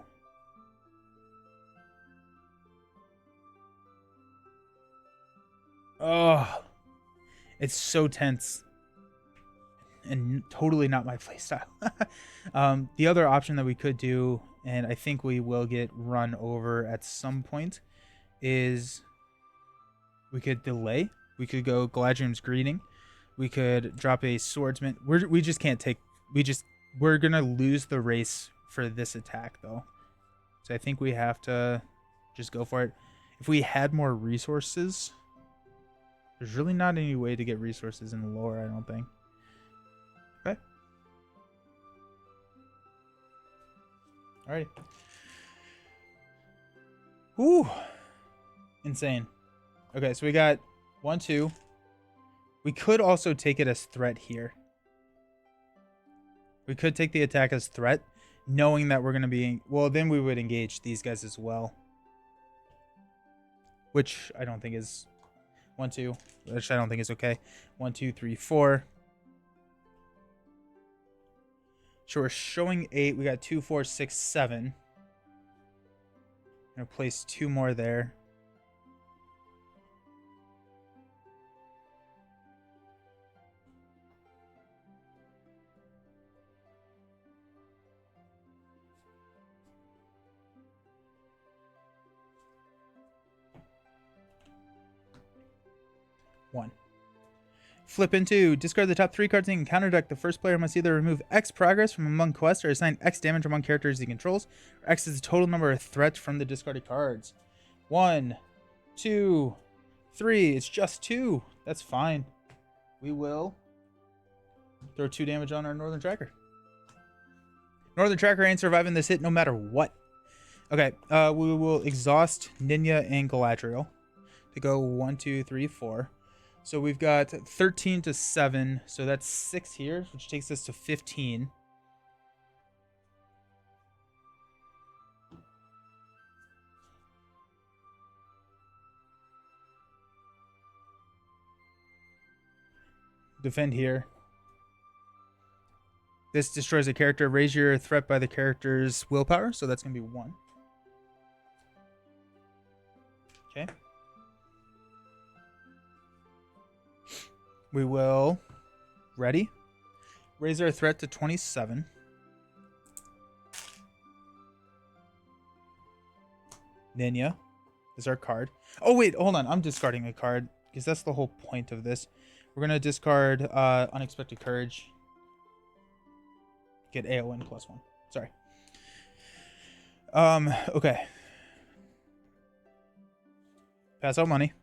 Oh, it's so tense. And totally not my playstyle. The other option that we could do, and I think we will get run over at some point, is we could delay. We could go Galadriel's Greeting. We could drop a Swordsman. We just can't take... We're going to lose the race for this attack, though. So I think we have to just go for it. If we had more resources... There's really not any way to get resources in the lore, I don't think. Okay. Alrighty. Ooh. Insane. Okay, so we got 1, 2. We could also take it as threat here. We could take the attack as threat, knowing that we're going to be... Well, then we would engage these guys as well. Which I don't think is... 1, 2. Which I don't think is okay. 1, 2, 3, 4. So we're showing 8. We got 2, 4, 6, 7. I'm going to place 2 more there. 1. Flip into discard the top 3 cards in counter deck. The first player must either remove X progress from among quests or assign X damage among characters he controls, or X is the total number of threats from the discarded cards. 1, 2, 3. It's just 2. That's fine. We will throw 2 damage on our Northern Tracker. Northern Tracker ain't surviving this hit no matter what. Okay, we will exhaust Ninja and Galadriel to go 1, 2, 3, 4. So we've got 13 to 7. So that's 6 here, which takes us to 15. Defend here. This destroys a character. Raise your threat by the character's willpower. So that's going to be 1. Okay. We will, ready, raise our threat to 27. Ninja is our card. Oh, wait, hold on. I'm discarding a card because that's the whole point of this. We're going to discard Unexpected Courage. Get AON +1. Sorry. Okay. Pass out money.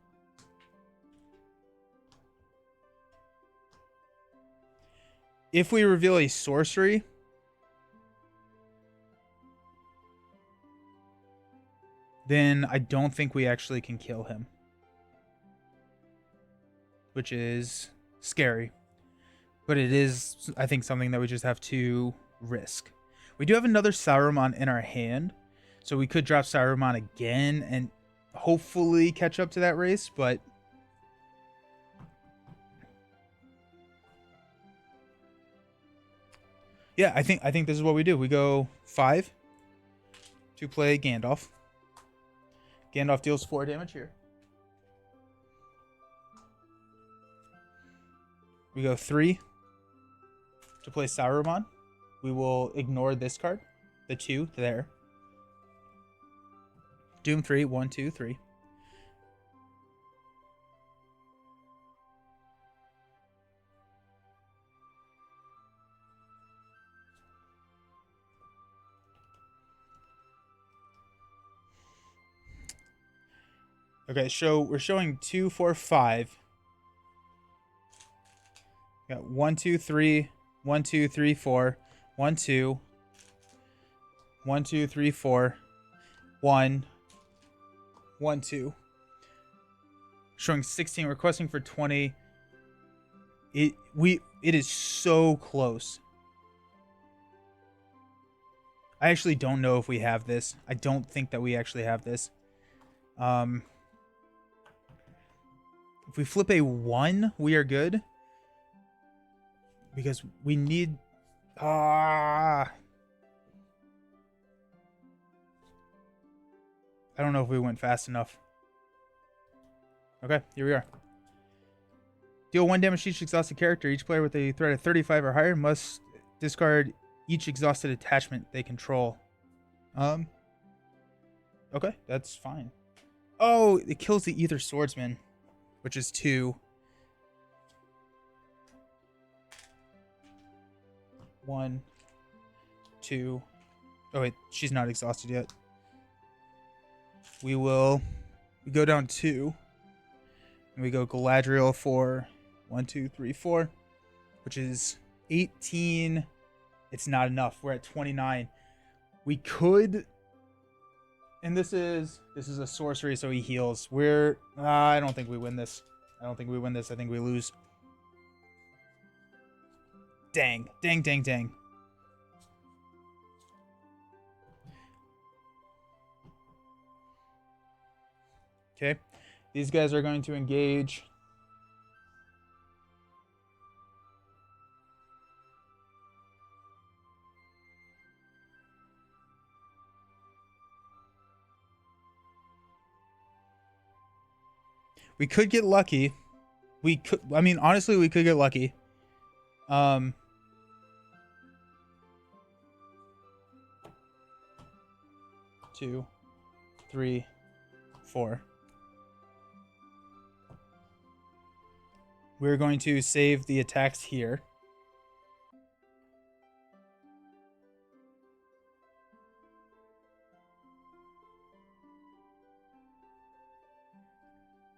If we reveal a sorcery, then I don't think we actually can kill him, which is scary. But it is, I think, something that we just have to risk. We do have another Saruman in our hand, so we could drop Saruman again and hopefully catch up to that race, but yeah, I think this is what we do. We go 5 to play Gandalf. Gandalf deals 4 damage here. We go 3 to play Saruman. We will ignore this card, the 2 there. Doom 3, 1, 2, 3. Okay, so we're showing 2, 4, 5. Got 1, 2, 3, 1, 2, 3, 4, 1, 2, 1, 2, 3, 4, 1, 1, 2. Showing 16, requesting for 20. It is so close. I actually don't know if we have this. I don't think that we actually have this. If we flip a 1, we are good. Because we need... I don't know if we went fast enough. Okay, here we are. Deal 1 damage to each exhausted character. Each player with a threat of 35 or higher must discard each exhausted attachment they control. Okay, that's fine. Oh, it kills the Ether Swordsman, which is 2. 1, 2. Oh wait, she's not exhausted yet. We go down 2. And we go Galadriel for 1, 2, 3, 4, which is 18. It's not enough. We're at 29. We could, and this is a sorcery, so he heals. I don't think we win this. I think we lose. Dang. Okay. These guys are going to engage. We could get lucky. Honestly, we could get lucky. 2, 3, 4. We're going to save the attacks here.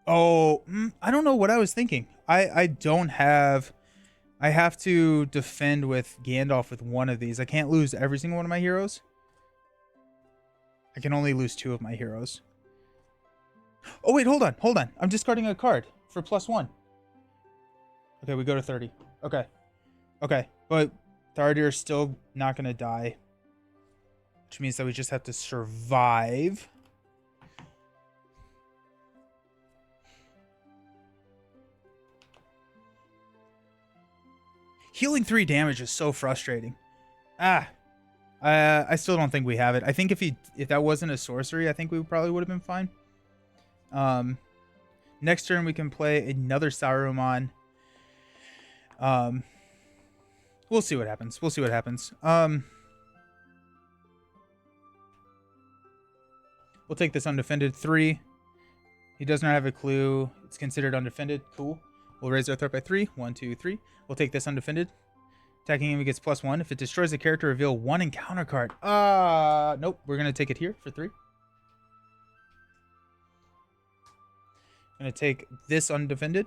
Oh, I don't know what I was thinking. I don't have... I have to defend with Gandalf with one of these. I can't lose every single one of my heroes. I can only lose 2 of my heroes. Oh, wait, hold on. Hold on. I'm discarding a card for +1. Okay, we go to 30. Okay. Okay, but Thardir is still not going to die. Which means that we just have to survive. Healing 3 damage is so frustrating. I still don't think we have it. I think if that wasn't a sorcery, I think we probably would have been fine. Next turn we can play another Saruman. We'll see what happens. We'll see what happens. We'll take this undefended 3. He does not have a clue. It's considered undefended. Cool. We'll raise our threat by 3. 1, 2, 3. We'll take this undefended. Attacking him, he gets +1. If it destroys the character, reveal 1 encounter card. Nope. We're going to take it here for 3. Going to take this undefended.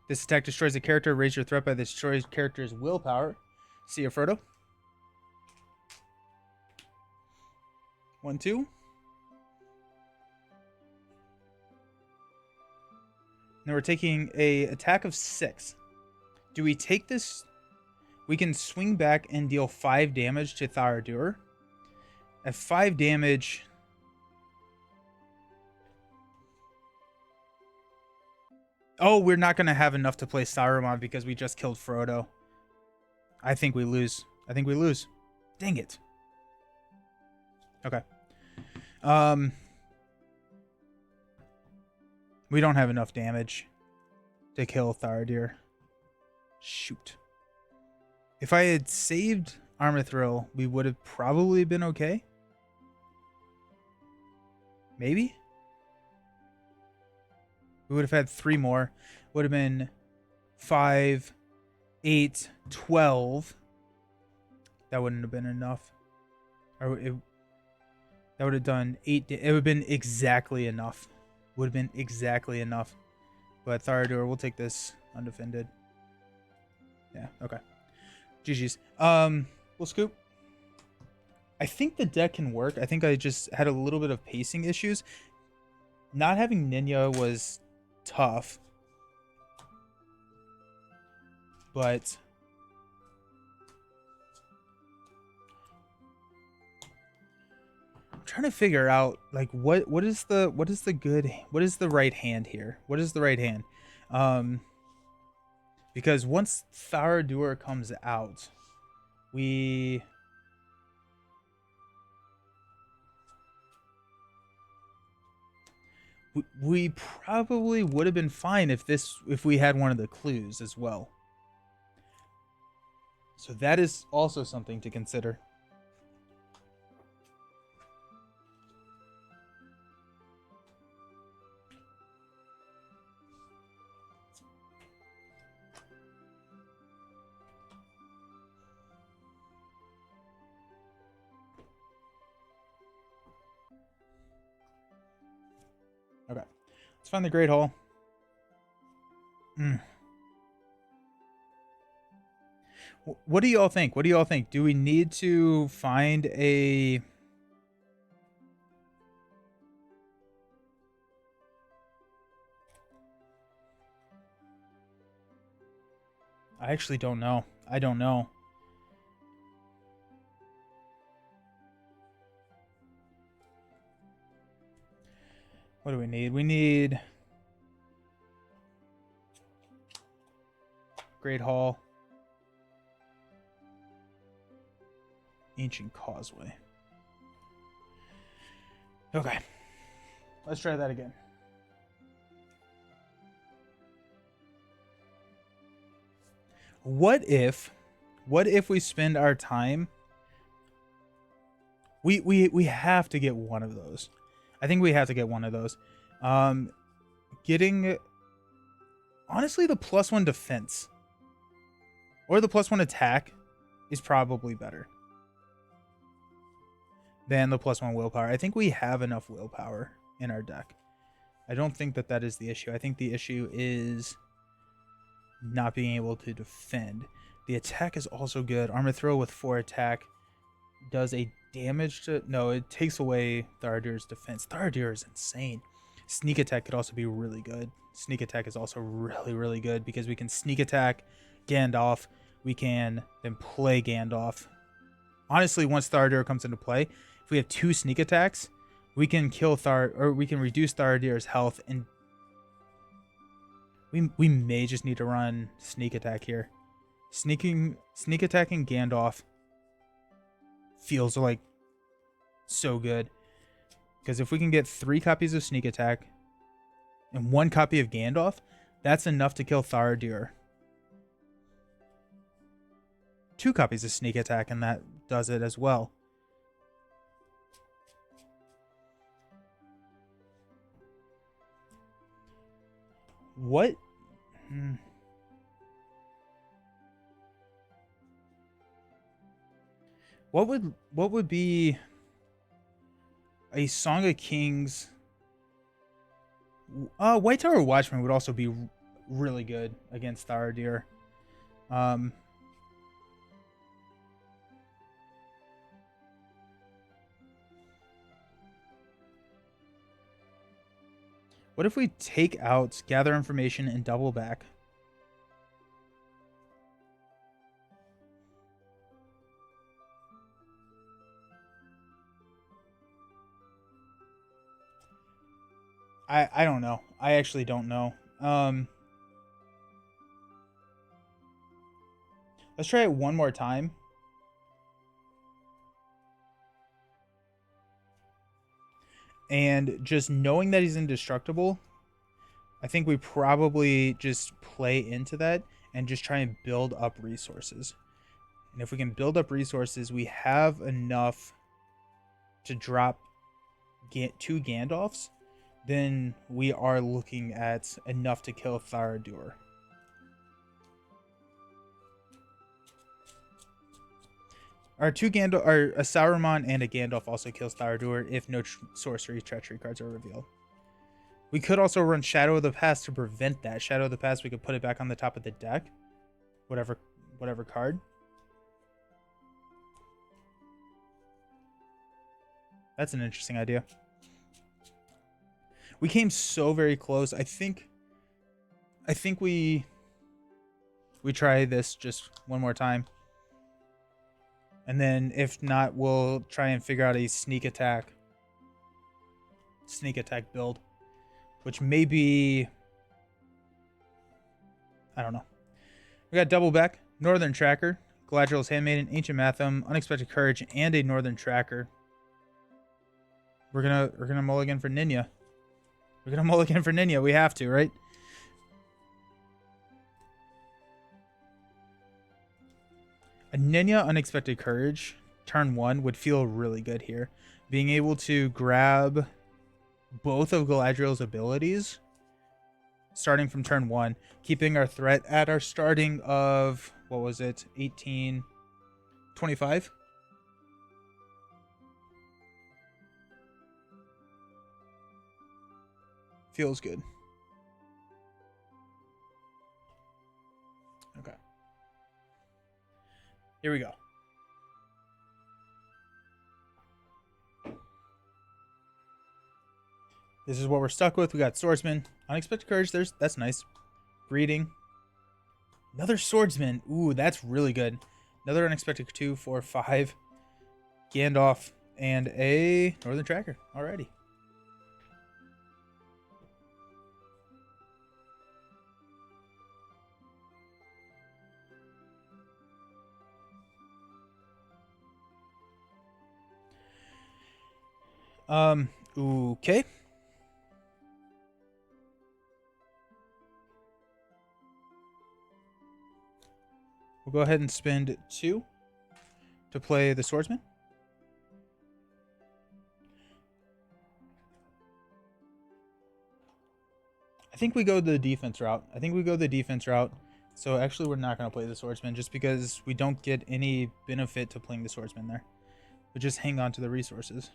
This attack destroys the character. Raise your threat by the destroyed character's willpower. See you, Frodo. 1, 2. Now we're taking a attack of 6. Do we take this? We can swing back and deal 5 damage to Thardur. At 5 damage... Oh, we're not going to have enough to play Saruman because we just killed Frodo. I think we lose. I think we lose. Dang it. Okay. We don't have enough damage to kill Thardir. Shoot. If I had saved Armithril, we would have probably been okay. Maybe? We would have had 3 more. Would have been 5, 8, 12. That wouldn't have been enough. Or that would have done 8. It would have been exactly enough. Would have been exactly enough. But Thardur, we'll take this undefended. Yeah, okay. GG's. We'll scoop. I think the deck can work. I think I just had a little bit of pacing issues. Not having Ninya was tough. But I'm trying to figure out like what is the right hand here? What is the right hand? Because once Thardur comes out, we probably would have been fine if we had one of the clues as well. So that is also something to consider. Okay, let's find the Great Hall. What do y'all think? What do y'all think? Do we need to find a... I actually don't know. I don't know. What do we need? We need Great Hall. Ancient Causeway. Okay. Let's try that again. What if we spend our time... We have to get one of those. I think we have to get one of those. Getting Honestly, the +1 defense or the +1 attack is probably better than the +1 willpower. I think we have enough willpower in our deck. I don't think that that is the issue. I think the issue is not being able to defend. The attack is also good. Armor throw with 4 attack does a damage to... No, it takes away Tharadir's defense. Tharadir is insane. Sneak attack could also be really good. Sneak attack is also really, really good because we can sneak attack Gandalf. We can then play Gandalf. Honestly, once Tharadir comes into play, if we have 2 sneak attacks, we can kill we can reduce Tharadir's health, and we may just need to run sneak attack here. Sneak attacking Gandalf feels like so good, because if we can get 3 copies of sneak attack and 1 copy of Gandalf, that's enough to kill Tharadir. 2 copies of sneak attack and that does it as well. What? What would be a Song of Kings? White Tower Watchman would also be really good against Tharadir. What if we take out Gather Information and double back? I don't know. I actually don't know. Let's try it one more time. And just knowing that he's indestructible, I think we probably just play into that and just try and build up resources. And if we can build up resources, we have enough to drop 2 Gandalfs, then we are looking at enough to kill Tharadur. Our 2 Gandalf, or a Saruman and a Gandalf also kills Tharadur if no sorcery treachery cards are revealed. We could also run Shadow of the Past to prevent that. Shadow of the Past, we could put it back on the top of the deck. Whatever card. That's an interesting idea. We came so very close. I think we try this just one more time. And then if not, we'll try and figure out a sneak attack build, which may be, I don't know. We got double back, Northern Tracker, Galadriel's Handmaiden, Ancient Matham, Unexpected Courage, and a Northern Tracker. We're gonna mulligan for Ninya. We're gonna mulligan for Ninya. We have to, right? A Ninya Unexpected Courage, turn 1, would feel really good here. Being able to grab both of Galadriel's abilities, starting from turn 1, keeping our threat at our starting of, what was it, 1825? Feels good. Okay. Here we go. This is what we're stuck with. We got Swordsman, Unexpected Courage. That's nice. Breeding. Another Swordsman. Ooh, that's really good. Another Unexpected 2, 4, 5. Gandalf and a Northern Tracker. Alrighty. Okay. We'll go ahead and spend 2 to play the Swordsman. I think we go the defense route. So actually, we're not going to play the swordsman just because we don't get any benefit to playing the swordsman there. We just hang on to the resources.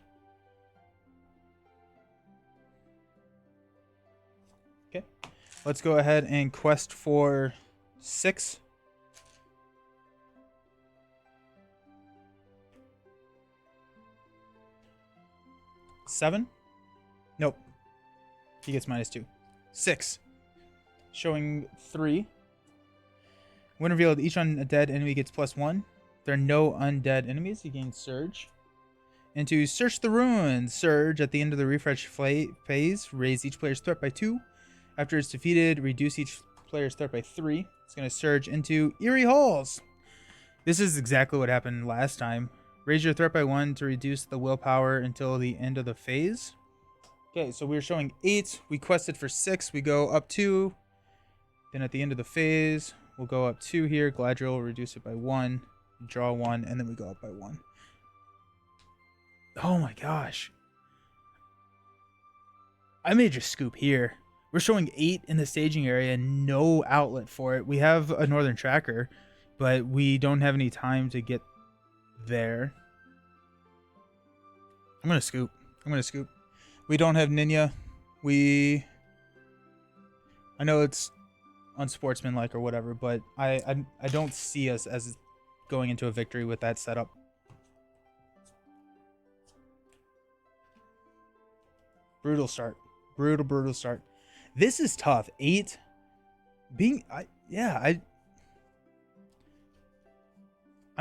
Okay, let's go ahead and quest for 6. Seven? Nope. He gets -2. 6. Showing 3. When revealed, each undead enemy gets +1. There are no undead enemies. You gain Surge. And to search the ruins, Surge at the end of the refresh phase, raise each player's threat by 2. After it's defeated, reduce each player's threat by 3. It's going to surge into Eerie Halls. This is exactly what happened last time. Raise your threat by 1 to reduce the willpower until the end of the phase. Okay, so we're showing 8. We quested for 6. We go up 2. Then at the end of the phase, we'll go up 2 here. Galadriel will reduce it by 1. Draw 1, and then we go up by 1. Oh my gosh. I may just scoop here. We're showing 8 in the staging area and no outlet for it. We have a northern tracker, but we don't have any time to get there. I'm going to scoop. We don't have Ninja. I know it's unsportsmanlike or whatever, but I don't see us as going into a victory with that setup. Brutal start. Brutal start. This is tough. 8 being I'm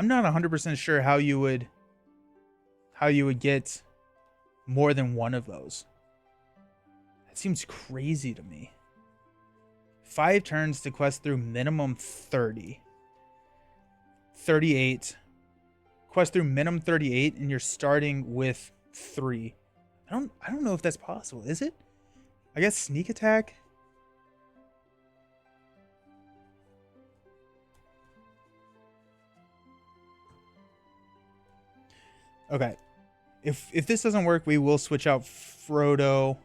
not 100% sure how you would get more than one of those. That seems crazy to me. 5 turns to quest through minimum 30. 38. Quest through minimum 38 and you're starting with 3. I don't know if that's possible. Is it? I guess sneak attack. Okay. If this doesn't work, we will switch out Frodo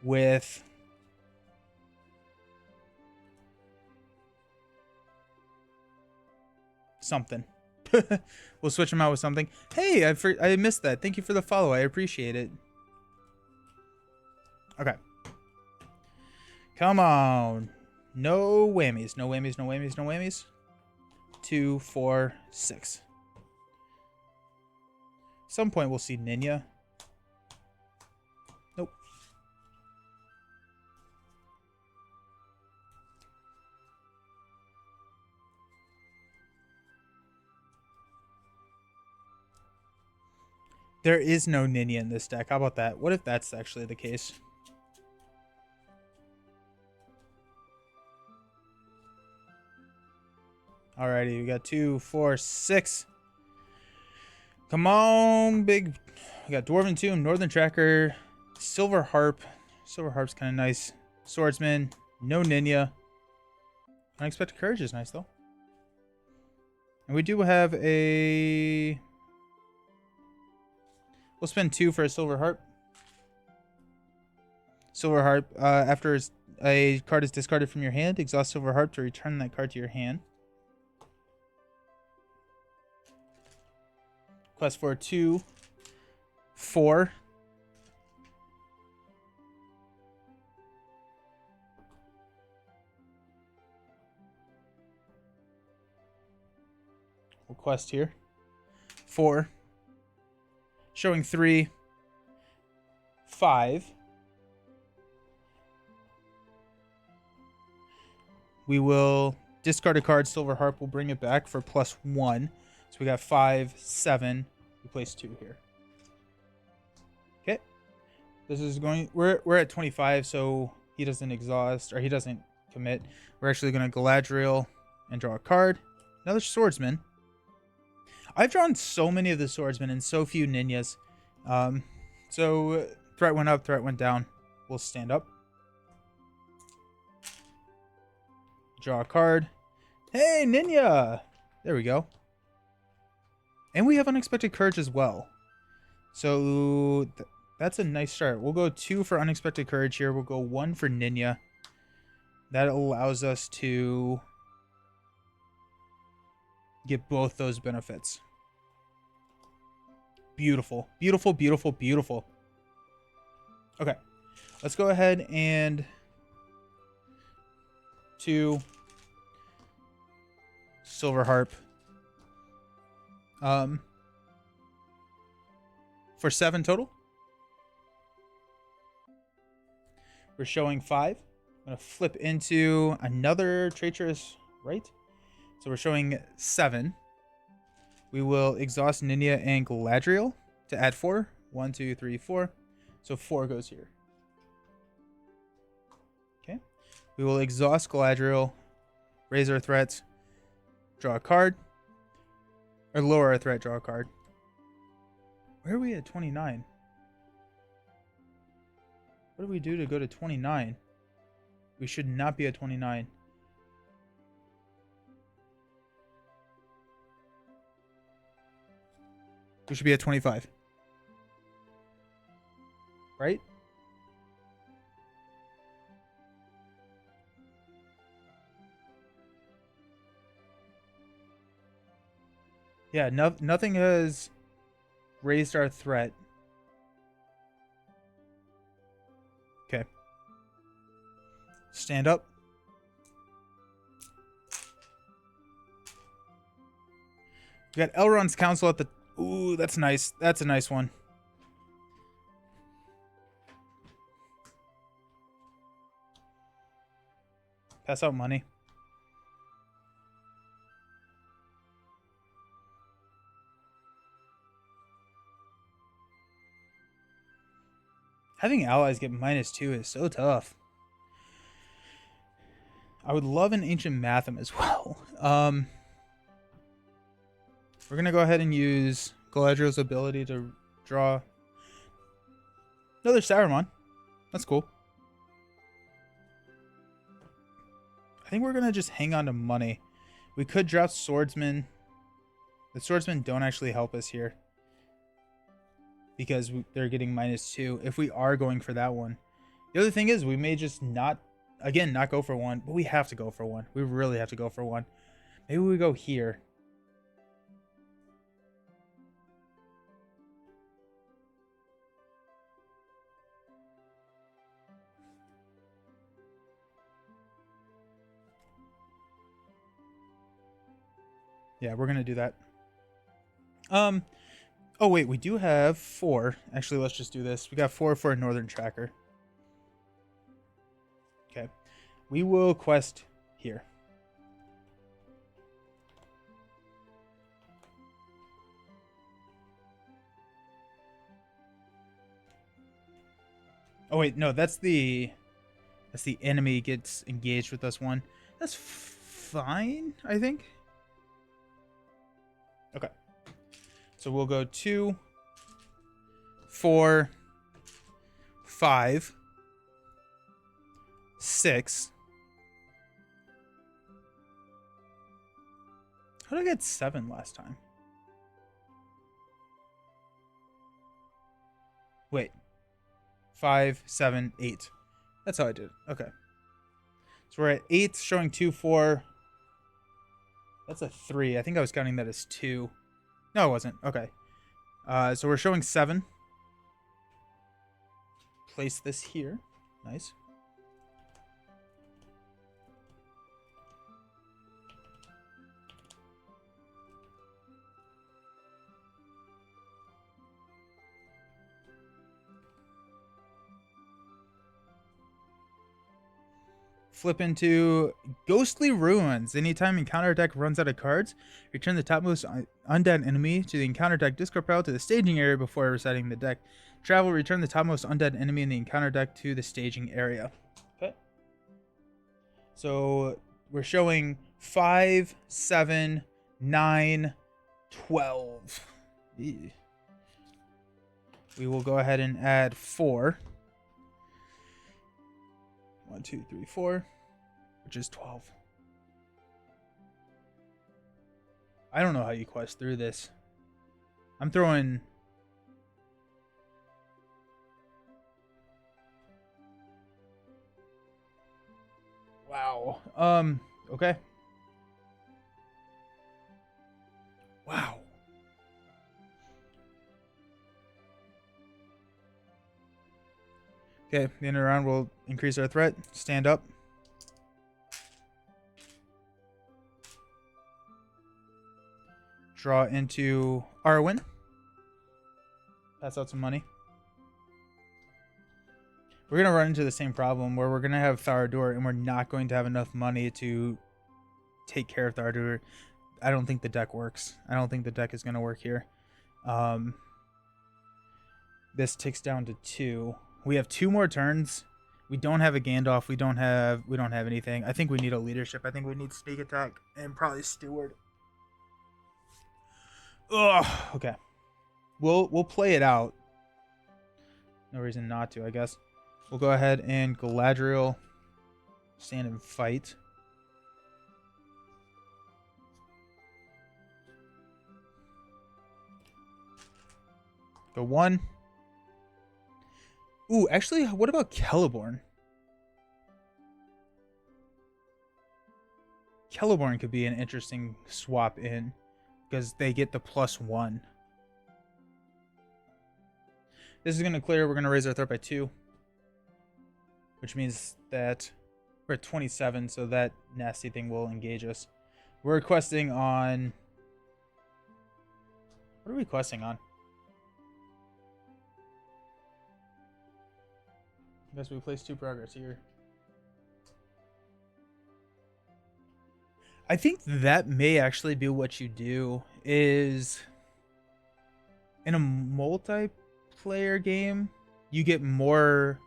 with something. We'll switch him out with something. Hey, I missed that. Thank you for the follow. I appreciate it. Okay. Come on. No whammies. 2, 4, 6. Some point we'll see Ninja. Nope. There is no Ninja in this deck. How about that? What if that's actually the case? Alrighty, we got 2, 4, 6. Come on, big. We got Dwarven Tomb, Northern Tracker, Silver Harp. Silver Harp's kind of nice. Swordsman, no Ninja. Unexpected Courage is nice, though. And we do have a... We'll spend 2 for a Silver Harp. Silver Harp, after a card is discarded from your hand, exhaust Silver Harp to return that card to your hand. Quest for 2, 4. We'll quest here. 4. Showing 3, 5. We will discard a card. Silver Harp will bring it back for +1. So we got 5, 7. We place 2 here. Okay. This is going... We're at 25, so he doesn't exhaust, or he doesn't commit. We're actually going to Galadriel and draw a card. Another Swordsman. I've drawn so many of the Swordsmen and so few Ninjas. So threat went up, threat went down. We'll stand up. Draw a card. Hey, Ninja! There we go. And we have Unexpected Courage as well. So That's a nice start. We'll go 2 for Unexpected Courage here. We'll go 1 for Ninja. That allows us to get both those benefits. Beautiful. Beautiful, beautiful, beautiful. Okay. Let's go ahead and 2 Silver Harp. For 7 total. We're showing 5. I'm going to flip into another Treacherous, right? So we're showing 7. We will exhaust Ninja and Galadriel to add 4. 1, 2, 3, 4. So 4 goes here. Okay. We will exhaust Galadriel, raise our threats, draw a card, or lower our threat, draw a card. Where are we at 29? What do we do to go to 29? We should not be at 29. We should be at 25. Right? Yeah, nothing has raised our threat. Okay. Stand up. We got Elrond's Council at the... Ooh, that's nice. That's a nice one. Pass out money. Having allies get -2 is so tough. I would love an Ancient Mathem as well. We're going to go ahead and use Galadriel's ability to draw another Saruman. That's cool. I think we're going to just hang on to money. We could drop Swordsman. The Swordsmen don't actually help us here, because they're getting -2 if we are going for that one. The other thing is we may just not go for one, but we have to go for one. We really have to go for one. Maybe we go here. Yeah, we're going to do that. Oh, wait, we do have 4. Actually, let's just do this. We got 4 for a Northern Tracker. Okay. We will quest here. Oh, wait, no, that's the enemy gets engaged with us one. That's fine, I think. Okay. So we'll go 2, 4, 5, 6. How did I get 7 last time? Wait. 5, 7, 8. That's how I did it. Okay. So we're at 8, showing 2, 4. That's a 3. I think I was counting that as 2. No, it wasn't. Okay. So we're showing 7. Place this here. Nice. Flip into Ghostly Ruins. Anytime encounter deck runs out of cards, return the topmost undead enemy to the encounter deck discard pile to the staging area before resetting the deck. Travel, return the topmost undead enemy in the encounter deck to the staging area. Okay. So we're showing 5, 7, 9, 12. Ew. We will go ahead and add 4. 1, 2, 3, 4, which is 12. I don't know how you quest through this. I'm throwing Wow. Okay. Wow. Okay, the end of the round will increase our threat. Stand up. Draw into Arwen. Pass out some money. We're going to run into the same problem where we're going to have Tharadur and we're not going to have enough money to take care of Tharadur. I don't think the deck works. I don't think the deck is going to work here. This ticks down to 2. We have 2 more turns. We don't have a Gandalf. We don't have anything. I think we need a leadership. I think we need sneak attack and probably Steward. Ugh. Okay. We'll play it out. No reason not to, I guess. We'll go ahead and Galadriel stand and fight. Go 1. Ooh, actually, what about Celeborn? Celeborn could be an interesting swap in because they get the +1. This is going to clear. We're going to raise our threat by 2. Which means that we're at 27, so that nasty thing will engage us. We're questing on... What are we questing on? I guess we place 2 progress here. I think that may actually be what you do, is... In a multiplayer game, you get more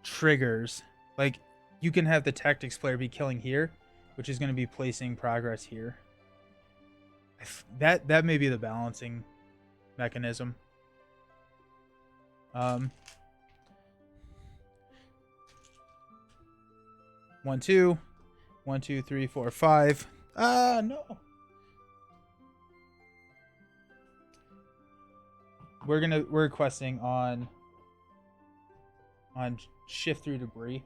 triggers. Like, you can have the tactics player be killing here, which is going to be placing progress here. That may be the balancing mechanism. 1, 2, 1, 2, 3, 4, 5. No. We're requesting on shift through debris.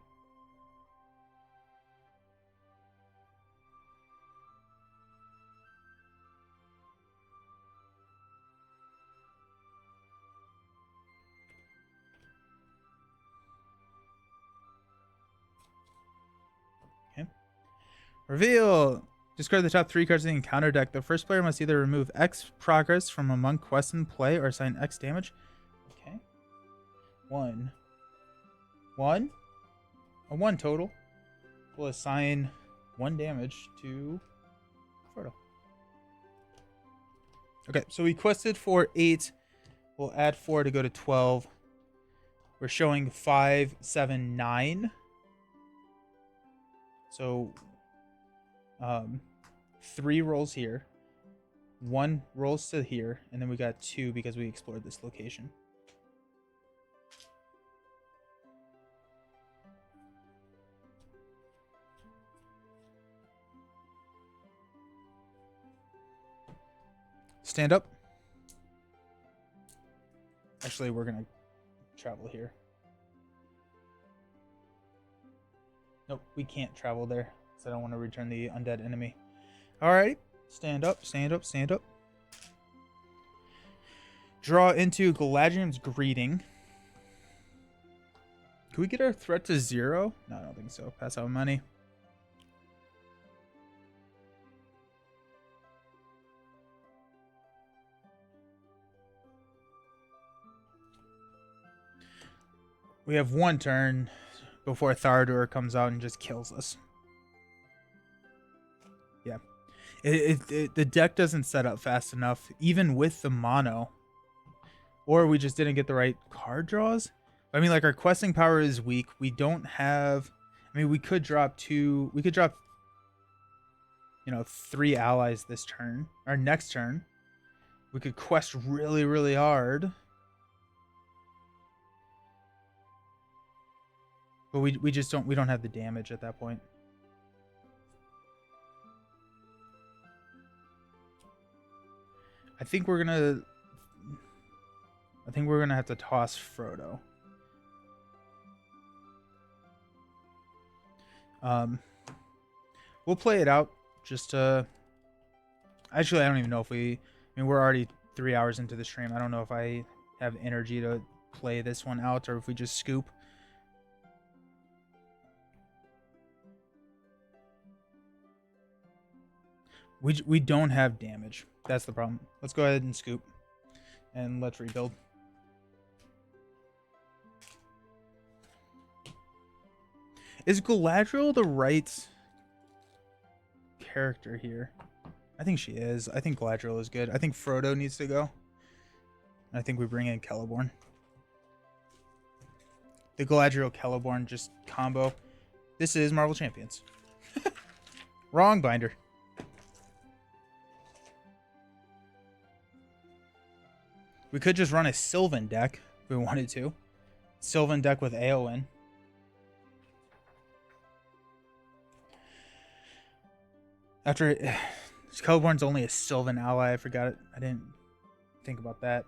Okay. Reveal. Discard the top 3 cards of the encounter deck. The first player must either remove X progress from among quests in play or assign X damage. Okay. 1. 1. A 1 total. We'll assign 1 damage to Frodo. Okay, so we quested for 8. We'll add 4 to go to 12. We're showing 5, 7, 9. So 3 rolls here. 1 rolls to here, and then we got 2 because we explored this location. Stand up. Actually, we're going to travel here. Nope, we can't travel there, because I don't want to return the undead enemy. Alright, stand up, stand up, stand up. Draw into Galadriel's Greeting. Can we get our threat to 0? No, I don't think so. Pass out money. We have 1 turn before Tharadur comes out and just kills us. Yeah. The deck doesn't set up fast enough, even with the mono. Or we just didn't get the right card draws. I mean, like, our questing power is weak. We don't have... I mean, we could drop 2... We could drop, 3 allies this turn. Our next turn. We could quest really, really hard. But we just don't... We don't have the damage at that point. I think we're gonna have to toss Frodo. We'll play it out just to... Actually, I don't even know if we... I mean, we're already 3 hours into the stream. I don't know if I have energy to play this one out or if we just scoop. We don't have damage. That's the problem. Let's go ahead and scoop. And let's rebuild. Is Galadriel the right character here? I think she is. I think Galadriel is good. I think Frodo needs to go. I think we bring in Celeborn. The Galadriel Celeborn just combo. This is Marvel Champions. Wrong binder. We could just run a Sylvan deck if we wanted to. Sylvan deck with AON. After Celeborn's only a Sylvan ally, I forgot it. I didn't think about that.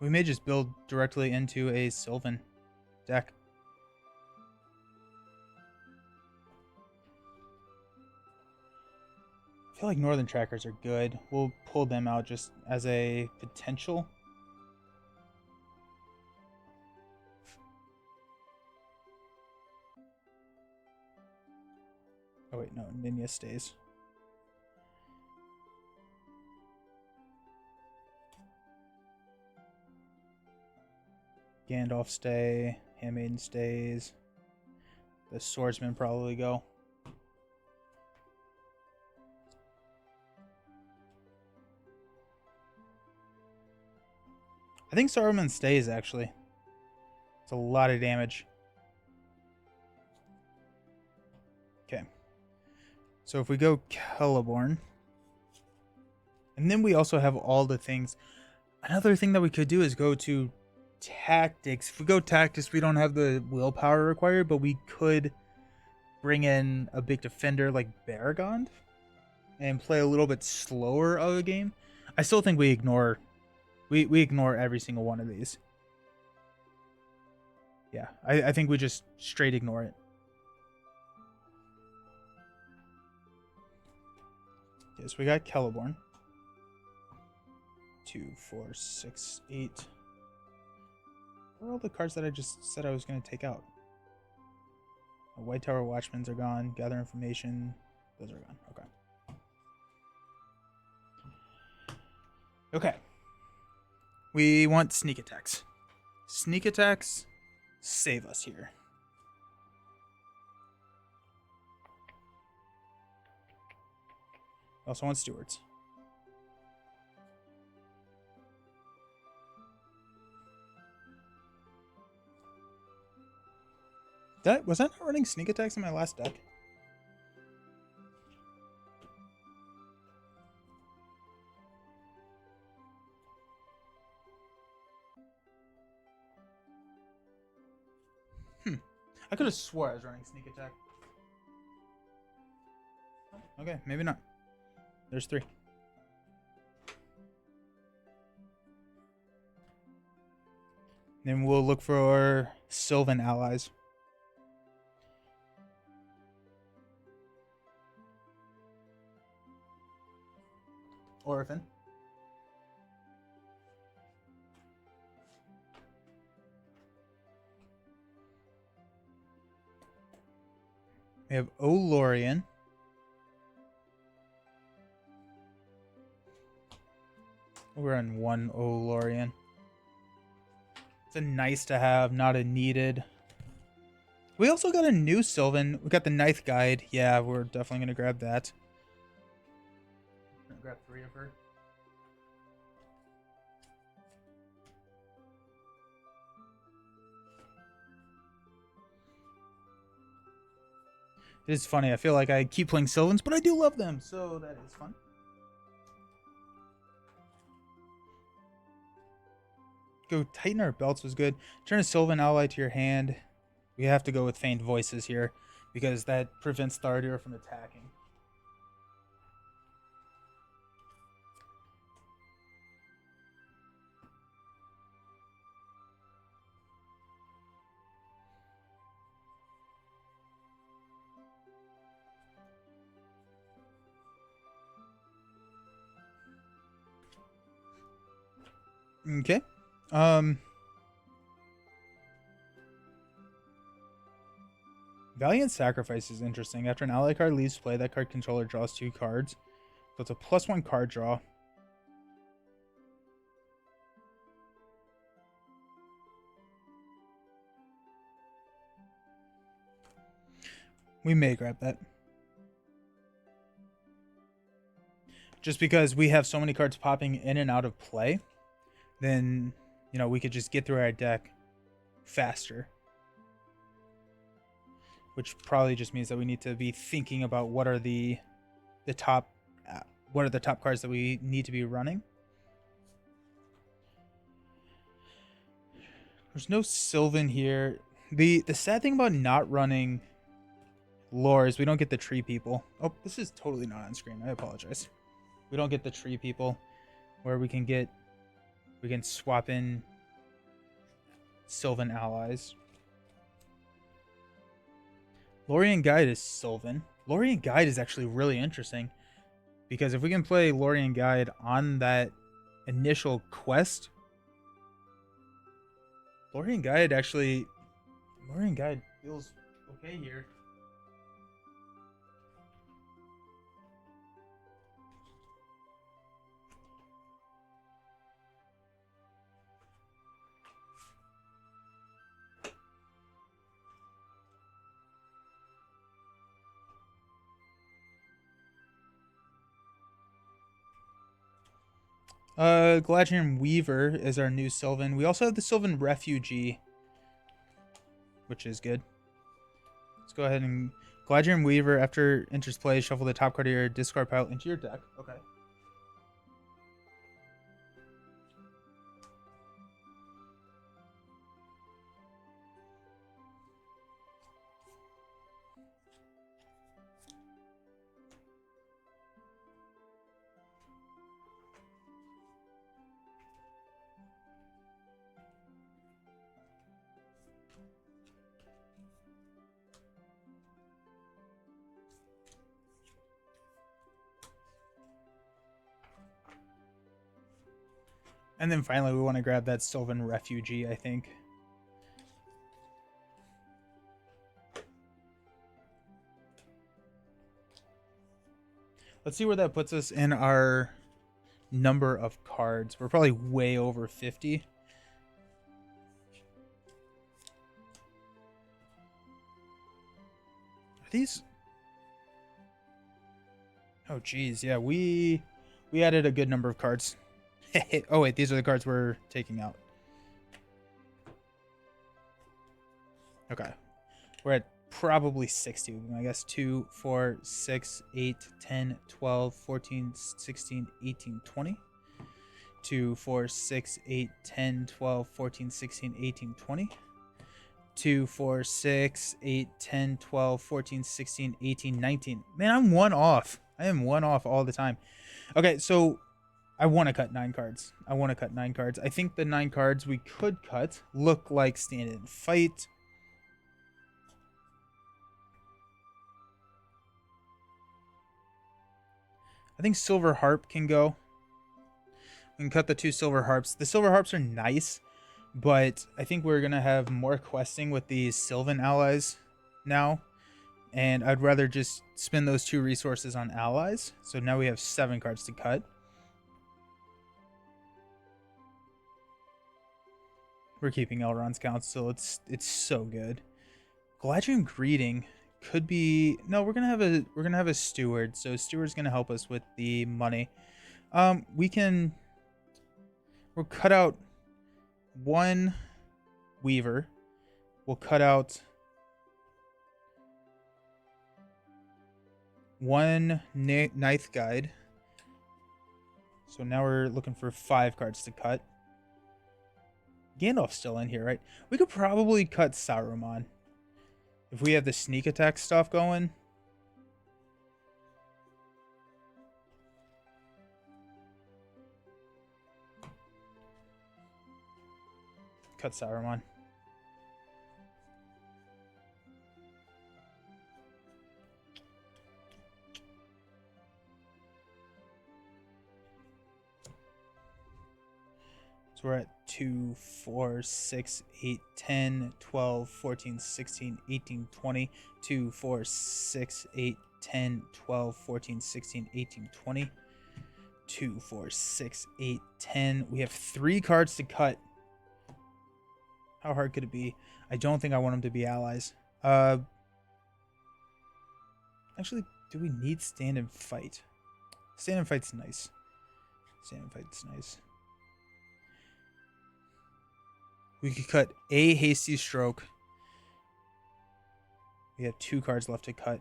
We may just build directly into a Sylvan deck. I feel like Northern Trackers are good. We'll pull them out just as a potential. Oh wait, no, Ninya stays. Gandalf stay, Handmaiden stays. The Swordsman probably go. I think Saruman stays, actually. It's a lot of damage. Okay. So if we go Celeborn. And then we also have all the things. Another thing that we could do is go to Tactics. If we go Tactics, we don't have the willpower required, but we could bring in a big defender like Baragond and play a little bit slower of a game. I still think we ignore every single one of these. Yeah, I think we just straight ignore it. Okay, so we got Celeborn. 2, 4, 6, 8. Where are all the cards that I just said I was going to take out? White Tower Watchmen's are gone. Gather Information. Those are gone. Okay. Okay. We want sneak attacks. Sneak attacks save us here. Also want stewards. Was that not running sneak attacks in my last deck? I could have swore I was running sneak attack. Okay, maybe not. There's 3. Then we'll look for our Sylvan allies. Orphan. We have Olorian. We're on 1 Olorian. It's a nice to have, not a needed. We also got a new Sylvan. We got the Ninth Guide. Yeah, we're definitely going to grab that. I'm going to grab 3 of her. It is funny. I feel like I keep playing Sylvans, but I do love them, so that is fun. Go tighten our belts was good. Turn a Sylvan ally to your hand. We have to go with Feigned Voices here because that prevents Thardir from attacking. Okay. Valiant Sacrifice is interesting. After an ally card leaves play, that card controller draws 2 cards. So it's a +1 card draw. We may grab that. Just because we have so many cards popping in and out of play, then, you know, we could just get through our deck faster. Which probably just means that we need to be thinking about what are the top cards that we need to be running. There's no Sylvan here. The sad thing about not running lore is we don't get the tree people. Oh, this is totally not on screen. I apologize. We don't get the tree people where we can swap in Sylvan allies. Lorien Guide is Sylvan. Lorien Guide is actually really interesting because if we can play Lorien Guide on that initial quest, Lorien Guide feels okay here. Gladrian Weaver is our new Sylvan. We also have the Sylvan Refugee, which is good. Let's go ahead and Gladrian Weaver, after enters play, shuffle the top card of your discard pile into your deck. Okay. And then finally, we want to grab that Sylvan Refugee, I think. Let's see where that puts us in our number of cards. We're probably way over 50. Are these... Oh, geez. Yeah, we added a good number of cards. Oh, wait. These are the cards we're taking out. Okay. We're at probably 60. I guess 2, 4, 6, 8, 10, 12, 14, 16, 18, 20. 2, 4, 6, 8, 10, 12, 14, 16, 18, 20. 2, 4, 6, 8, 10, 12, 14, 16, 18, 19. Man, I'm one off. I am one off all the time. Okay, so I want to cut 9 cards. I think the 9 cards we could cut look like Stand and Fight. I think Silver Harp can go. We can cut the 2 Silver Harps. The Silver Harps are nice, but I think we're going to have more questing with these Sylvan allies now. And I'd rather just spend those 2 resources on allies. So now we have 7 cards to cut. We're keeping Elrond's Council. It's so good. Gladrian Greeting could be... No, we're gonna have a steward. So steward's gonna help us with the money. We'll cut out 1 Weaver. We'll cut out one ninth guide. So now we're looking for 5 cards to cut. Gandalf's still in here, right? We could probably cut Saruman if we have the sneak attack stuff going. Cut Saruman. So we're at 2, 4, 6, 8, 10, 12, 14, 16, 18, 20. 2, 4, 6, 8, 10, 12, 14, 16, 18, 20. 2, 4, 6, 8, 10. We have 3 cards to cut. How hard could it be? I don't think I want them to be allies. Actually, do we need stand and fight? Stand and fight's nice. Stand and fight's nice. We could cut a hasty stroke. We have 2 cards left to cut.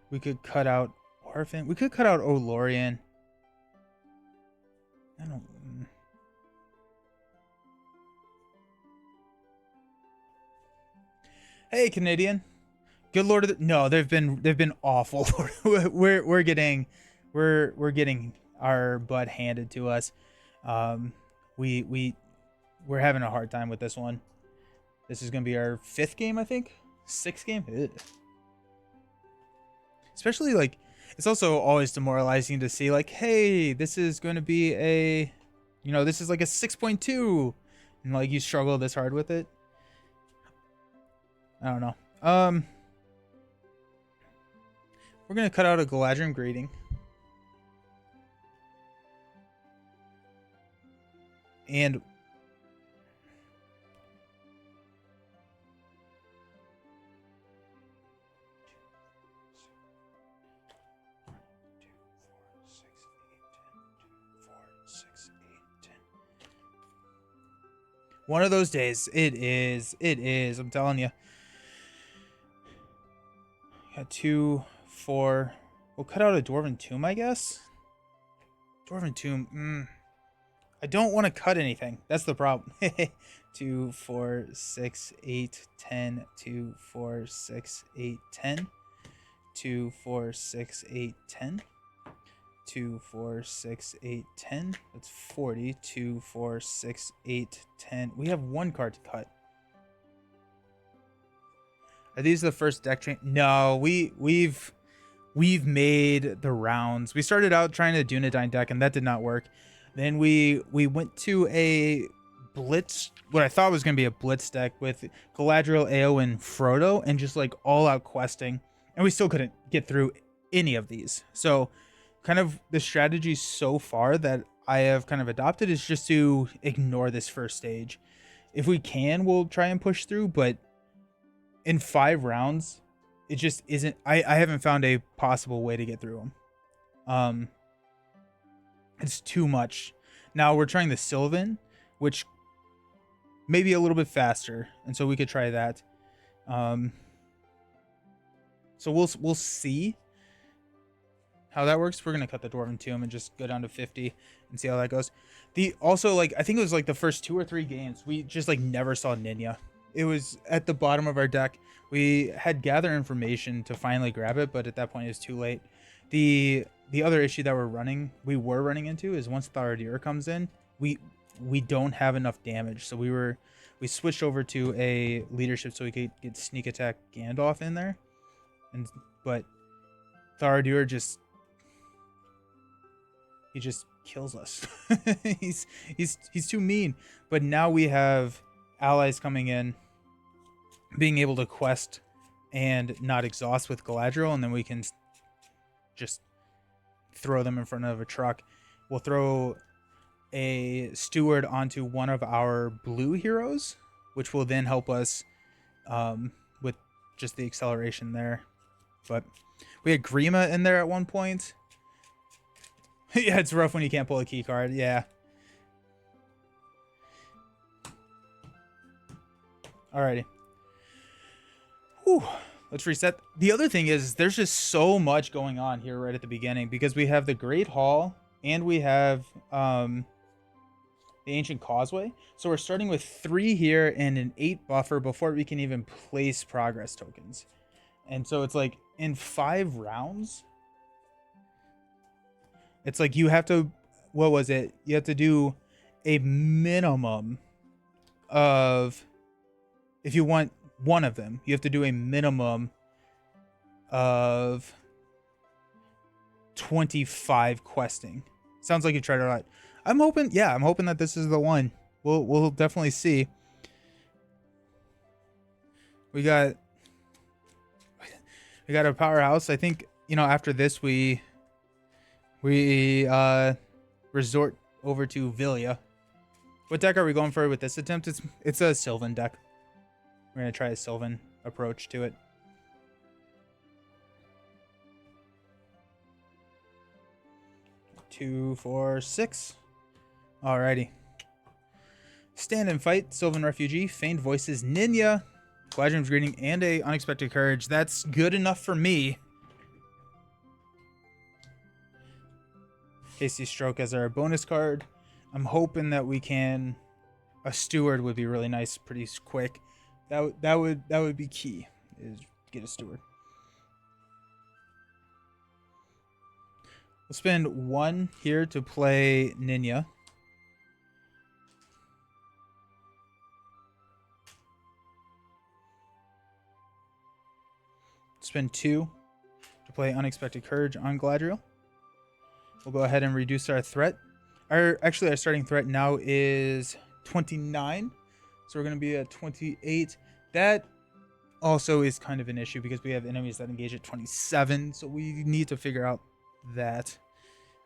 We could cut out Orphan. We could cut out Olorian. I don't. Hey, Canadian. Good Lord of the, no, they've been awful. we're getting our butt handed to us. We're having a hard time with this one. This is gonna be our 5th game, I think. 6th game. Ugh. Especially like, it's also always demoralizing to see like, hey, this is going to be a, you know, this is like a 6.2, and like you struggle this hard with it. I don't know. We're gonna cut out a Galadrim Greeting. And one of those days. It is. I'm telling you. Got 2, 4. We'll cut out a Dwarven Tomb, I guess. Dwarven Tomb. I don't want to cut anything. That's the problem. 2, 4, 6, 8, 10. 2, 4, 6, 8, 10. 2, 4, 6, 8, 10. 2, 4, 6, 8, 10. That's 40. 2, 4, 6, 8, 10. We have 1 card to cut. Are these the first deck change? No, we've made the rounds. We started out trying to Dunedain deck, and that did not work. Then we went to a blitz, what I thought was going to be a blitz deck with Galadriel, Ao, and Frodo, and just like all out questing, and we still couldn't get through any of these. So kind of the strategy so far that I have kind of adopted is just to ignore this first stage. If we can, we'll try and push through, but in 5 rounds, it just isn't. I haven't found a possible way to get through them. It's too much. Now we're trying the Sylvan, which may be a little bit faster, and so we could try that. So we'll see how that works. We're gonna cut the Dwarven Tomb and just go down to 50 and see how that goes. Also, like, I think it was like the first 2 or 3 games we just like never saw Ninya. It was at the bottom of our deck. We had gather information to finally grab it, but at that point it was too late. The other issue that we were running into is once Tharadir comes in, we don't have enough damage. So we switched over to a leadership so we could get sneak attack Gandalf in there. But Tharadir just kills us. he's too mean. But now we have allies coming in, being able to quest and not exhaust with Galadriel, and then we can just throw them in front of a truck. We'll throw a steward onto one of our blue heroes, which will then help us with just the acceleration there. But we had Grima in there at one point. Yeah, it's rough when you can't pull a key card. Yeah. Alrighty. Whew. Let's reset. The other thing is there's just so much going on here right at the beginning because we have the Great Hall and we have the Ancient Causeway. So we're starting with 3 here and an 8 buffer before we can even place progress tokens. And so it's like in 5 rounds, it's like you have to, what was it? You have to do a minimum of, if you want one of them, you have to do a minimum of 25 questing. Sounds like you tried it a lot. I'm hoping that this is the one. We'll definitely see. We got a powerhouse. I think, after this we resort over to Villia. What deck are we going for with this attempt? It's a Sylvan deck. We're gonna try a Sylvan approach to it. Two, 4, 6. Alrighty. Stand and fight. Sylvan Refugee. Feigned Voices. Ninja. Gladrium's Greeting and a Unexpected Courage. That's good enough for me. Hasty Stroke as our bonus card. I'm hoping that we can. A Steward would be really nice, pretty quick. That would be key. Is get a Steward. We'll spend 1 here to play Ninja. Spend 2 to play Unexpected Courage on Galadriel. We'll go ahead and reduce our threat. Our starting threat now is 29. So we're going to be at 28. That also is kind of an issue because we have enemies that engage at 27. So we need to figure out that.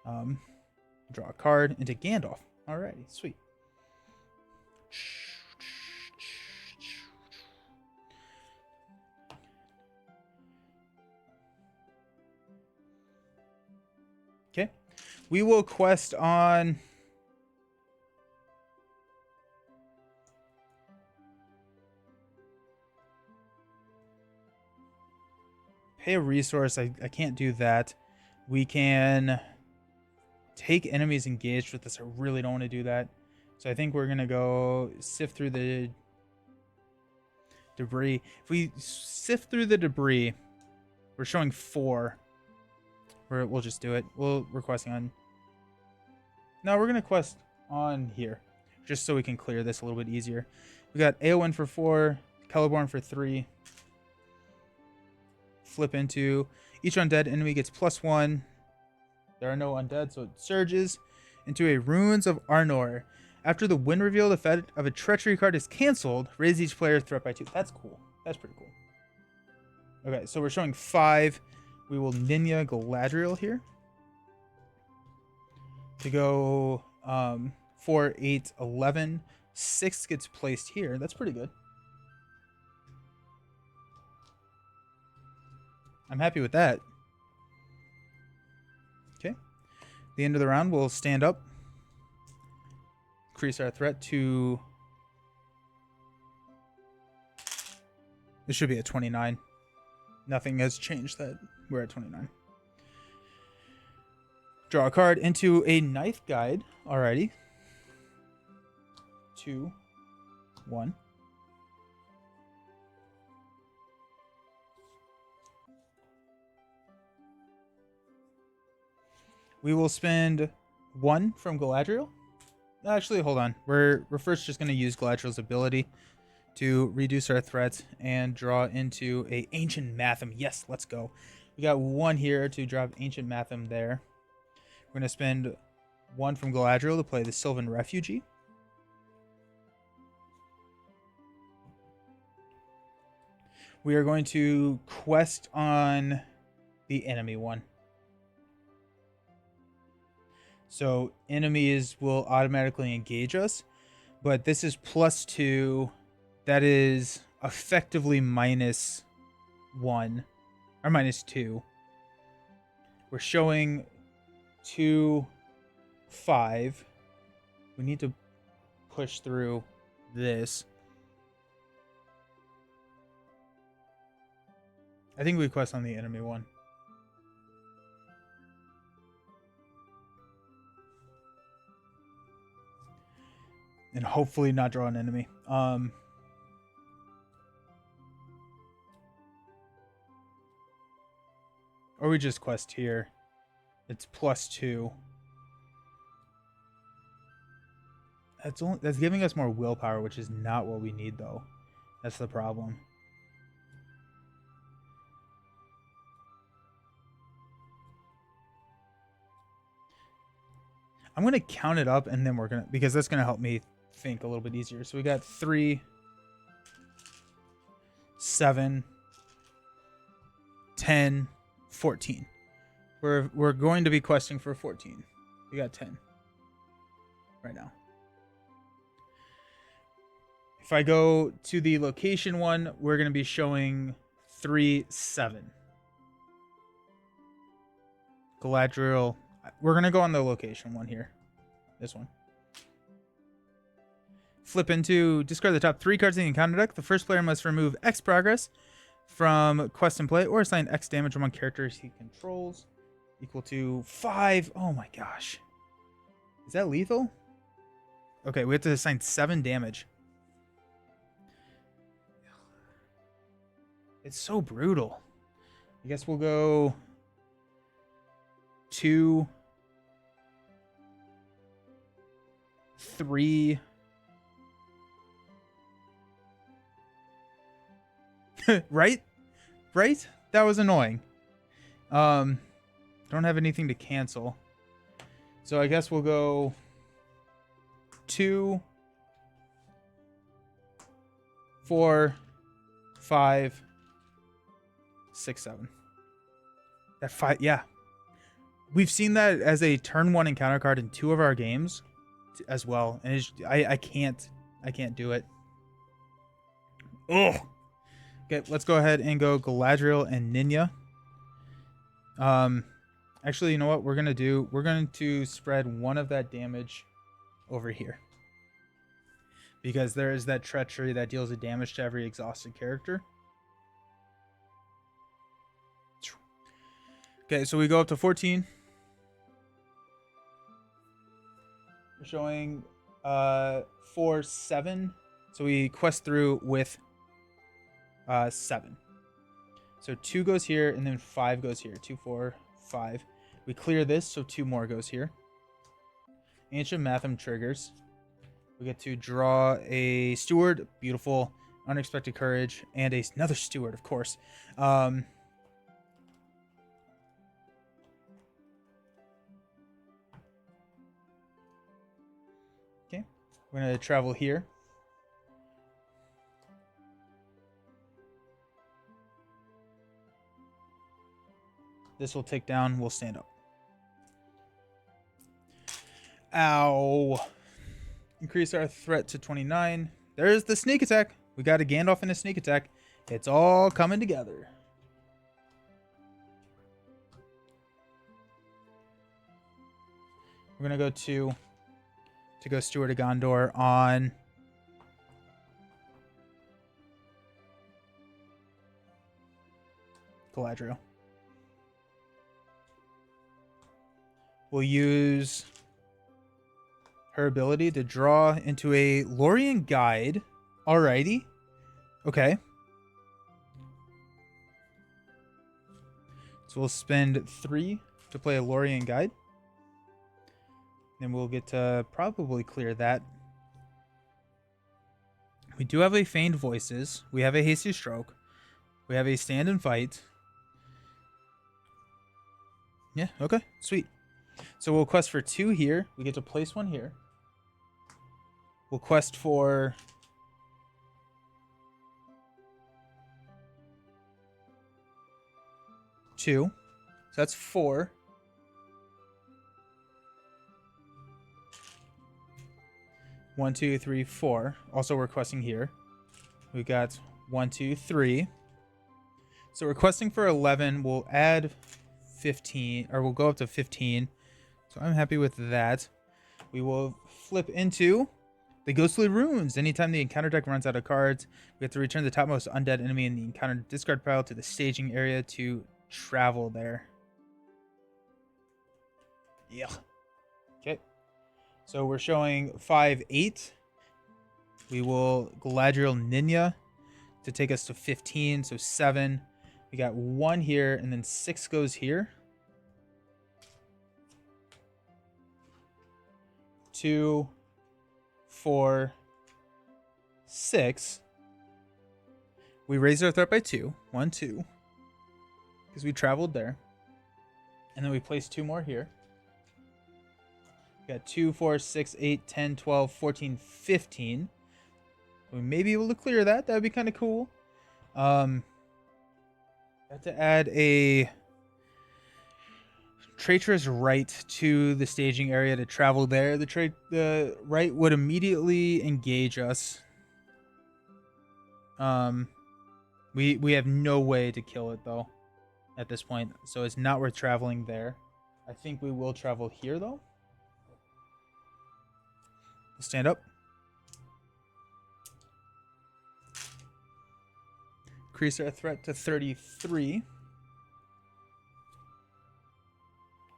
Draw a card into Gandalf. Alrighty, sweet. Okay. We will quest on pay a resource. I can't do that. We can take enemies engaged with this. I really don't want to do that. So I think we're going to go sift through the debris. If we sift through the debris, we're showing 4. We'll just do it. We're questing on. No, we're going to quest on here just so we can clear this a little bit easier. We got Aowen for 4, Celeborn for 3. Flip into each undead enemy gets +1. There are no undead, so it surges into a Ruins of Arnor. After the win reveal, the effect of a treachery card is canceled. Raise each player threat by 2. That's cool. That's pretty cool. Okay, so we're showing 5. We will Ninja Galadriel here. To go 4, 8, 11. 6 gets placed here. That's pretty good. I'm happy with that. Okay. The end of the round, we'll stand up. Increase our threat to... This should be at 29. Nothing has changed that. We're at 29. Draw a card into a Knife Guide. Alrighty. 2, 1. We will spend 1 from Galadriel. Actually, hold on. We're first just going to use Galadriel's ability to reduce our threats and draw into a Ancient Mathem. Yes, let's go. We got 1 here to drop Ancient Mathem there. We're going to spend 1 from Galadriel to play the Sylvan Refugee. We are going to quest on the enemy one. So enemies will automatically engage us, but this is +2. That is effectively -1 or -2. We're showing 2, 5. We need to push through this. I think we quest on the enemy one. And hopefully not draw an enemy. Or we just quest here. It's +2. That's giving us more willpower, which is not what we need, though. That's the problem. I'm going to count it up, and then we're going to... because that's going to help me think a little bit easier. So we got 3, 7, 10, 14. We're going to be questing for 14. We got 10 right now. If I go to the location one, we're going to be showing 3, 7. Galadriel. We're going to go on the location one here. This one. Flip into discard the top 3 cards in the encounter deck. The first player must remove X progress from quest and play or assign X damage among characters he controls. Equal to 5. Oh my gosh. Is that lethal? Okay, we have to assign 7 damage. It's so brutal. I guess we'll go 2, 3. Right? Right? That was annoying. Don't have anything to cancel. So I guess we'll go 2, 4, 5, 6, 7. That 5, yeah. We've seen that as a turn 1 encounter card in 2 of our games as well, and I can't do it. Ugh. Okay, let's go ahead and go Galadriel and Ninya. Actually, you know what we're gonna do? We're going to spread 1 of that damage over here, because there is that treachery that deals a damage to every exhausted character. Okay, so we go up to 14. We're showing 4, 7. So we quest through with 7. So 2 goes here, and then 5 goes here. 2, 4, 5. We clear this, so 2 more goes here. Ancient Matham triggers. We get to draw a steward, beautiful, unexpected courage, and another steward, of course. Okay, we're gonna travel here. This will take down. We'll stand up. Ow. Increase our threat to 29. There's the sneak attack. We got a Gandalf and a sneak attack. It's all coming together. We're going to go to go Steward of Gondor on Galadriel. We'll use her ability to draw into a Lorien Guide. Alrighty. Okay. So we'll spend 3 to play a Lorien Guide. Then we'll get to probably clear that. We do have a Feigned Voices. We have a Hasty Stroke. We have a Stand and Fight. Yeah, okay. Sweet. So we'll quest for 2 here. We get to place 1 here. We'll quest for 2. So that's 4. One, 2, 3, 4. Also, we're questing here. We got 1, 2, 3. So requesting for 11, we'll add 15, or we'll go up to 15. So I'm happy with that. We will flip into the Ghostly Runes. Anytime the encounter deck runs out of cards, we have to return the topmost undead enemy in the encounter discard pile to the staging area to travel there. Yeah. Okay. So we're showing 5, 8. We will Galadriel Ninja to take us to 15. So 7. We got 1 here, and then 6 goes here. 2, 4, 6. We raised our threat by 2. 1, 2. Because we traveled there. And then we placed 2 more here. We got 2, 4, 6, 8, 10, 12, 14, 15. We may be able to clear that. That would be kind of cool. Have to add a Treacherous Right to the staging area to travel there. The right would immediately engage us. We have no way to kill it though at this point, so it's not worth traveling there. I think we will travel here though. We'll stand up. Increase our threat to 33.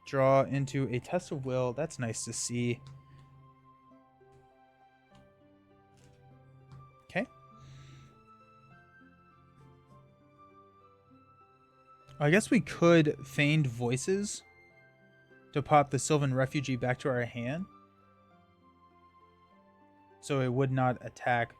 Draw into a Test of Will. That's nice to see. Okay. I guess we could Feigned Voices to pop the Sylvan Refugee back to our hand, so it would not attack.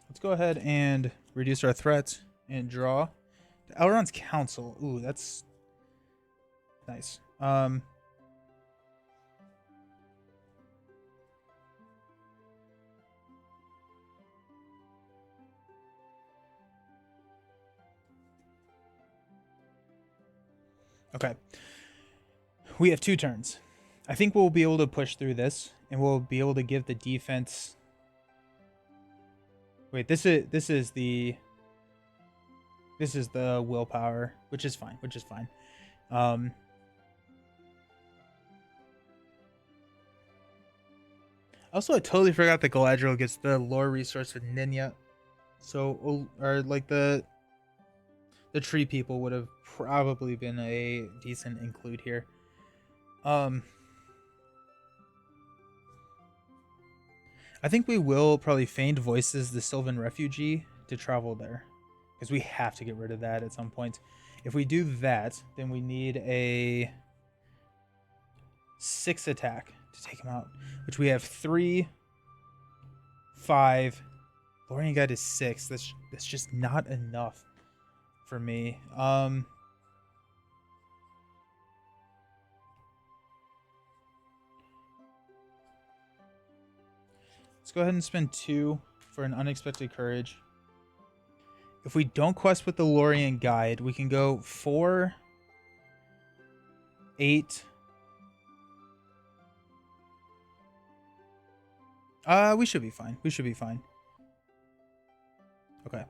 Let's go ahead and reduce our threat and draw. Elrond's Council. Ooh, that's nice. Okay. We have 2 turns. I think we'll be able to push through this, and we'll be able to give the defense. Wait, this is the willpower, which is fine. Also, I totally forgot that Galadriel gets the lore resource with Ninja. So, or like the tree people would have probably been a decent include here. I think we will probably Feigned Voices the Sylvan Refugee to travel there, because we have to get rid of that at some point. If we do that, then we need a 6 attack to take him out, which we have 3, 5. Lorien Guide is 6. That's just not enough for me. Let's go ahead and spend 2 for an Unexpected Courage. If we don't quest with the Lorien Guide, we can go 4, 8. We should be fine. Okay.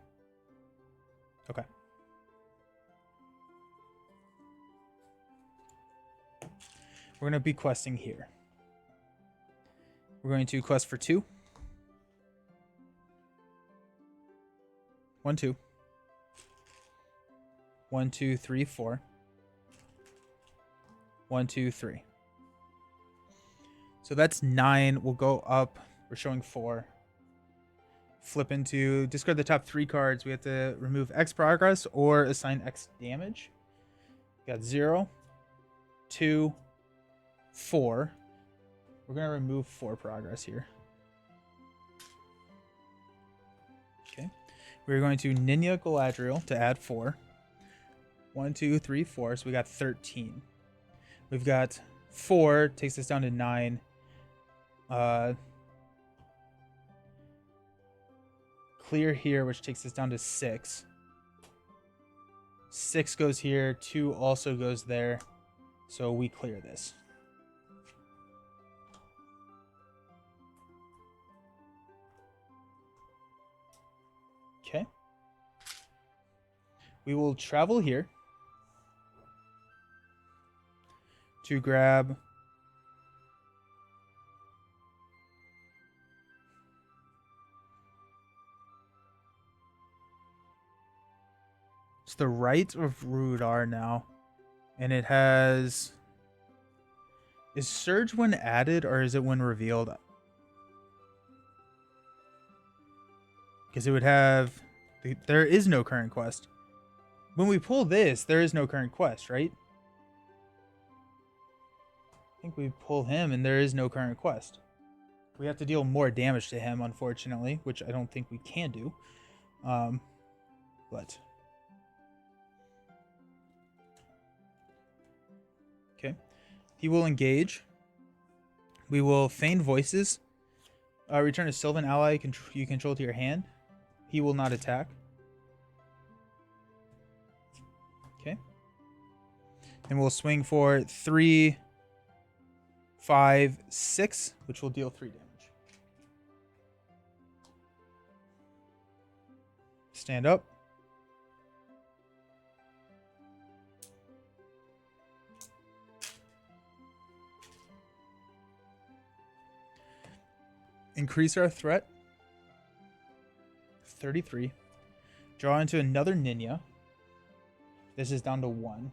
We're going to be questing here. We're going to quest for 2. 1, 2. 1, 2, 3, 4. 1, 2, 3. So that's 9. We'll go up. We're showing 4. Flip into discard the top 3 cards. We have to remove X progress or assign X damage. Got 0, 2, 4. We're going to remove 4 progress here. Okay. We're going to Ninja Galadriel to add 4. 1, 2, 3, 4. So we got 13. We've got 4. Takes us down to 9. Clear here, which takes us down to 6. 6 goes here. 2 also goes there. So we clear this. Okay. We will travel here to grab it's the Right of Rhudaur now. And it has... Is Surge when added or is it when revealed? Because it would have... There is no current quest. When we pull this, there is no current quest, right? I think we pull him and there is no current quest. We have to deal more damage to him, unfortunately, which I don't think we can do. But... Okay. He will engage. We will feign voices. Return a Sylvan ally you control to your hand. He will not attack. Okay. And we'll swing for 3, 5, 6, which will deal 3 damage. Stand up. Increase our threat. 33. Draw into another Ninja. This is down to 1.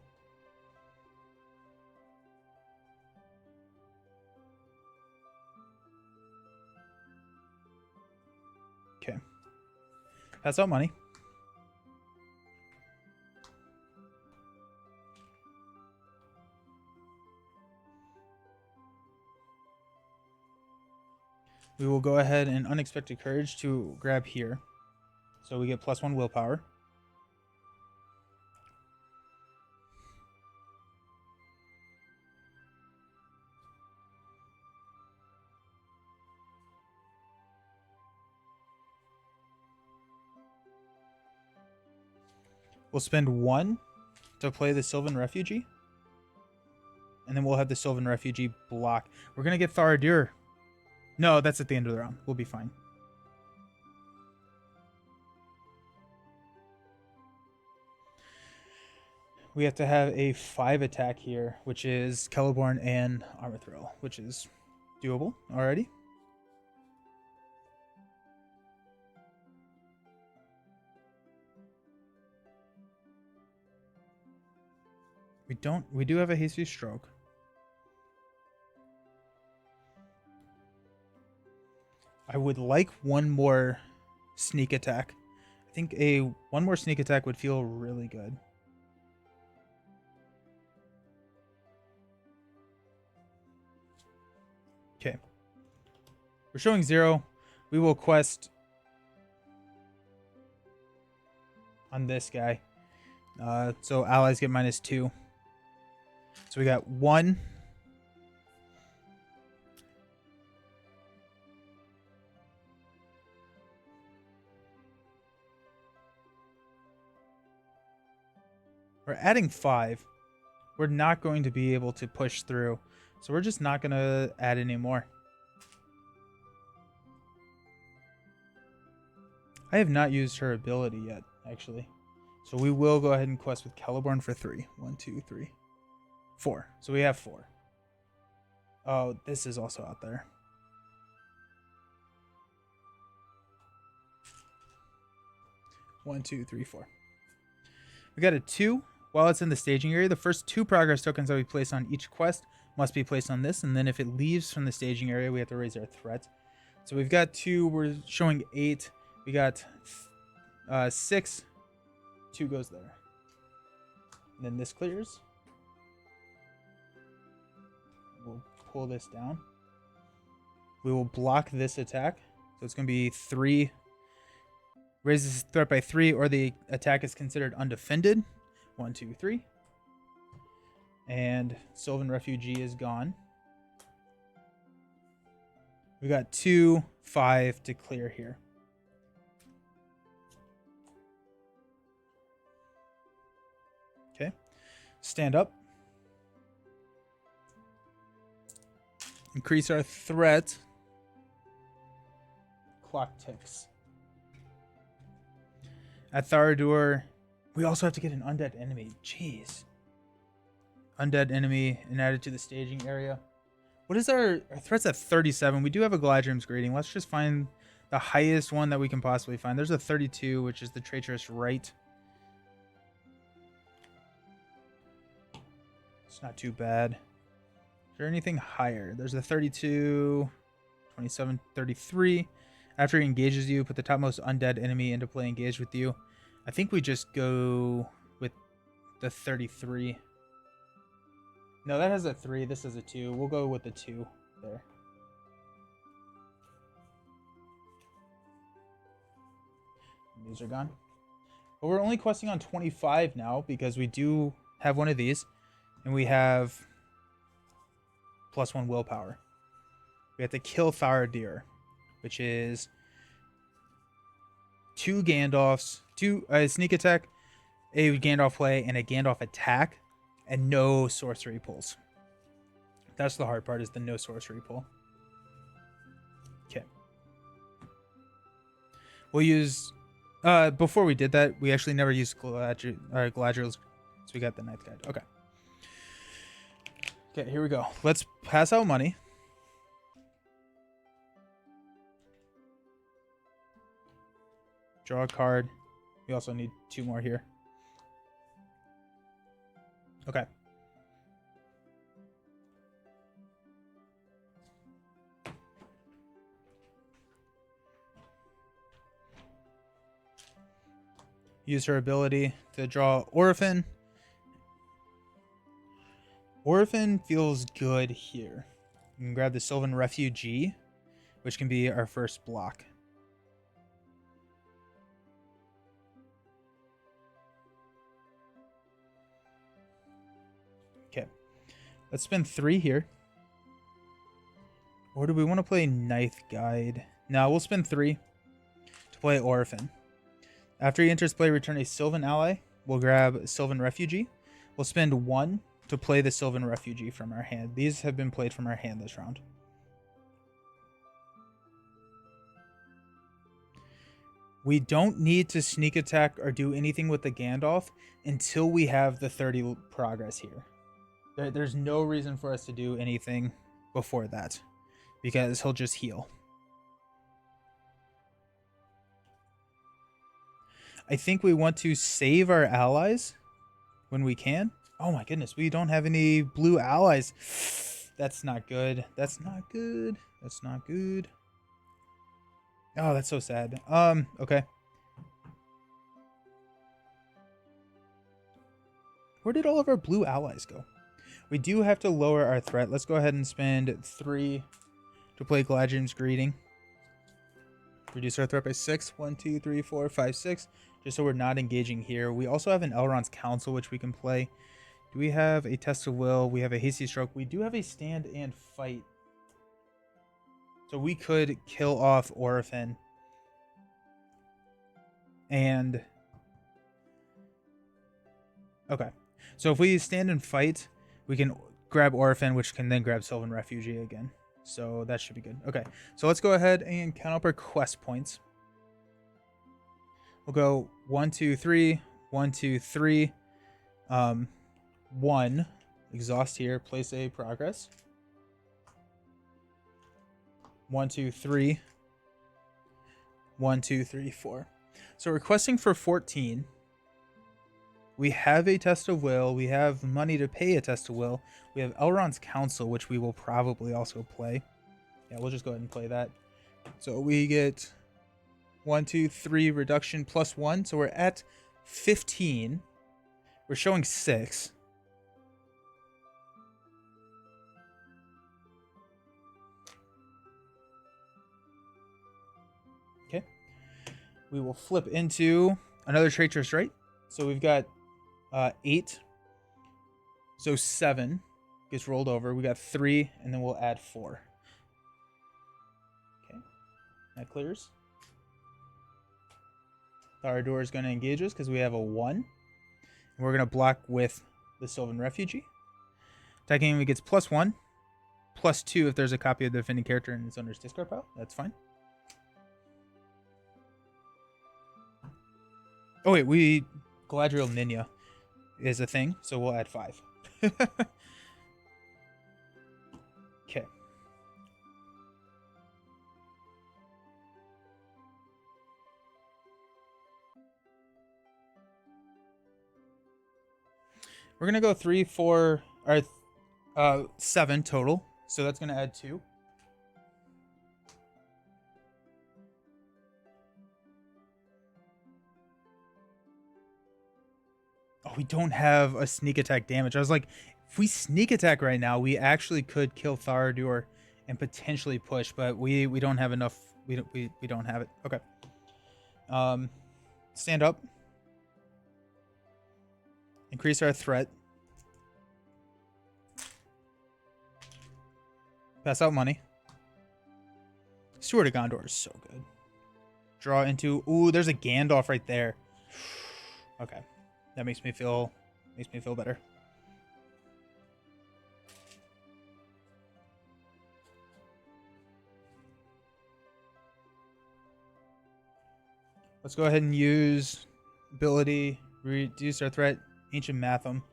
Okay. Pass out money. We will go ahead and Unexpected Courage to grab here. So we get +1 willpower. We'll spend 1 to play the Sylvan Refugee. And then we'll have the Sylvan Refugee block. We're going to get Tharadur. No, that's at the end of the round. We'll be fine. We have to have a 5 attack here, which is Celeborn and Armor Thrill, which is doable already. We do have a Hasty Stroke. I would like 1 more sneak attack. I think 1 more sneak attack would feel really good. Okay. We're showing 0. We will quest on this guy. So allies get -2. So we got 1. We're adding 5. We're not going to be able to push through. So we're just not going to add any more. I have not used her ability yet, actually. So we will go ahead and quest with Celeborn for 3. 1, 2, 3, 4. So we have 4. Oh, this is also out there. One, 2, 3, 4. We got a 2. While it's in the staging area, the first 2 progress tokens that we place on each quest must be placed on this, and then if it leaves from the staging area, we have to raise our threat. So we've got 2. We're showing 8. We got 6. 2 goes there. And then this clears. We'll pull this down. We will block this attack. So it's going to be 3. Raises threat by 3, or the attack is considered undefended. 1, 2, 3. And Sylvan Refugee is gone. We got 2, 5 to clear here. Okay. Stand up. Increase our threat. Clock ticks. At Rhudaur, we also have to get an undead enemy. Jeez. Undead enemy and add it to the staging area. What is our threats at 37? We do have a Gladrium's Greeting. Let's just find the highest one that we can possibly find. There's a 32, which is the Treacherous Rite. It's not too bad. Is there anything higher? There's a 32, 27, 33. After he engages you, put the topmost undead enemy into play engaged with you. I think we just go with the 33. No, that has a 3. This is a 2. We'll go with the 2 there. These are gone. But we're only questing on 25 now because we do have one of these. And we have +1 willpower. We have to kill Rhudaur, which is 2 Gandalfs, 2 sneak attack, a Gandalf play, and a Gandalf attack, and no sorcery pulls. That's the hard part, is the no sorcery pull. Okay. We'll use... before we did that, we actually never used Galadriel's, so we got the Ninth Guide. Okay. Okay, here we go. Let's pass out money. Draw a card. We also need 2 more here. Okay. Use her ability to draw Orphan. Orphan feels good here. You can grab the Sylvan Refugee, which can be our first block. Okay. Let's spend 3 here. Or do we want to play Ninth Guide? No, we'll spend 3 to play Orphan. After he enters play, return a Sylvan ally. We'll grab Sylvan Refugee. We'll spend 1 to play the Sylvan Refugee from our hand. These have been played from our hand this round. We don't need to sneak attack or do anything with the Gandalf until we have the 30 progress here. There's no reason for us to do anything before that, because he'll just heal. I think we want to save our allies when we can. Oh my goodness, we don't have any blue allies. That's not good. That's not good. That's not good. Oh, that's so sad. Okay. Where did all of our blue allies go? We do have to lower our threat. Let's go ahead and spend 3 to play Galadriel's Greeting. Reduce our threat by 6. 1, 2, 3, 4, 5, 6. Just so we're not engaging here. We also have an Elrond's Council, which we can play. Do we have a Test of Will? We have a Hasty Stroke. We do have a Stand and Fight. So we could kill off Orphan. And... okay. So if we Stand and Fight, we can grab Orphan, which can then grab Sylvan Refugee again. So that should be good. Okay. So let's go ahead and count up our quest points. We'll go 1, 2, 3. 1, 2, 3. 1. Exhaust here. Place a progress. 1, 2, 3. 1, 2, 3, 4. So we're questing for 14. We have a Test of Will. We have money to pay a Test of Will. We have Elrond's Council, which we will probably also play. Yeah, we'll just go ahead and play that. So we get 1, 2, 3 reduction plus 1. So we're at 15. We're showing 6. Okay. We will flip into another Treacherous Rite. So we've got 8. So 7 gets rolled over. We got 3, and then we'll add 4. Okay. That clears. Rhudaur is going to engage us because we have a 1. And we're going to block with the Sylvan Refugee. Attacking enemy gets +1, +2 if there's a copy of the defending character in its owner's discard pile. That's fine. Oh wait, Galadriel Ninja is a thing, so we'll add 5. Okay. We're gonna go 3, 4, or 7 total. So that's gonna add 2. Oh, we don't have a sneak attack damage. I was like, if we sneak attack right now, we actually could kill Tharadur and potentially push, but we don't have enough. We don't have it. Okay. Stand up. Increase our threat. Pass out money. Steward of Gondor is so good. Draw into. Ooh, there's a Gandalf right there. Okay, that makes me feel better. Let's go ahead and use ability, reduce our threat, Ancient Matham.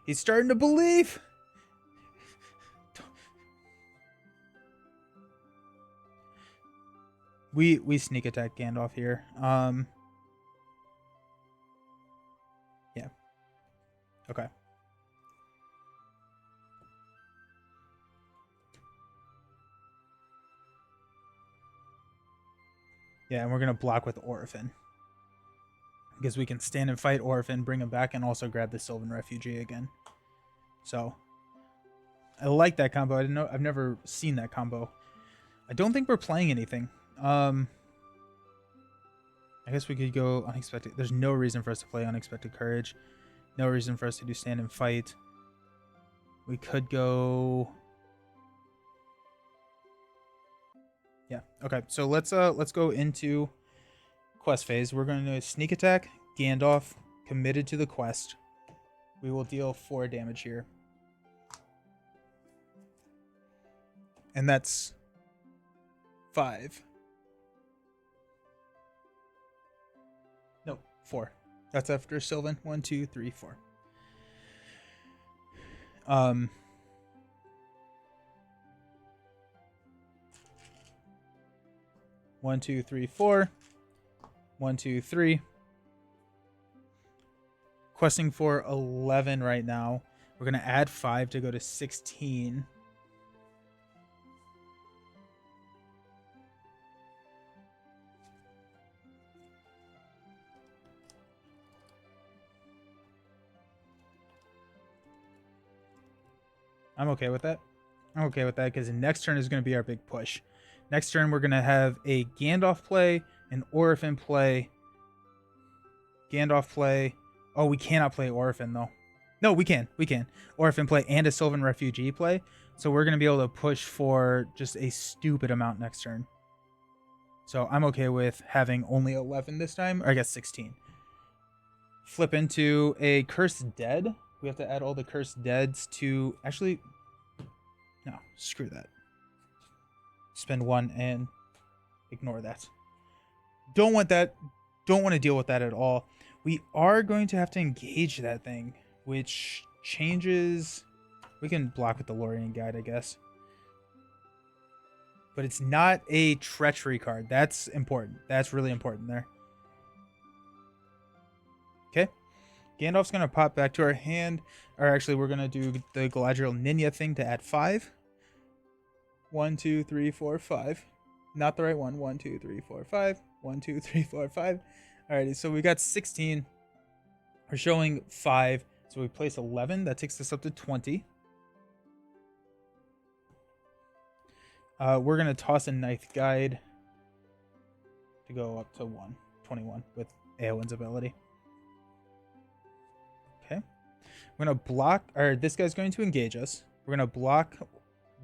He's starting to believe. We sneak attack Gandalf here. Yeah. Okay. Yeah, and we're gonna block with Orphan. Because we can stand and fight Orphan, bring him back, and also grab the Sylvan Refugee again. So I like that combo. I didn't know, I've never seen that combo. I don't think we're playing anything. I guess we could go Unexpected. There's no reason for us to play Unexpected Courage. No reason for us to do Stand and Fight. We could go. Yeah. Okay. So let's go into quest phase. We're going to sneak attack Gandalf, committed to the quest. We will deal 4 damage here. And that's 5. No, 4. That's after Sylvan. 1, 2, 3, 4. 1, 2, 3, 4. 1, 2, 3. Questing for 11 right now. We're gonna add 5 to go to 16. I'm okay with that. I'm okay with that because the next turn is going to be our big push. Next turn, we're going to have a Gandalf play, an Orphan play, Gandalf play. Oh, we cannot play Orphan, though. No, we can. We can. Orphan play and a Sylvan Refugee play. So we're going to be able to push for just a stupid amount next turn. So I'm okay with having only 11 this time, or I guess 16. Flip into a Cursed Dead. We have to add all the Cursed Deads to... Actually, no, screw that. Spend 1 and ignore that. Don't want that. Don't want to deal with that at all. We are going to have to engage that thing, which changes... We can block with the Lorien Guide, I guess. But it's not a Treachery card. That's important. That's really important there. Okay. Gandalf's going to pop back to our hand. Or actually, we're going to do the Galadriel Ninja thing to add 5. 1, 2, 3, 4, 5. Not the right one. 1, 2, 3, 4, 5. 1, 2, 3, 4, 5. Alrighty, so we got 16. We're showing 5. So we place 11. That takes us up to 20. We're going to toss a Ninth Guide to go up to 21 with Eowyn's ability. Okay. We're going to block, or this guy's going to engage us. We're going to block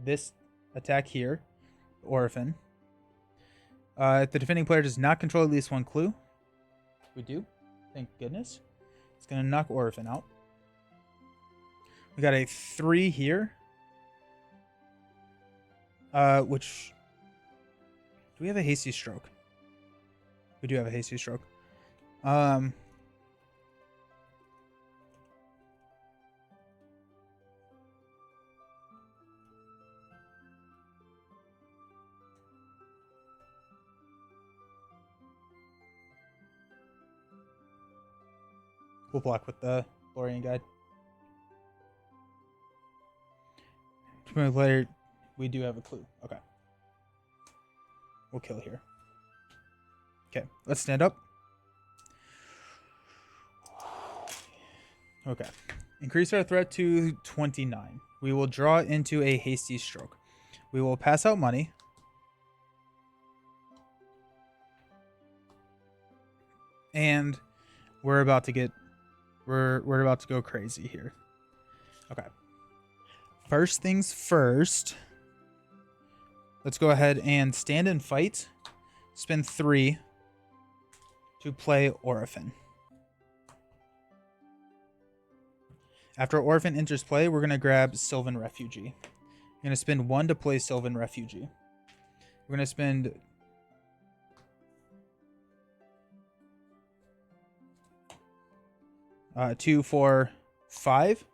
this attack here, Orphan. If the defending player does not control at least 1 clue, we do. Thank goodness. It's going to knock Orphan out. We got a 3 here. Which do we have a hasty stroke? We do have a hasty stroke. We'll block with the Lorian Guide. 2 minutes later, we do have a clue. Okay. We'll kill here. Okay, let's stand up. Okay. Increase our threat to 29. We will draw into a hasty stroke. We will pass out money. And we're about to get... We're about to go crazy here. Okay. First things first. Let's go ahead and stand and fight. Spend 3 to play Orphan. After Orphan enters play, we're going to grab Sylvan Refugee. We're going to spend 1 to play Sylvan Refugee. We're going to spend... 2, 4, 5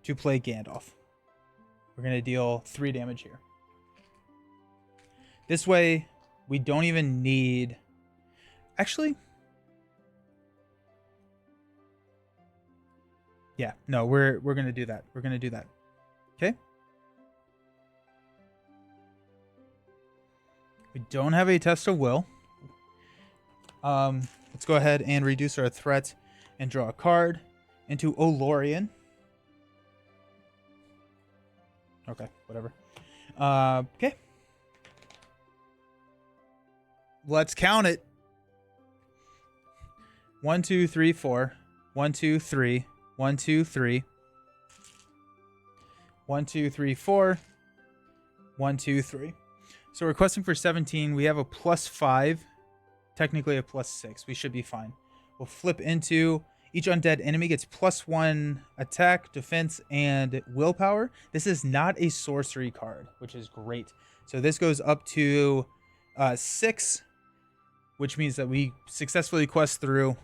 to play Gandalf. We're going to deal 3 damage here. This way, we don't even need... Actually... Yeah, no, we're going to do that. We're going to do that. Okay? We don't have a test of will. Let's go ahead and reduce our threat and draw a card into Olorian. Okay, whatever. Okay. Let's count it. 1, 2, 3, 4. 1, 2, 3. 1, 2, 3. 1, 2, 3, 4. 1, 2, 3. So we're questing for 17. We have a +5. Technically a +6. We should be fine. We'll flip into each undead enemy gets +1 attack, defense, and willpower. This is not a sorcery card, which is great. So this goes up to 6, which means that we successfully quest through,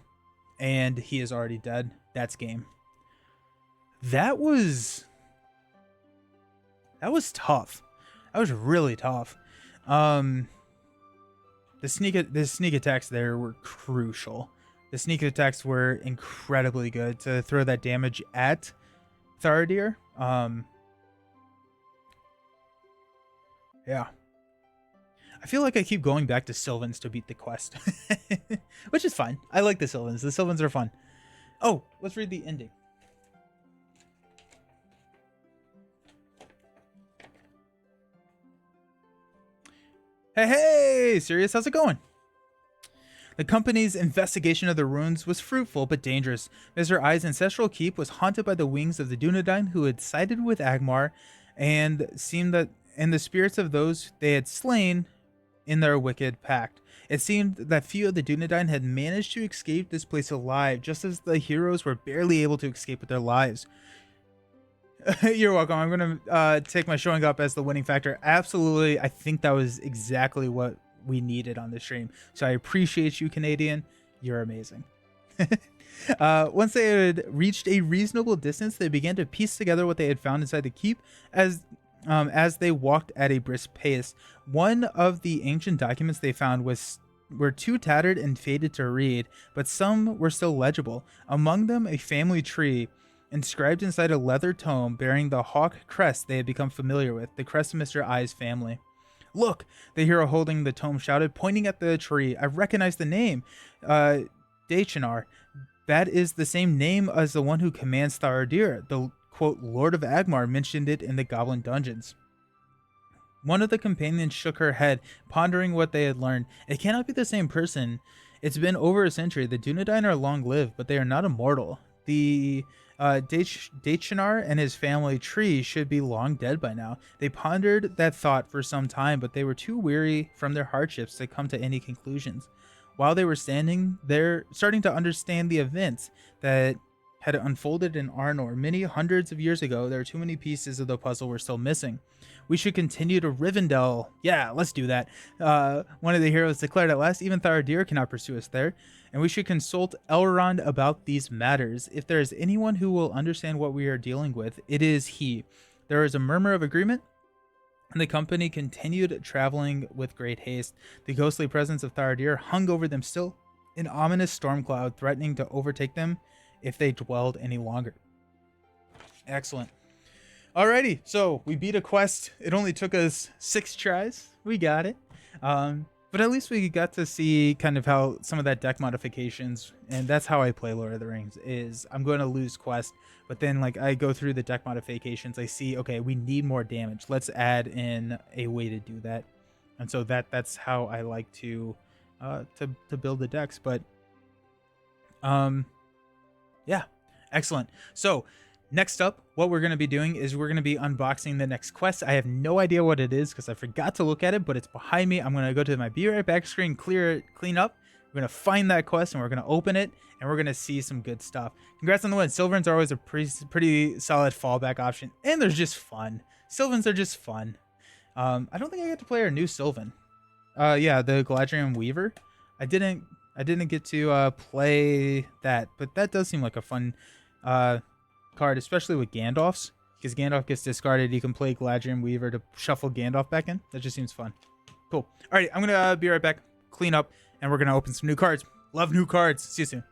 and he is already dead. That's game. That was tough. That was really tough. The sneak attacks there were crucial. The sneak attacks were incredibly good to throw that damage at Tharadir. Yeah. I feel like I keep going back to Sylvans to beat the quest. Which is fine. I like the Sylvans. The Sylvans are fun. Oh, let's read the ending. Hey, Sirius, how's it going? The company's investigation of the ruins was fruitful but dangerous. Mr. I's ancestral keep was haunted by the wings of the Dunedain who had sided with Agmar, and the spirits of those they had slain in their wicked pact. It seemed that few of the Dunedain had managed to escape this place alive, just as the heroes were barely able to escape with their lives. You're welcome. I'm going to take my showing up as the winning factor. Absolutely. I think that was exactly what we needed on the stream. So I appreciate you, Canadian. You're amazing. Once they had reached a reasonable distance, they began to piece together what they had found inside the keep as they walked at a brisk pace. One of the ancient documents they found were too tattered and faded to read, but some were still legible. Among them, a family tree inscribed inside a leather tome bearing the hawk crest they had become familiar with, the crest of Mr. I's family. Look, the hero holding the tome shouted, pointing at the tree. I recognize the name. Dechinar. That is the same name as the one who commands Tharadir. The, quote, Lord of Agmar mentioned it in the Goblin Dungeons. One of the companions shook her head, pondering what they had learned. It cannot be the same person. It's been over a century. The Dunedain are long-lived, but they are not immortal. The Dechinar and his family tree should be long dead by now. They pondered that thought for some time, but they were too weary from their hardships to come to any conclusions. While they were standing there, starting to understand the events that had unfolded in Arnor many hundreds of years ago, there are too many pieces of the puzzle we're still missing. We should continue to Rivendell. Yeah, let's do that. One of the heroes declared at last, even Tharadir cannot pursue us there, and we should consult Elrond about these matters. If there is anyone who will understand what we are dealing with, it is he. There is a murmur of agreement, and the company continued traveling with great haste. The ghostly presence of Tharadir hung over them still, an ominous storm cloud threatening to overtake them if they dwelled any longer. Excellent. Alrighty, so we beat a quest. It only took us 6 tries. We got it. But at least we got to see kind of how some of that deck modifications, and that's how I play Lord of the Rings, is I'm going to lose quest, but then like I go through the deck modifications, I see, okay, we need more damage. Let's add in a way to do that. And so that's how I like to build the decks. But yeah, excellent. So next up, what we're going to be doing is we're going to be unboxing the next quest. I have no idea what it is because I forgot to look at it, but it's behind me. I'm going to go to my Be Right Back screen, clean up. We're going to find that quest and we're going to open it and we're going to see some good stuff. Congrats on the win. Sylvans are always a pretty solid fallback option, and they're just fun. Sylvans are just fun. I don't think I get to play our new Sylvan. Yeah, the Galadriel Weaver. I didn't get to play that, but that does seem like a fun card, especially with Gandalf's, because Gandalf gets discarded. You can play Galadriel Weaver to shuffle Gandalf back in. That just seems fun. Cool. All right, I'm gonna be right back, clean up, and we're gonna open some new cards. Love new cards. See you soon.